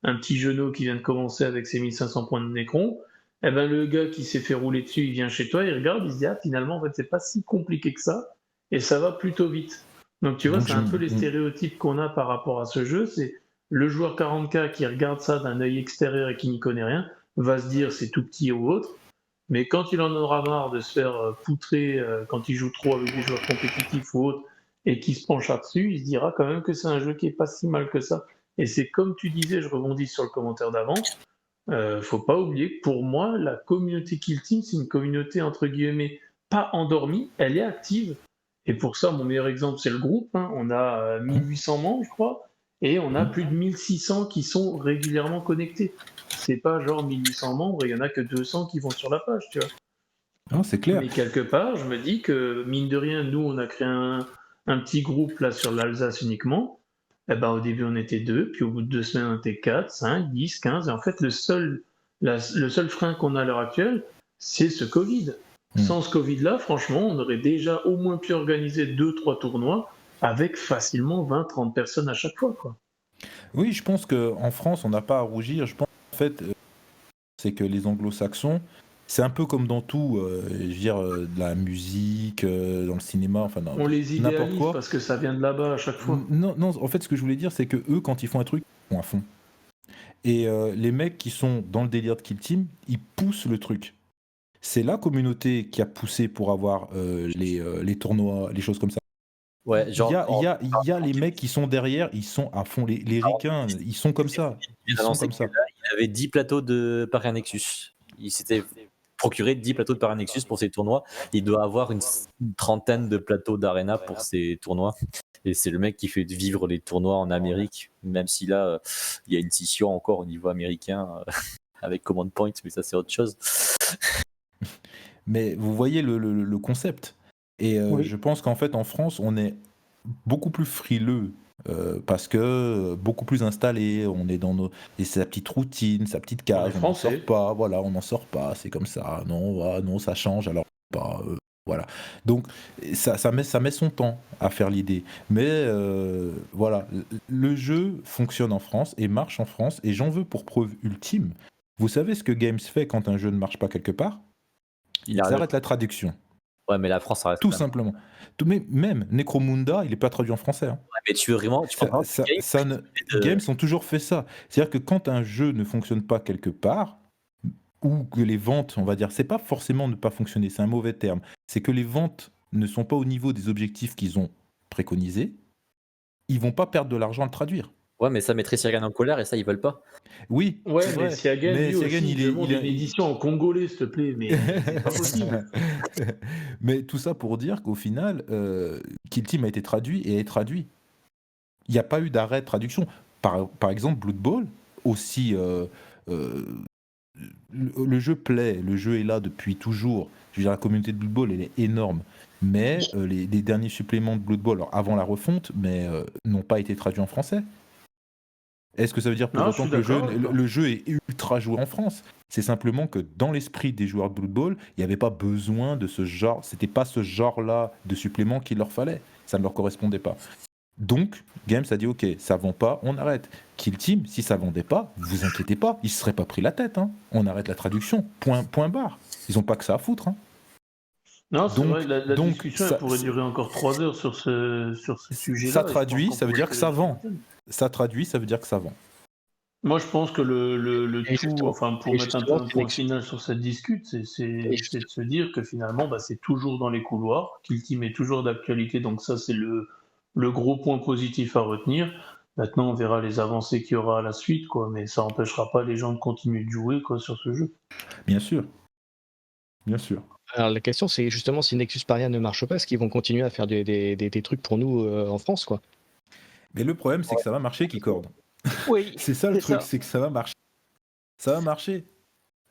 Speaker 2: un petit genou qui vient de commencer avec ses 1500 points de Necron, eh ben le gars qui s'est fait rouler dessus, il vient chez toi, il regarde, il se dit ah finalement en fait c'est pas si compliqué que ça et ça va plutôt vite. Donc tu vois,
Speaker 5: Donc
Speaker 2: c'est un peu les stéréotypes qu'on a par rapport à ce jeu, c'est le joueur 40K qui regarde ça d'un œil extérieur et qui n'y connaît rien, va se dire c'est tout petit ou autre, mais quand il en aura marre de se faire poutrer quand il joue trop avec des joueurs compétitifs ou autres et qui se penchera dessus, il se dira quand même que c'est un jeu qui est pas si mal que ça. Et c'est comme tu disais, je rebondis sur le commentaire d'avant, faut pas oublier que pour moi, la communauté Kill Team, c'est une communauté entre guillemets pas endormie, elle est active. Et pour ça, mon meilleur exemple, c'est le groupe. Hein. On a 1800 membres, je crois, et on a plus de 1600 qui sont régulièrement connectés. C'est pas genre 1800 membres et il y en a que 200 qui vont sur la page, tu vois.
Speaker 5: Non, c'est clair.
Speaker 2: Mais quelque part, je me dis que, mine de rien, nous, on a créé un petit groupe là sur l'Alsace uniquement. Eh ben, au début, on était 2, puis au bout de 2 semaines, on était 4, 5, 10, 15. Et en fait, le seul frein qu'on a à l'heure actuelle, c'est ce Covid. Sans ce Covid-là, franchement, on aurait déjà au moins pu organiser 2-3 tournois avec facilement 20-30 personnes à chaque fois, quoi.
Speaker 5: Oui, je pense qu'en France, on n'a pas à rougir. Je pense en fait, c'est que les anglo-saxons, c'est un peu comme dans tout, je veux dire, de la musique, dans le cinéma, enfin,
Speaker 2: On les
Speaker 5: n'importe
Speaker 2: idéalise
Speaker 5: quoi.
Speaker 2: parce que ça vient de là-bas à chaque fois.
Speaker 5: Non, non, en fait, ce que je voulais dire, c'est que eux, quand ils font un truc, ils font à fond. Et les mecs qui sont dans le délire de Kill Team, ils poussent le truc. C'est la communauté qui a poussé pour avoir les tournois, les choses comme ça.
Speaker 3: Ouais,
Speaker 5: Il
Speaker 3: genre,
Speaker 5: y a les mecs qui sont derrière, ils sont à fond. Les ricains, ils sont comme ça. Ils sont comme ça.
Speaker 3: il avait 10 plateaux de Paris Nexus. Il s'était procuré 10 plateaux de Paris Nexus pour ses tournois. Il doit avoir une trentaine de plateaux d'Arena pour ses tournois. Et c'est le mec qui fait vivre les tournois en Amérique, même si là, il y a une scission encore au niveau américain avec Command Point, mais ça c'est autre chose.
Speaker 5: Mais vous voyez le concept. Et
Speaker 6: Oui.
Speaker 5: je pense qu'en fait, en France, on est beaucoup plus frileux Parce que beaucoup plus installé, on est dans et sa petite routine, sa petite case, on n'en sort pas, voilà, on n'en sort pas, c'est comme ça, non, ça change, alors pas, voilà. Donc ça met son temps à faire l'idée, mais voilà, le jeu fonctionne en France et marche en France, et j'en veux pour preuve ultime. Vous savez ce que Games fait quand un jeu ne marche pas quelque part? Ils arrêtent la traduction.
Speaker 3: Ouais, mais la France, ça reste
Speaker 5: tout simplement. Mais même Necromunda, il n'est pas traduit en français. Hein.
Speaker 3: Ouais, mais tu veux vraiment.
Speaker 5: Games ont toujours fait ça. C'est-à-dire que quand un jeu ne fonctionne pas quelque part, ou que les ventes, on va dire, c'est pas forcément ne pas fonctionner, c'est un mauvais terme. C'est que les ventes ne sont pas au niveau des objectifs qu'ils ont préconisés, ils vont pas perdre de l'argent à le traduire.
Speaker 3: Ouais, mais ça mettrait Siergan en colère et ça, ils veulent pas.
Speaker 5: Oui,
Speaker 2: ouais, mais Siergan, lui aussi,
Speaker 5: il
Speaker 2: demande une édition en congolais, s'il te plaît, mais c'est pas possible.
Speaker 5: Mais tout ça pour dire qu'au final, Kill Team a été traduit et est traduit. Il n'y a pas eu d'arrêt de traduction. Par exemple, Blood Bowl, aussi, le jeu plaît, le jeu est là depuis toujours. Je veux dire, la communauté de Blood Bowl, elle est énorme. Mais les derniers suppléments de Blood Bowl, alors avant la refonte, n'ont pas été traduits en français. Est-ce que ça veut dire pour autant que le jeu est ultra joué en France? C'est simplement que dans l'esprit des joueurs de Blood Bowl, il n'y avait pas besoin de ce genre, c'était pas ce genre-là de supplément qu'il leur fallait. Ça ne leur correspondait pas. Donc, Games a dit ok, ça vend pas, on arrête. Kill Team, si ça vendait pas, vous inquiétez pas, ils se seraient pas pris la tête. Hein. On arrête la traduction, point barre. Ils ont pas que ça à foutre. Hein.
Speaker 2: Non, c'est vrai, la discussion elle pourrait durer encore 3 heures sur ce sujet-là.
Speaker 5: Ça traduit, ça veut dire que ça vend. Ça traduit, ça veut dire que ça vend.
Speaker 2: Moi, je pense que le tout, enfin, pour mettre un peu un point final sur cette discute, c'est de se dire que finalement, c'est toujours dans les couloirs. Kill Team est toujours d'actualité, donc ça, c'est le gros point positif à retenir. Maintenant, on verra les avancées qu'il y aura à la suite, quoi, mais ça n'empêchera pas les gens de continuer de jouer, quoi, sur ce jeu.
Speaker 5: Bien sûr. Bien sûr.
Speaker 7: Alors la question, c'est justement si Nexus Paria ne marche pas, est-ce qu'ils vont continuer à faire des trucs pour nous en France, quoi?
Speaker 5: Mais le problème, c'est que ça va marcher, Keycord.
Speaker 4: Oui.
Speaker 5: C'est ça le truc, c'est que ça va marcher. Ça va marcher.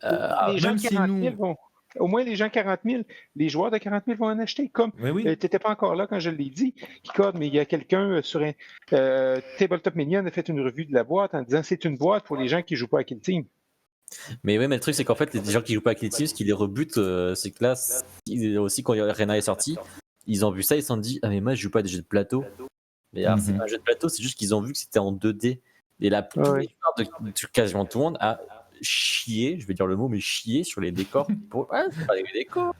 Speaker 4: Les gens de 40 000 vont... Au moins, les gens 40 000, les joueurs de 40 000 vont en acheter. Comme tu n'étais pas encore là quand je l'ai dit, Keycord, mais il y a quelqu'un sur un Tabletop Minion a fait une revue de la boîte en disant c'est une boîte pour les gens qui ne jouent pas à Kill Team.
Speaker 3: Mais oui, mais le truc, c'est qu'en fait, les gens qui jouent pas à Kill Team, ce qui les rebute, c'est que là, aussi, quand Arena est sorti, ils ont vu ça, ils se sont dit ah, mais moi, je joue pas à des jeux de plateau. Mais alors, c'est pas un jeu de plateau, c'est juste qu'ils ont vu que c'était en 2D. Et la plupart de quasiment tout le monde a chié, je vais dire le mot, mais chié sur les décors. C'est pas des décors.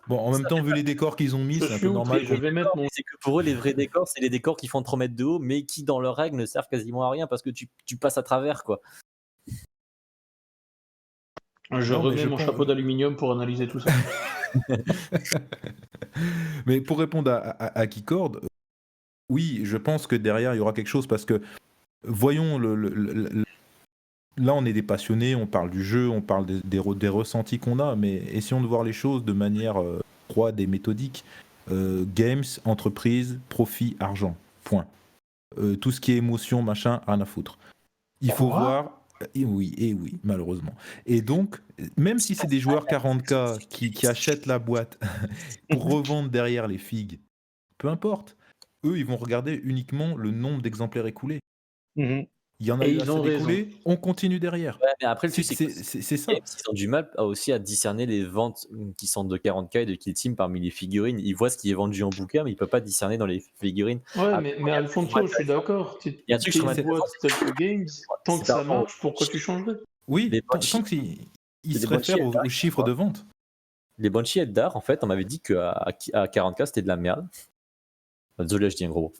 Speaker 5: Bon, en même temps, vu les décors qu'ils ont mis, c'est un peu normal.
Speaker 3: C'est que pour eux, les vrais décors, c'est les décors qui font 3 mètres de haut, mais qui, dans leurs règles, ne servent quasiment à rien parce que tu passes à travers, quoi.
Speaker 2: Je remets mon chapeau d'aluminium pour analyser tout ça.
Speaker 5: Mais pour répondre à Keycord, oui, je pense que derrière, il y aura quelque chose parce que, voyons, là, on est des passionnés, on parle du jeu, on parle des ressentis qu'on a, mais essayons de voir les choses de manière froide et méthodique. Games, entreprise, profit, argent. Point. Tout ce qui est émotion, machin, rien à foutre. Il faut voir... Et oui, malheureusement. Et donc, même si c'est des joueurs 40K qui achètent la boîte pour revendre derrière les figues, peu importe. Eux, ils vont regarder uniquement le nombre d'exemplaires écoulés. Il y en a eu assez d'écoulés, on continue derrière.
Speaker 3: Ouais, mais après, c'est
Speaker 5: ça.
Speaker 3: Ils ont du mal aussi à discerner les ventes qui sont de 40K et de Kill Team parmi les figurines. Ils voient ce qui est vendu en bouquin, mais ils ne peuvent pas discerner dans les figurines.
Speaker 2: Ouais, mais Alfonso, je suis d'accord. Il y a un truc sur la boîte telle Games, tant que ça marche, pourquoi tu changerais?
Speaker 5: Oui, tant qu'ils se réfèrent aux chiffres de vente.
Speaker 3: Les Banshee Eldar, en fait, on m'avait dit qu'à 40K, c'était de la merde. Désolé, je dis un gros mot.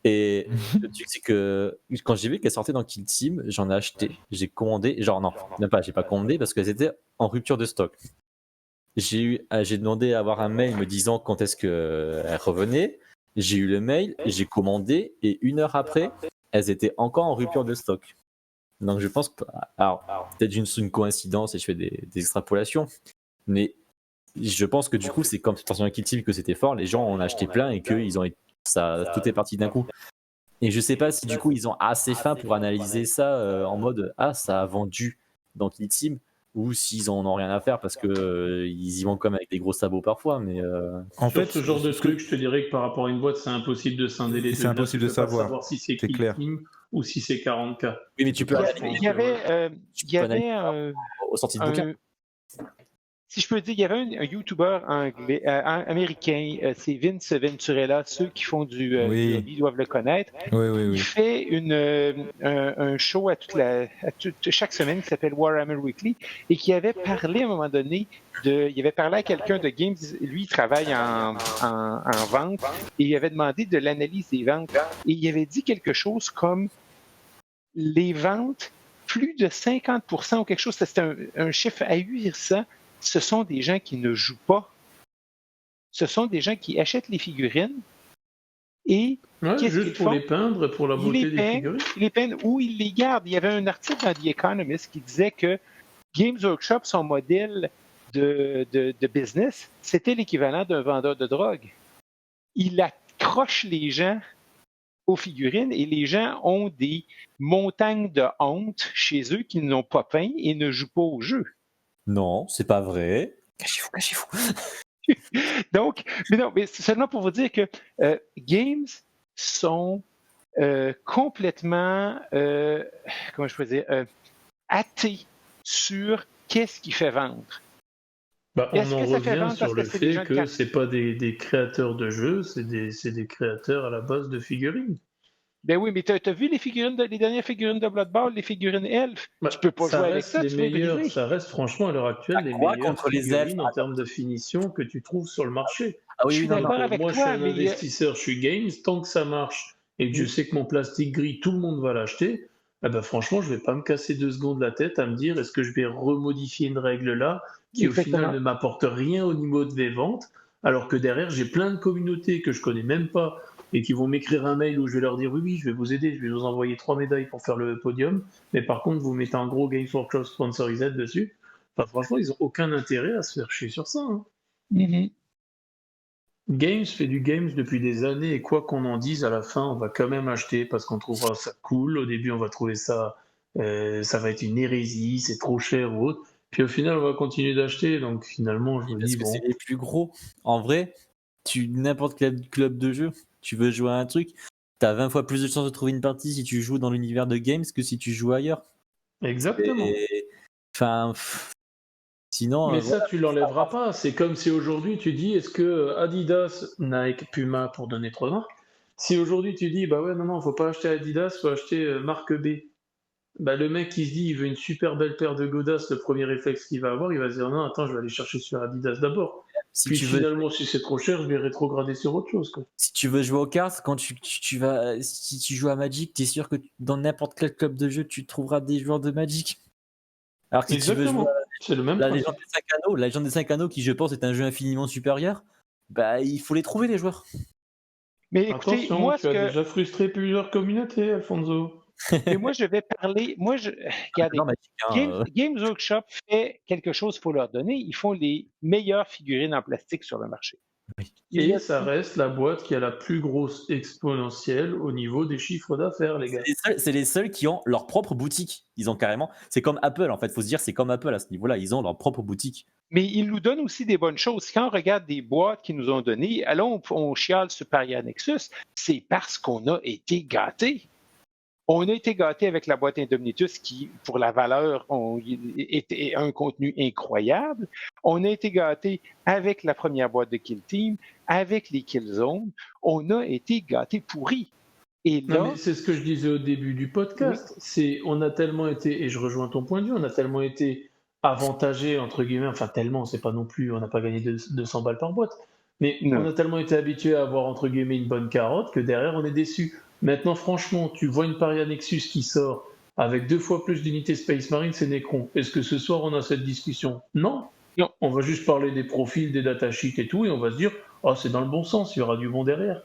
Speaker 3: Et le truc, c'est que quand j'ai vu qu'elle sortait dans Kill Team, j'en ai acheté. J'ai commandé. Genre, non, même pas, j'ai pas commandé parce qu'elles étaient en rupture de stock. J'ai demandé à avoir un mail me disant quand est-ce qu'elles revenaient. J'ai eu le mail, j'ai commandé et 1 heure après, elles étaient encore en rupture de stock. Donc, je pense que. Alors, peut-être une coïncidence et je fais des extrapolations. Mais je pense que du coup, c'est comme dans un Kill Team que c'était fort. Les gens en ont acheté plein et qu'ils ont été. Ça, tout est parti d'un coup. Et je sais pas si du coup ils ont assez faim pour analyser ça en mode ça a vendu dans Kill Team, ou s'ils en ont rien à faire parce que ils y vont comme avec des gros sabots parfois. Mais
Speaker 5: En
Speaker 2: Sur
Speaker 5: fait,
Speaker 2: ce genre de truc, je te dirais que par rapport à une boîte, c'est impossible de scinder les deux.
Speaker 5: C'est impossible
Speaker 2: Là,
Speaker 5: de
Speaker 2: tu peux pas
Speaker 5: savoir.
Speaker 2: si c'est
Speaker 5: C'est clair.
Speaker 2: Kill Team ou si c'est 40K.
Speaker 3: oui, mais tu peux
Speaker 4: Il y avait,
Speaker 3: tu
Speaker 4: il y
Speaker 3: peux
Speaker 4: avait
Speaker 3: analyser aux sorties de bouquins.
Speaker 4: si je peux dire, il y avait un YouTuber anglais, américain, c'est Vince Venturella. Ceux qui font du
Speaker 5: Oui.
Speaker 4: hobby doivent le connaître.
Speaker 5: Oui, oui,
Speaker 4: Il
Speaker 5: oui.
Speaker 4: fait un show chaque semaine qui s'appelle Warhammer Weekly et qui avait parlé à un moment donné il avait parlé à quelqu'un de Games. Lui, il travaille en vente et il avait demandé de l'analyse des ventes. Et il avait dit quelque chose comme les ventes, plus de 50% ou quelque chose, c'était un chiffre ahurissant. Ce sont des gens qui ne jouent pas. Ce sont des gens qui achètent les figurines et qu'est-ce
Speaker 2: juste
Speaker 4: qu'ils
Speaker 2: pour
Speaker 4: font?
Speaker 2: les peindre, pour la beauté des figurines.
Speaker 4: Ils les peignent ou ils les gardent. Il y avait un article dans The Economist qui disait que Games Workshop, son modèle de business, c'était l'équivalent d'un vendeur de drogue. Il accroche les gens aux figurines et les gens ont des montagnes de honte chez eux qui n'ont pas peint et ne jouent pas au jeu.
Speaker 3: Non, c'est pas vrai. Cachez-vous.
Speaker 4: Donc, mais c'est seulement pour vous dire que Games sont complètement, comment je peux dire, athées sur qu'est-ce qui fait vendre.
Speaker 2: On
Speaker 4: Est-ce
Speaker 2: en
Speaker 4: que ça fait
Speaker 2: revient
Speaker 4: vendre
Speaker 2: sur
Speaker 4: parce
Speaker 2: le
Speaker 4: que c'est des
Speaker 2: fait
Speaker 4: gens
Speaker 2: que
Speaker 4: qui-
Speaker 2: c'est pas des créateurs de jeux, c'est des créateurs à la base de figurines.
Speaker 4: Ben oui, mais t'as vu les dernières figurines de Blood Bowl, les figurines elfes? Tu peux pas
Speaker 2: ça
Speaker 4: jouer avec
Speaker 2: reste
Speaker 4: ça,
Speaker 2: les
Speaker 4: tu vas
Speaker 2: meilleurs,
Speaker 4: briser.
Speaker 2: ça reste franchement à l'heure actuelle les
Speaker 3: quoi
Speaker 2: meilleures
Speaker 3: contre les
Speaker 2: figurines
Speaker 3: elfes?
Speaker 2: en termes de finition que tu trouves sur le marché.
Speaker 3: Ah oui,
Speaker 4: Je suis
Speaker 3: non, non.
Speaker 4: d'accord avec
Speaker 2: Moi, je
Speaker 4: toi,
Speaker 2: suis un
Speaker 4: mais
Speaker 2: investisseur, je suis Games, tant que ça marche et que je sais que mon plastique gris, tout le monde va l'acheter, franchement, je vais pas me casser 2 secondes la tête à me dire est-ce que je vais remodifier une règle là qui au final
Speaker 4: exactement.
Speaker 2: ne m'apporte rien au niveau de mes ventes, alors que derrière, j'ai plein de communautés que je connais même pas et qui vont m'écrire un mail où je vais leur dire oui, je vais vous aider, je vais vous envoyer 3 médailles pour faire le podium, mais par contre, vous mettez un gros Games Workshop sponsorisé dessus. Franchement, ils ont aucun intérêt à se faire chier sur ça. Hein.
Speaker 4: Mhm.
Speaker 2: Games fait du games depuis des années et quoi qu'on en dise, à la fin, on va quand même acheter parce qu'on trouvera ça cool. Au début, on va trouver ça, ça va être une hérésie, c'est trop cher ou autre. Puis au final, on va continuer d'acheter. Donc finalement, je me
Speaker 3: Parce
Speaker 2: dis,
Speaker 3: que
Speaker 2: bon,
Speaker 3: c'est les plus gros. En vrai, n'importe quel club de jeu, tu veux jouer à un truc, t'as 20 fois plus de chances de trouver une partie si tu joues dans l'univers de games que si tu joues ailleurs.
Speaker 2: exactement.
Speaker 3: Enfin, sinon.
Speaker 2: Mais ça, tu l'enlèveras pas. C'est comme si aujourd'hui, tu dis, est-ce que Adidas, Nike, Puma, pour donner 3 marques, si aujourd'hui tu dis, bah ouais, non, faut pas acheter Adidas, faut acheter marque B. Le mec qui se dit il veut une super belle paire de godasses, le premier réflexe qu'il va avoir, il va se dire non, attends, je vais aller chercher sur Adidas d'abord.
Speaker 3: Si
Speaker 2: Puis
Speaker 3: tu veux,
Speaker 2: finalement, si c'est trop cher, je vais rétrograder sur autre chose. Quoi.
Speaker 3: si tu veux jouer aux cartes, quand tu vas, si tu joues à Magic, t'es sûr que dans n'importe quel club de jeu, tu trouveras des joueurs de Magic. Alors que si tu veux jouer
Speaker 2: Exactement, c'est le même
Speaker 3: la
Speaker 2: principe.
Speaker 3: Légende des 5 anneaux, qui je pense est un jeu infiniment supérieur, il faut les trouver les joueurs.
Speaker 4: Mais écoutez,
Speaker 2: Attention,
Speaker 4: moi,
Speaker 2: tu as déjà frustré plusieurs communautés, Alfonso.
Speaker 4: mais moi, je vais parler. Regardez,
Speaker 3: Non, Magic,
Speaker 4: Games Workshop fait quelque chose pour leur donner. Ils font les meilleures figurines en plastique sur le marché.
Speaker 2: Et ça reste la boîte qui a la plus grosse exponentielle au niveau des chiffres d'affaires, les gars.
Speaker 3: c'est les seuls qui ont leur propre boutique. Ils ont carrément. C'est comme Apple, en fait. Faut se dire, c'est comme Apple à ce niveau-là. Ils ont leur propre boutique.
Speaker 4: Mais ils nous donnent aussi des bonnes choses. Quand on regarde des boîtes qu'ils nous ont données, alors on chiale sur Paria Nexus, c'est parce qu'on a été gâtés. On a été gâtés avec la boîte Indomitus qui, pour la valeur, était un contenu incroyable. On a été gâtés avec la première boîte de Kill Team, avec les Killzone. On a été gâtés pourris. Et là,
Speaker 2: Non, mais c'est ce que je disais au début du podcast. On a tellement été, et je rejoins ton point de vue, on a tellement été avantagé entre guillemets, enfin tellement, c'est pas non plus, on n'a pas gagné 200 balles par boîte, mais on a tellement été habitué à avoir entre guillemets une bonne carotte que derrière on est déçu. Maintenant, franchement, tu vois une Paria Nexus qui sort avec 2 fois plus d'unités Space Marine, c'est Necron. Est-ce que ce soir on a cette discussion? Non. On va juste parler des profils, des datasheets et tout, et on va se dire, oh, c'est dans le bon sens, il y aura du bon derrière.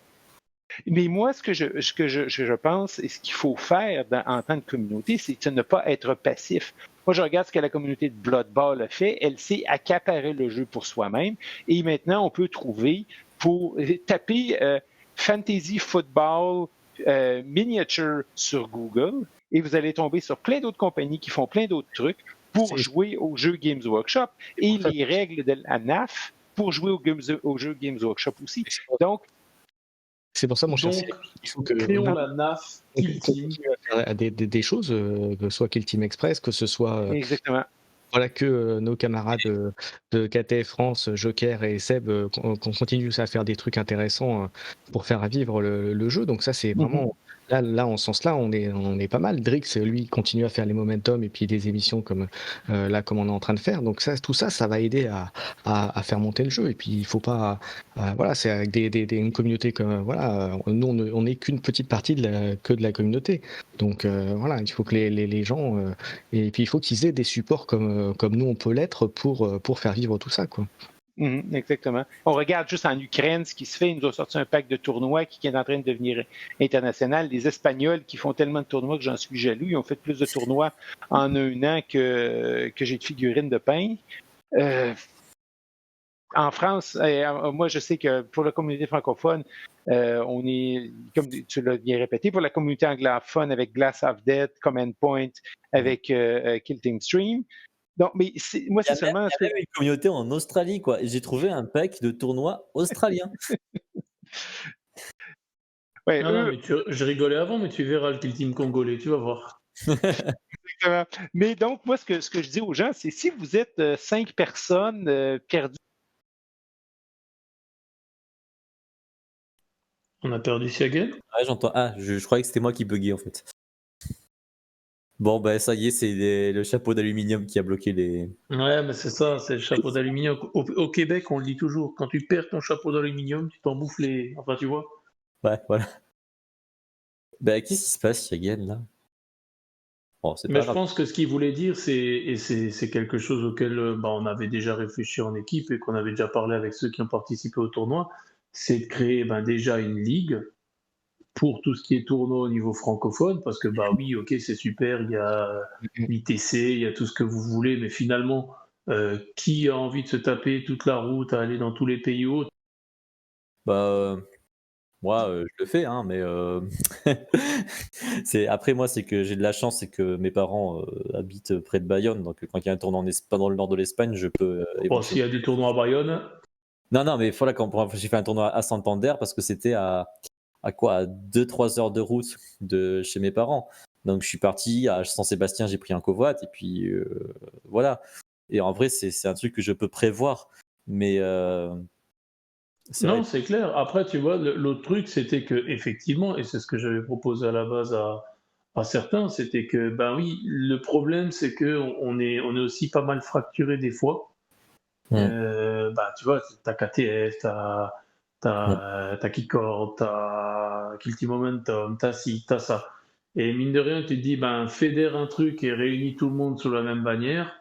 Speaker 4: Mais moi, ce que je pense et ce qu'il faut faire en tant que communauté, c'est de ne pas être passif. Moi, je regarde ce que la communauté de Blood Bowl a fait. Elle s'est accaparée le jeu pour soi-même. Et maintenant, on peut trouver, pour taper Fantasy Football Miniature sur Google, et vous allez tomber sur plein d'autres compagnies qui font plein d'autres trucs. pour jouer au jeu Games Workshop et les règles de la NAF pour jouer au jeu Games Workshop aussi. Donc,
Speaker 7: c'est pour ça, mon cher,
Speaker 2: Donc,
Speaker 7: il faut que
Speaker 2: créons la NAF
Speaker 7: on
Speaker 2: Kill Team.
Speaker 7: continue à faire des choses, que ce soit Kill Team Express, que ce soit
Speaker 4: exactement.
Speaker 7: voilà, que nos camarades de KTF France, Joker et Seb, qu'on continue à faire des trucs intéressants pour faire vivre le jeu. Donc ça, c'est vraiment... Là, en ce sens-là, on est pas mal. Drix, lui, continue à faire les momentum et puis des émissions comme comme on est en train de faire. Donc ça, tout ça, ça va aider à faire monter le jeu. Et puis il faut pas, voilà, c'est avec une communauté comme voilà, nous on n'est qu'une petite partie de la communauté. Donc voilà, il faut que les gens et puis il faut qu'ils aient des supports comme nous on peut l'être pour faire vivre tout ça, quoi.
Speaker 4: Exactement. On regarde juste en Ukraine ce qui se fait. Ils nous ont sorti un pack de tournois qui est en train de devenir international. Les Espagnols qui font tellement de tournois que j'en suis jaloux. Ils ont fait plus de tournois en un an que j'ai de figurines de pain. En France, moi je sais que pour la communauté francophone, on est, comme tu l'as bien répété, pour la communauté anglophone avec Glass of Death, Command Point, avec Kill Team Stream. Donc, mais moi, c'est seulement.
Speaker 3: Il y a même une communauté en Australie, quoi. J'ai trouvé un pack de tournois australiens.
Speaker 2: Ouais, non, mais je rigolais avant, mais tu verras le Kill Team congolais, tu vas voir.
Speaker 4: Exactement. Mais donc, moi, ce que je dis aux gens, c'est si vous êtes 5 personnes perdues.
Speaker 2: On a perdu Siagen.
Speaker 3: Ouais, j'entends. Ah, je croyais que c'était moi qui buguais, en fait. Bon, ben ça y est, c'est le chapeau d'aluminium qui a bloqué les...
Speaker 2: Ouais, mais c'est ça, c'est le chapeau d'aluminium. Au Québec, on le dit toujours, quand tu perds ton chapeau d'aluminium, tu t'en bouffes les... Enfin, tu vois.
Speaker 3: Ouais, voilà. Ben, qu'est-ce qui se passe, Yagen, là? Bon, c'est
Speaker 2: Mais
Speaker 3: pas
Speaker 2: je
Speaker 3: grave.
Speaker 2: pense que ce qu'il voulait dire, c'est quelque chose auquel on avait déjà réfléchi en équipe et qu'on avait déjà parlé avec ceux qui ont participé au tournoi, c'est de créer déjà une ligue pour tout ce qui est tournoi au niveau francophone, parce que oui, ok, c'est super, il y a l'ITC, il y a tout ce que vous voulez, mais finalement, qui a envie de se taper toute la route à aller dans tous les pays autres?
Speaker 3: Moi, je le fais, hein, mais après moi, c'est que j'ai de la chance, c'est que mes parents habitent près de Bayonne, donc quand il y a un tournoi pas dans le nord de l'Espagne, je peux.
Speaker 2: Bon, s'il y a des tournois à Bayonne.
Speaker 3: Non, mais voilà, quand j'ai fait un tournoi à Santander, parce que c'était à 2-3 heures de route de chez mes parents. Donc je suis parti à Saint-Sébastien, j'ai pris un covoit, et puis voilà. Et en vrai, c'est un truc que je peux prévoir, mais.
Speaker 2: Non, c'est clair. Après, tu vois, l'autre truc, c'était que effectivement, et c'est ce que j'avais proposé à la base à certains, c'était que, oui, le problème, c'est que on est aussi pas mal fracturé des fois. Tu vois, t'as KTF, t'as Keycord, t'as Kill Team Momentum, t'as ci, t'as ça. Et mine de rien, tu te dis, fédère un truc et réunis tout le monde sous la même bannière.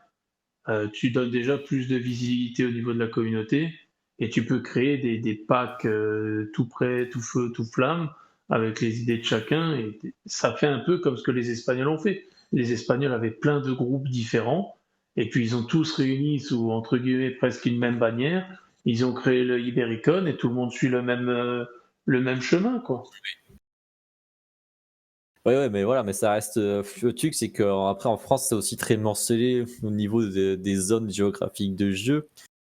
Speaker 2: Tu donnes déjà plus de visibilité au niveau de la communauté et tu peux créer des packs tout prêt, tout feu, tout flamme avec les idées de chacun et ça fait un peu comme ce que les Espagnols ont fait. Les Espagnols avaient plein de groupes différents et puis ils ont tous réuni sous entre guillemets presque une même bannière. Ils ont créé le Ibericon et tout le monde suit le même chemin, quoi.
Speaker 3: Ouais, mais voilà, mais ça reste. Le truc, c'est qu'après en France, c'est aussi très morcelé au niveau des zones géographiques de jeu.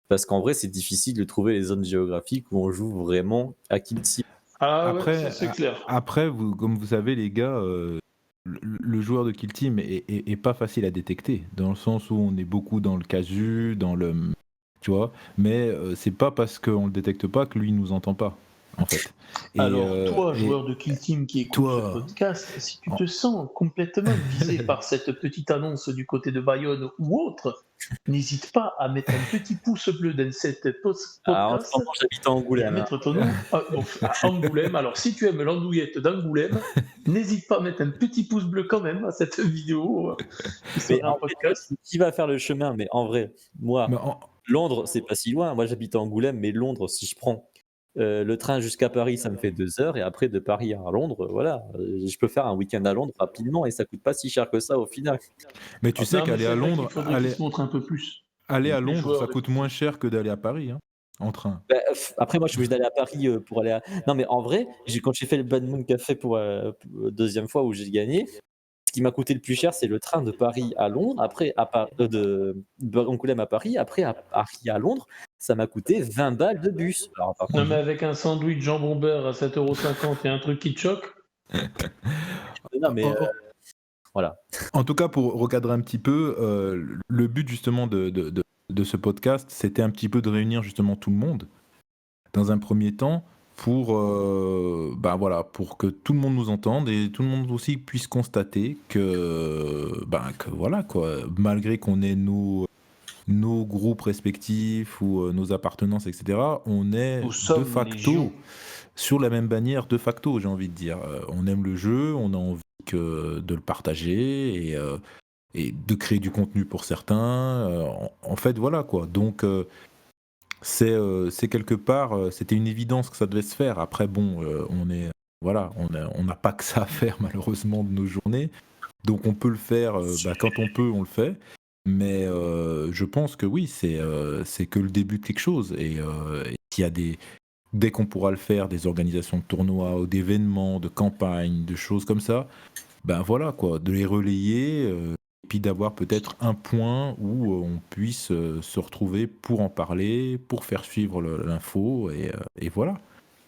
Speaker 3: Parce qu'en vrai, c'est difficile de trouver les zones géographiques où on joue vraiment à Kill Team.
Speaker 2: Ah
Speaker 5: Après,
Speaker 2: ouais, c'est clair.
Speaker 5: Après, comme vous savez, les gars, le joueur de Kill Team est pas facile à détecter, dans le sens où on est beaucoup dans le casu, tu vois, mais c'est pas parce qu'on le détecte pas que lui nous entend pas, en fait.
Speaker 2: Alors, toi, joueur de Kill Team qui écoute ce podcast, si tu te sens complètement visé par cette petite annonce du côté de Bayonne ou autre, n'hésite pas à mettre un petit pouce bleu dans cette podcast.
Speaker 3: J'habite à Angoulême.
Speaker 2: Et à mettre ton nom à Angoulême. Alors, si tu aimes l'andouillette d'Angoulême, n'hésite pas à mettre un petit pouce bleu quand même à cette vidéo.
Speaker 3: Qui va faire le chemin? Mais en vrai, moi, Londres, c'est pas si loin. Moi, j'habite à Angoulême, mais Londres, si je prends le train jusqu'à Paris, ça me fait 2 heures. Et après, de Paris à Londres, voilà, je peux faire un week-end à Londres rapidement et ça coûte pas si cher que ça au final.
Speaker 5: Mais tu sais qu'aller à Londres,
Speaker 2: se montre un peu plus.
Speaker 5: Aller à Londres, ça coûte moins cher que d'aller à Paris, hein, en train.
Speaker 3: Après, moi, je suis obligé d'aller à Paris pour aller à. Non, mais en vrai, quand j'ai fait le Bad Moon Café pour deuxième fois où j'ai gagné, ce qui m'a coûté le plus cher, c'est le train de Paris à Londres, après d'Angoulême à Paris, après à Paris à Londres, ça m'a coûté 20 balles de bus. Alors, par
Speaker 2: Non,
Speaker 3: contre,
Speaker 2: mais avec un sandwich jambon beurre à 7,50 € et un truc qui te choque.
Speaker 3: non, mais
Speaker 5: En-
Speaker 3: voilà.
Speaker 5: En tout cas, pour recadrer un petit peu, le but justement de ce podcast, c'était un petit peu de réunir justement tout le monde dans un premier temps pour, pour que tout le monde nous entende et tout le monde aussi puisse constater que voilà quoi, malgré qu'on ait nos groupes respectifs ou nos appartenances, etc., on est
Speaker 2: Nous sommes
Speaker 5: de facto
Speaker 2: légion.
Speaker 5: sur la même bannière, de facto, j'ai envie de dire. On aime le jeu, on a envie de le partager et de créer du contenu pour certains. En fait, voilà quoi. Donc, c'est quelque part, c'était une évidence que ça devait se faire. Après, bon, on n'a pas que ça à faire malheureusement de nos journées. Donc, on peut le faire quand on peut, on le fait. Mais je pense que oui, c'est que le début de quelque chose. Et s'il y a dès qu'on pourra le faire, des organisations de tournois ou d'événements, de campagnes, de choses comme ça, ben voilà quoi, de les relayer, et puis d'avoir peut-être un point où on puisse se retrouver pour en parler, pour faire suivre l'info, et voilà.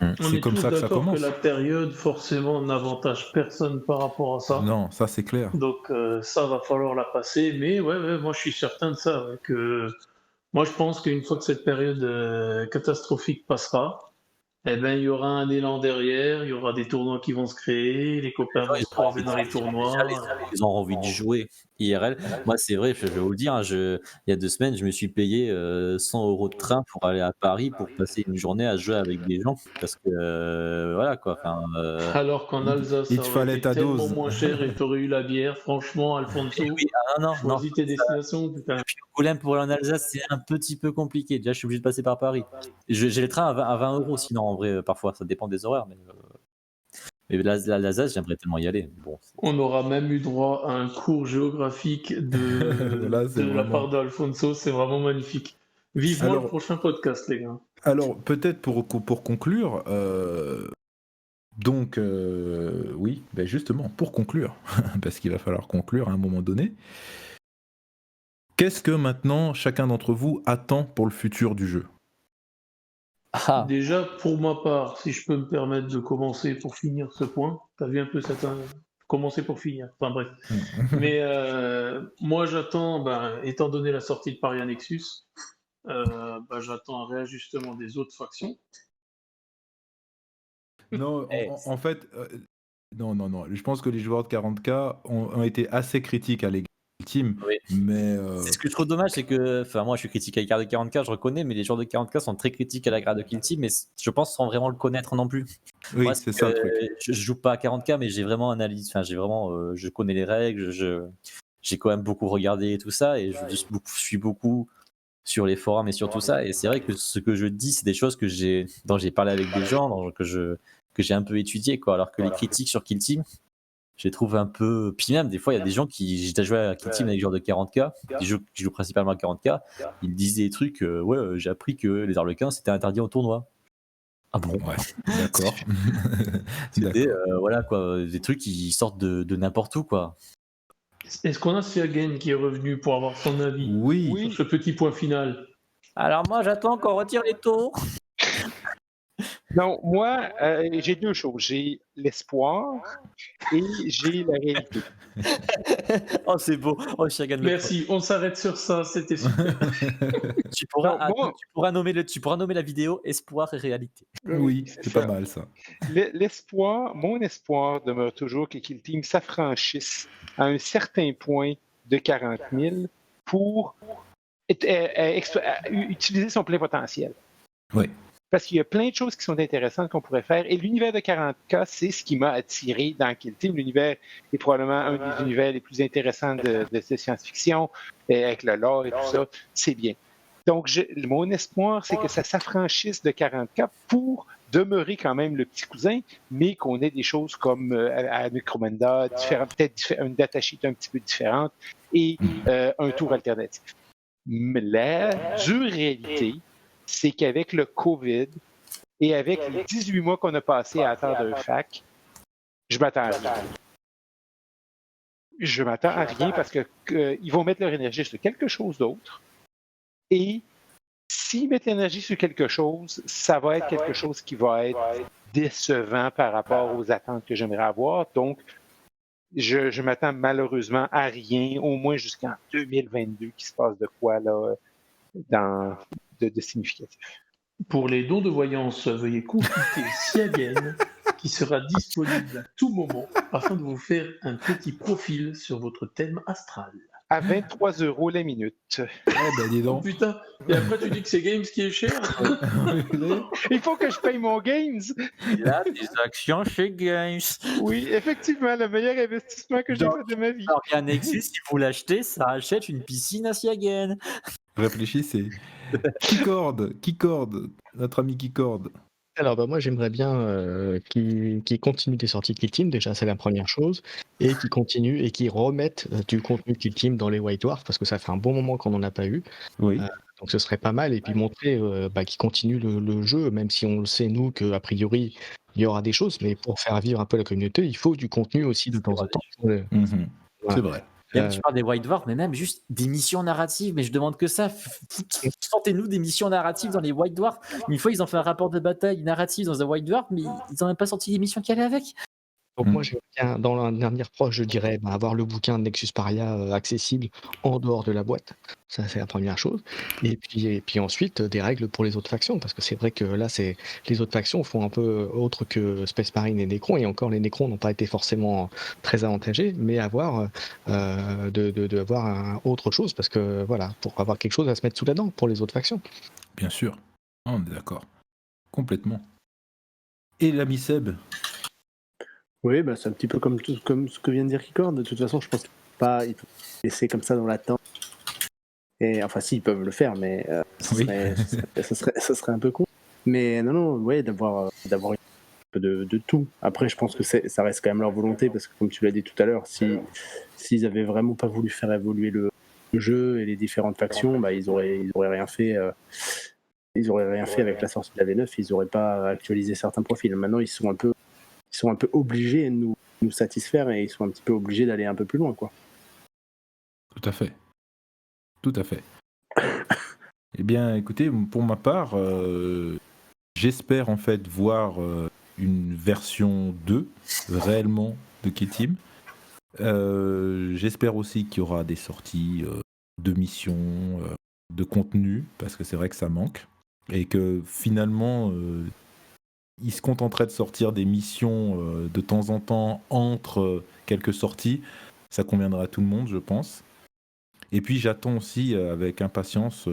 Speaker 2: On
Speaker 5: C'est
Speaker 2: est
Speaker 5: comme
Speaker 2: tous
Speaker 5: ça que ça
Speaker 2: d'accord que
Speaker 5: commence.
Speaker 2: la période, forcément, n'avantage personne par rapport à ça.
Speaker 5: Non, ça c'est clair.
Speaker 2: Donc, ça va falloir la passer. Mais ouais, moi, je suis certain de ça. Ouais, moi, je pense qu'une fois que cette période catastrophique passera, eh ben, il y aura un élan derrière, il y aura des tournois qui vont se créer, les copains vont se croiser dans les tournois.
Speaker 3: Ils ont envie de jouer IRL. Moi, c'est vrai, je vais vous le dire, hein, il y a 2 semaines, je me suis payé 100 € de train pour aller à Paris pour passer une journée à jouer avec des gens. Parce que, voilà quoi.
Speaker 2: Alors qu'en Alsace,
Speaker 5: Il
Speaker 2: ça
Speaker 5: te
Speaker 2: aurait
Speaker 5: fallait
Speaker 2: été
Speaker 5: ta
Speaker 2: tellement
Speaker 5: dose.
Speaker 2: moins cher et t'aurais eu la bière. Franchement, Alfonso,
Speaker 3: Oui, non.
Speaker 2: choisis tes destinations, putain.
Speaker 3: Puis Angoulême pour aller en Alsace, c'est un petit peu compliqué. Déjà, je suis obligé de passer par Paris. J'ai les trains à 20 € sinon, en vrai, parfois. Ça dépend des horaires. Mais l'Alsace, j'aimerais tellement y aller. Bon,
Speaker 2: On aura même eu droit à un cours géographique
Speaker 5: Là, c'est
Speaker 2: de la part
Speaker 5: vraiment.
Speaker 2: d'Alfonso, c'est vraiment magnifique. Vivement le
Speaker 5: Alors,
Speaker 2: prochain podcast, les gars.
Speaker 5: peut-être pour conclure, donc oui, ben justement, pour conclure, parce qu'il va falloir conclure à un moment donné, qu'est-ce que maintenant chacun d'entre vous attend pour le futur du jeu?
Speaker 3: Ah,
Speaker 2: Déjà, pour ma part, si je peux me permettre de commencer pour finir ce point, t'as vu un peu commencer pour finir, enfin bref. Mais moi j'attends, étant donné la sortie de Paria Nexus, j'attends un réajustement des autres factions.
Speaker 5: Non,
Speaker 3: Eh,
Speaker 5: en fait, non. Je pense que les joueurs de 40K ont été assez critiques à l'égard du team,
Speaker 3: oui.
Speaker 5: mais
Speaker 3: C'est ce que je trouve dommage, c'est que, enfin, moi je suis critique à l'égard de 40K, je reconnais, mais les joueurs de 40K sont très critiques à l'égard de Kill Team, mais je pense sans vraiment le connaître non plus. Moi,
Speaker 5: oui, c'est ça le truc.
Speaker 3: je joue pas à 40K, mais j'ai vraiment analysé, enfin, je connais les règles, j'ai quand même beaucoup regardé et tout ça, et je suis beaucoup sur les forums et sur tout ça, et c'est vrai que ce que je dis, c'est des choses dont j'ai parlé avec des gens, que j'ai un peu étudié, quoi, alors que les critiques sur Kill Team, je les trouve un peu. Puis même, des fois, il y a des gens j'ai déjà joué à Kill Team avec des joueurs de 40K, qui jouent principalement à 40K, ils me disaient des trucs, j'ai appris que les Harlequins, c'était interdit au tournoi. Ah bon?
Speaker 5: Ouais, d'accord.
Speaker 3: C'était,
Speaker 5: D'accord.
Speaker 3: voilà quoi, des trucs qui sortent de n'importe où, quoi.
Speaker 2: Est-ce qu'on a Siagen qui est revenu pour avoir son avis
Speaker 5: Oui.
Speaker 2: sur ce petit point final?
Speaker 3: Alors moi, j'attends qu'on retire les taux.
Speaker 4: Non, moi, j'ai deux choses. J'ai l'espoir et j'ai la réalité.
Speaker 3: Oh, c'est beau. Oh, Chagan,
Speaker 2: Merci, on s'arrête sur ça, c'était super.
Speaker 3: tu pourras,
Speaker 4: Non, moi-
Speaker 3: tu pourras nommer la vidéo Espoir et réalité.
Speaker 5: Oui,
Speaker 4: c'est
Speaker 5: c'est
Speaker 4: ça.
Speaker 5: pas mal ça.
Speaker 4: Mon espoir demeure toujours que Kill Team s'affranchisse à un certain point de 40 000 pour utiliser son plein potentiel.
Speaker 5: Oui.
Speaker 4: Parce qu'il y a plein de choses qui sont intéressantes qu'on pourrait faire. Et l'univers de 40K, c'est ce qui m'a attiré dans Kill Team. L'univers est probablement un des univers les plus intéressants de science-fiction, avec le lore et tout ça. C'est bien. Donc, mon espoir, c'est que ça s'affranchisse de 40K pour demeurer quand même le petit cousin, mais qu'on ait des choses comme à Necromunda, peut-être une datasheet un petit peu différente et un tour alternatif. Mais la dure réalité, c'est qu'avec le COVID et avec les 18 mois qu'on a passés à attendre un fac, je m'attends à rien. je m'attends à rien parce qu'ils vont mettre leur énergie sur quelque chose d'autre. Et s'ils mettent l'énergie sur quelque chose, ça va être quelque chose qui va être décevant par rapport aux attentes que j'aimerais avoir. Donc, je m'attends malheureusement à rien, au moins jusqu'en 2022, qu'il se passe de quoi là, de significatif.
Speaker 8: Pour les dons de voyance, veuillez consulter Siagen, qui sera disponible à tout moment afin de vous faire un petit profil sur votre thème astral.
Speaker 4: À 23 € la minute.
Speaker 5: Dis
Speaker 8: Oh
Speaker 5: donc.
Speaker 8: putain, et après tu dis que c'est Games qui est cher?
Speaker 4: Il faut que je paye mon gains.
Speaker 3: Il a des actions chez Games.
Speaker 4: Oui, effectivement, le meilleur investissement que j'ai fait de ma vie.
Speaker 3: Alors qu'un Nexus, si vous l'achetez, ça achète une piscine à Siagen.
Speaker 5: Réfléchissez. Keycord, notre ami Keycord.
Speaker 7: Alors, moi, j'aimerais bien qu'ils continuent des sorties Kill Team, déjà, c'est la première chose, et qu'ils continuent et qu'ils remettent du contenu Kill Team dans les White Dwarf, parce que ça fait un bon moment qu'on n'en a pas eu.
Speaker 5: Oui.
Speaker 7: Donc, ce serait pas mal, et puis montrer qu'ils continuent le jeu, même si on le sait, nous, qu'a priori, il y aura des choses, mais pour faire vivre un peu la communauté, il faut du contenu aussi de temps en temps.
Speaker 5: Mhm.
Speaker 7: Voilà.
Speaker 5: C'est vrai.
Speaker 3: Même tu parles des White Dwarf, mais même juste des missions narratives. Mais je demande que ça. Sortez-nous des missions narratives dans les White Dwarf. Une fois, ils ont fait un rapport de bataille narratif dans un White Dwarf, mais ils n'ont même pas sorti les missions qui allaient avec.
Speaker 7: Donc moi, j'aimerais bien, dans un avenir proche, je dirais, avoir le bouquin de Nexus Paria accessible en dehors de la boîte. Ça, c'est la première chose. Et puis ensuite, des règles pour les autres factions, parce que c'est vrai que là, les autres factions font un peu autre que Space Marine et Necron, et encore les Necrons n'ont pas été forcément très avantagés, mais avoir autre chose, parce que voilà, pour avoir quelque chose à se mettre sous la dent pour les autres factions.
Speaker 5: Bien sûr. On est d'accord. Complètement. Et l'ami Seb?
Speaker 6: Oui, c'est un petit peu comme ce que vient de dire Keycord. De toute façon, je pense qu'il faut laisser comme ça dans l'attente. Et enfin, si, ils peuvent le faire, mais ça serait un peu con. Mais non, ouais, d'avoir un peu de tout. Après, je pense que ça reste quand même leur volonté, parce que comme tu l'as dit tout à l'heure, s'ils avaient vraiment pas voulu faire évoluer le jeu et les différentes factions, ils auraient rien fait. Ils auraient rien fait avec la sortie de la V9. Ils auraient pas actualisé certains profils. Maintenant, ils sont un peu obligés de nous satisfaire, et ils sont un petit peu obligés d'aller un peu plus loin, quoi.
Speaker 5: Tout à fait. Eh bien, écoutez, pour ma part, j'espère en fait voir une version 2 réellement de Kill Team. J'espère aussi qu'il y aura des sorties de missions, de contenu, parce que c'est vrai que ça manque. Et que finalement, ils se contenteraient de sortir des missions de temps en temps entre quelques sorties. Ça conviendra à tout le monde, je pense. Et puis j'attends aussi avec impatience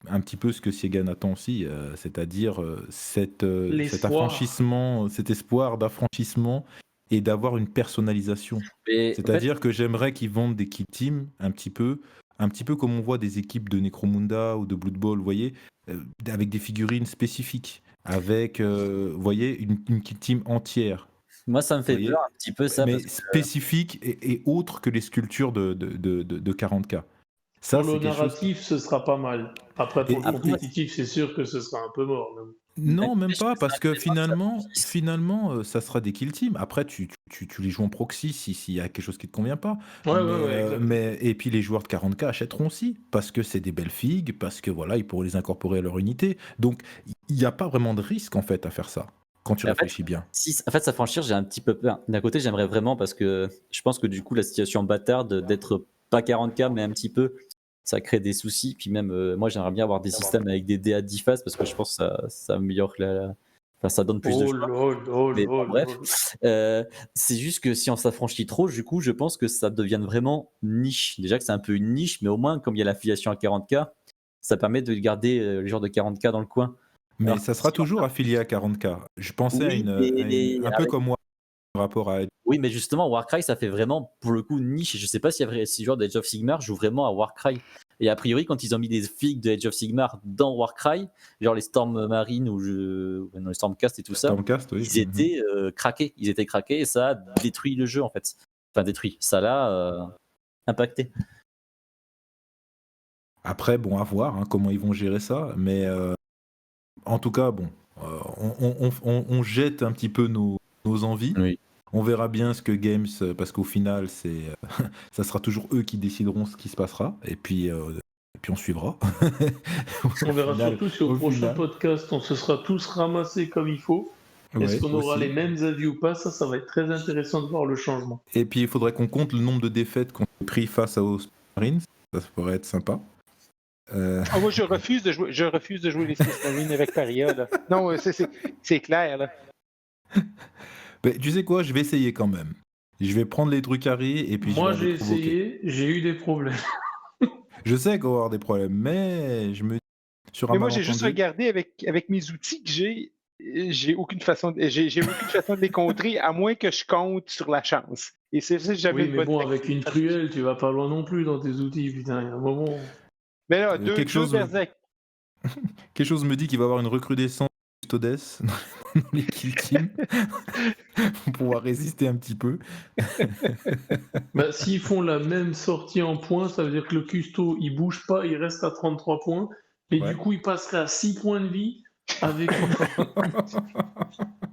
Speaker 5: un petit peu ce que Siegan attend aussi, c'est-à-dire cet affranchissement, cet espoir d'affranchissement et d'avoir une personnalisation. C'est-à-dire que j'aimerais qu'ils vendent des Kill Team un petit peu comme on voit des équipes de Necromunda ou de Blood Bowl, vous voyez, avec des figurines spécifiques, avec, vous voyez, une Kill Team entière.
Speaker 3: Moi, ça me fait peur un petit peu ça.
Speaker 5: Mais
Speaker 3: parce
Speaker 5: spécifique et autre que les sculptures de 40K. Ça,
Speaker 8: pour le narratif, ce sera pas mal. Après, pour le compétitif, c'est sûr que ce sera un peu mort.
Speaker 5: Non, même pas, parce que finalement, ça sera des kill teams. Après, tu les joues en proxy s'il y a quelque chose qui te convient pas. Et puis les joueurs de 40K achèteront aussi, parce que c'est des belles figues, parce que voilà, ils pourront les incorporer à leur unité. Donc, il n'y a pas vraiment de risque en fait à faire ça, quand tu réfléchis bien.
Speaker 3: En fait, s'affranchir, j'ai un petit peu peur. D'un côté, j'aimerais vraiment, parce que je pense que du coup, la situation bâtarde d'être pas 40K, mais un petit peu, ça crée des soucis. Puis même, moi, j'aimerais bien avoir des systèmes avec des dés à 10 phases, parce que je pense que ça améliore Enfin, ça donne plus de choix. Mais bref, c'est juste que si on s'affranchit trop, du coup, je pense que ça devienne vraiment niche. Déjà que c'est un peu une niche, mais au moins, comme il y a l'affiliation à 40K, ça permet de garder les joueurs de 40K dans le coin.
Speaker 5: Mais
Speaker 3: alors,
Speaker 5: ça sera toujours affilié à 40K. Je pensais à un peu comme moi, par rapport à...
Speaker 3: Oui, mais justement, Warcry, ça fait vraiment, pour le coup, niche. Je sais pas si les joueurs de Age of Sigmar jouent vraiment à Warcry. Et a priori, quand ils ont mis des figues de Age of Sigmar dans Warcry, genre les Storm Marine ou les Stormcast et tout ça, ils étaient craqués. Ils étaient craqués et ça a détruit le jeu, en fait. Enfin, détruit. Ça l'a impacté.
Speaker 5: Après, à voir comment ils vont gérer ça. Mais en tout cas, on jette un petit peu nos envies.
Speaker 3: Oui.
Speaker 5: On verra bien ce que Games, parce qu'au final, ça sera toujours eux qui décideront ce qui se passera. Et puis on suivra.
Speaker 8: On verra surtout si au prochain podcast, on se sera tous ramassés comme il faut. Est-ce qu'on aura les mêmes avis ou pas? Ça va être très intéressant de voir le changement.
Speaker 5: Et puis il faudrait qu'on compte le nombre de défaites qu'on a pris face aux Marines. Ça pourrait être sympa.
Speaker 4: Moi, je refuse de jouer les Space Marines avec Paria. Là. Non, c'est clair. Là.
Speaker 5: Mais tu sais quoi, je vais essayer quand même. Je vais prendre les trucs à rire et puis
Speaker 8: moi,
Speaker 5: je vais
Speaker 8: j'ai essayé, j'ai eu des problèmes.
Speaker 5: Je sais qu'on va avoir des problèmes, mais je me sur un
Speaker 4: Mais moi, j'ai juste regardé avec mes outils que j'ai aucune façon de les contrer, à moins que je compte sur la chance. Et c'est ça que j'avais
Speaker 8: oui, mais bon, avec une truelle, tu vas pas loin non plus dans tes outils, putain, il y a un moment.
Speaker 4: Mais là, quelque chose
Speaker 5: me dit qu'il va y avoir une recrudescence de Custodes dans les kill teams pour pouvoir résister un petit peu.
Speaker 8: Bah, s'ils font la même sortie en points, ça veut dire que le custo, il bouge pas, il reste à 33 points, et du coup, il passerait à 6 points de vie avec...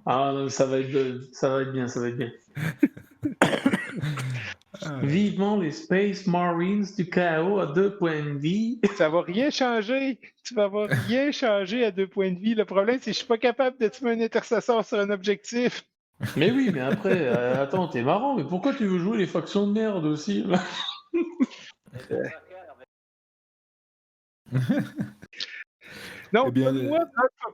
Speaker 8: Ah non, ça va être bien. Vivement les Space Marines du chaos à 2 points de vie.
Speaker 4: Ça va rien changer. Tu vas avoir rien changer à 2 points de vie. Le problème, c'est que je suis pas capable de tuer un intercesseur sur un objectif.
Speaker 8: Mais oui, mais après, attends, t'es marrant, mais pourquoi tu veux jouer les factions de merde aussi là?
Speaker 4: Non, moi,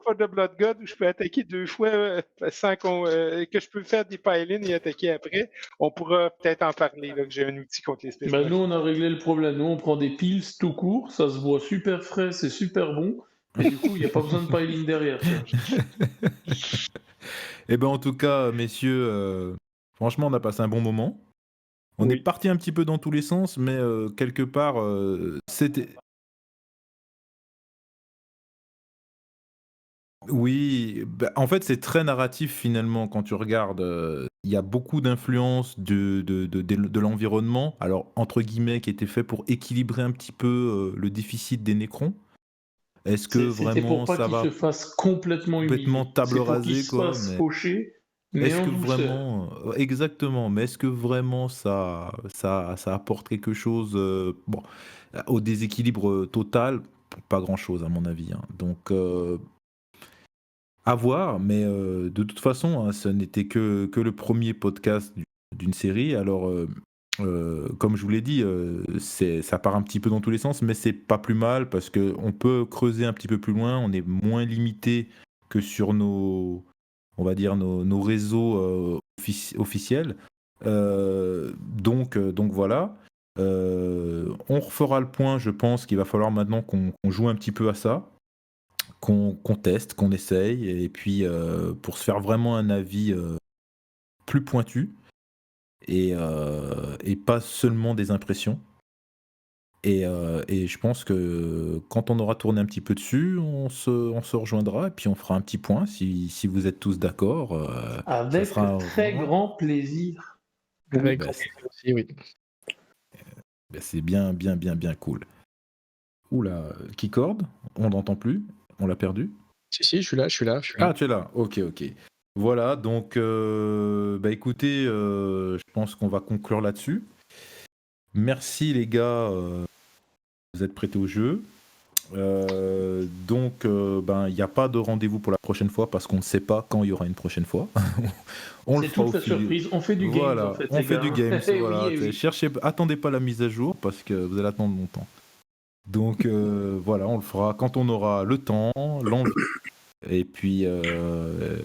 Speaker 4: pas de Blood God où je peux attaquer 2 fois sans que je peux faire des pile-in et attaquer après. On pourra peut-être en parler, là, que j'ai un outil contre les spécialistes.
Speaker 8: Nous, on a réglé le problème. Nous, on prend des piles tout court, ça se voit super frais, c'est super bon, et du coup, il n'y a pas besoin de pile-in derrière.
Speaker 5: Eh ben, en tout cas, messieurs, franchement, on a passé un bon moment. On est parti un petit peu dans tous les sens, mais quelque part, c'était... Oui, en fait, c'est très narratif finalement quand tu regardes. Il y a beaucoup d'influence de l'environnement, alors entre guillemets, qui était fait pour équilibrer un petit peu le déficit des Nécrons. Est-ce que vraiment
Speaker 8: pour pas
Speaker 5: ça va
Speaker 8: se fasse complètement
Speaker 5: table rasée,
Speaker 8: quoi? Se faucher, mais
Speaker 5: est-ce
Speaker 8: en
Speaker 5: que
Speaker 8: douceur.
Speaker 5: vraiment, exactement, mais est-ce que vraiment ça apporte quelque chose au déséquilibre total? Pas grand-chose à mon avis. Hein. Donc à voir, mais de toute façon, hein, ce n'était que le premier podcast d'une série. Alors, comme je vous l'ai dit, ça part un petit peu dans tous les sens, mais c'est pas plus mal parce qu'on peut creuser un petit peu plus loin. On est moins limité que sur nos réseaux officiels. Donc voilà. On refera le point. Je pense qu'il va falloir maintenant qu'on joue un petit peu à ça. Qu'on teste, qu'on essaye, et puis pour se faire vraiment un avis plus pointu, et pas seulement des impressions. Et je pense que quand on aura tourné un petit peu dessus, on se rejoindra, et puis on fera un petit point, si vous êtes tous d'accord.
Speaker 8: Avec très grand plaisir.
Speaker 7: Avec grand plaisir aussi, oui.
Speaker 5: C'est bien cool. Oula, Keycord, on n'entend plus. On l'a perdu?
Speaker 7: Si, je suis là.
Speaker 5: Ah, tu es là. Ok. Voilà, donc, écoutez, je pense qu'on va conclure là-dessus. Merci les gars, vous êtes prêtés au jeu. Donc, il n'y a pas de rendez-vous pour la prochaine fois parce qu'on ne sait pas quand il y aura une prochaine fois.
Speaker 8: C'est toute la surprise. On fait du games.
Speaker 5: Voilà,
Speaker 8: en fait,
Speaker 5: on fait du games. Voilà.
Speaker 8: Oui.
Speaker 5: Attendez pas la mise à jour parce que vous allez attendre longtemps. Donc voilà, on le fera quand on aura le temps, l'envie. Et puis, de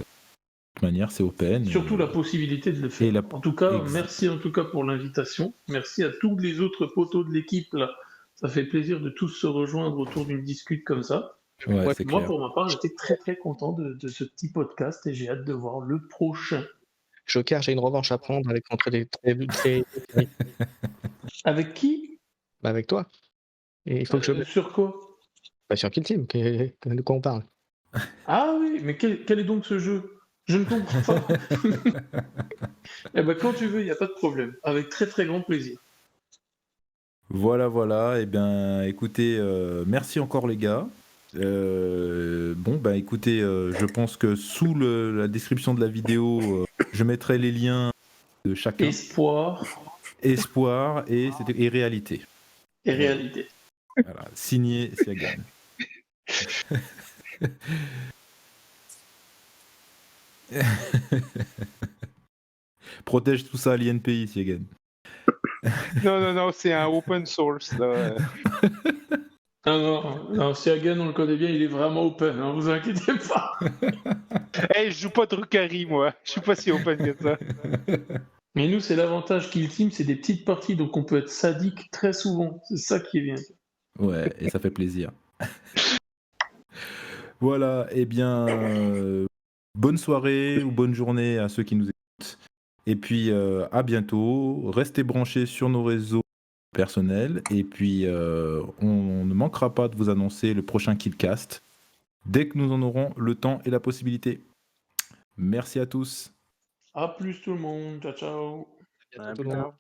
Speaker 5: toute manière, c'est open.
Speaker 8: Surtout la possibilité de le faire. En tout cas, merci en tout cas pour l'invitation. Merci à tous les autres poteaux de l'équipe là. Ça fait plaisir de tous se rejoindre autour d'une discute comme ça.
Speaker 5: Ouais,
Speaker 8: moi,
Speaker 5: clair.
Speaker 8: pour ma part, j'étais très très content de ce petit podcast et j'ai hâte de voir le prochain.
Speaker 7: Joker, j'ai une revanche à prendre contre des très...
Speaker 8: Avec qui?
Speaker 7: Avec toi. Et il faut que je...
Speaker 8: Sur quoi?
Speaker 7: Sur Kill Team, de quoi on parle?
Speaker 8: Ah oui, mais quel est donc ce jeu? Je ne comprends pas. Eh ben, quand tu veux, il n'y a pas de problème. Avec très très grand plaisir.
Speaker 5: Voilà. Eh bien, écoutez, merci encore les gars. Écoutez, je pense que sous la description de la vidéo, je mettrai les liens de chacun.
Speaker 8: Espoir
Speaker 5: Espoir et réalité.
Speaker 8: et réalité.
Speaker 5: Voilà, signé Siagan. Protège tout ça à l'INPI, Siagan.
Speaker 4: Non, c'est un open source. Là.
Speaker 8: Ah non, Siagan, on le connaît bien, il est vraiment open, hein, vous inquiétez pas.
Speaker 4: Hey, je joue pas Drukhari, moi. Je suis pas si open que ça.
Speaker 8: Mais nous, c'est l'avantage Kill Team, c'est des petites parties, donc on peut être sadique très souvent. C'est ça qui est bien.
Speaker 5: Ouais, et ça fait plaisir. Voilà, eh bien, bonne soirée ou bonne journée à ceux qui nous écoutent. Et puis, à bientôt. Restez branchés sur nos réseaux personnels. Et puis, on ne manquera pas de vous annoncer le prochain Killcast dès que nous en aurons le temps et la possibilité. Merci à tous.
Speaker 8: À plus tout le monde, ciao ciao.
Speaker 6: Ouais,
Speaker 7: tout le monde.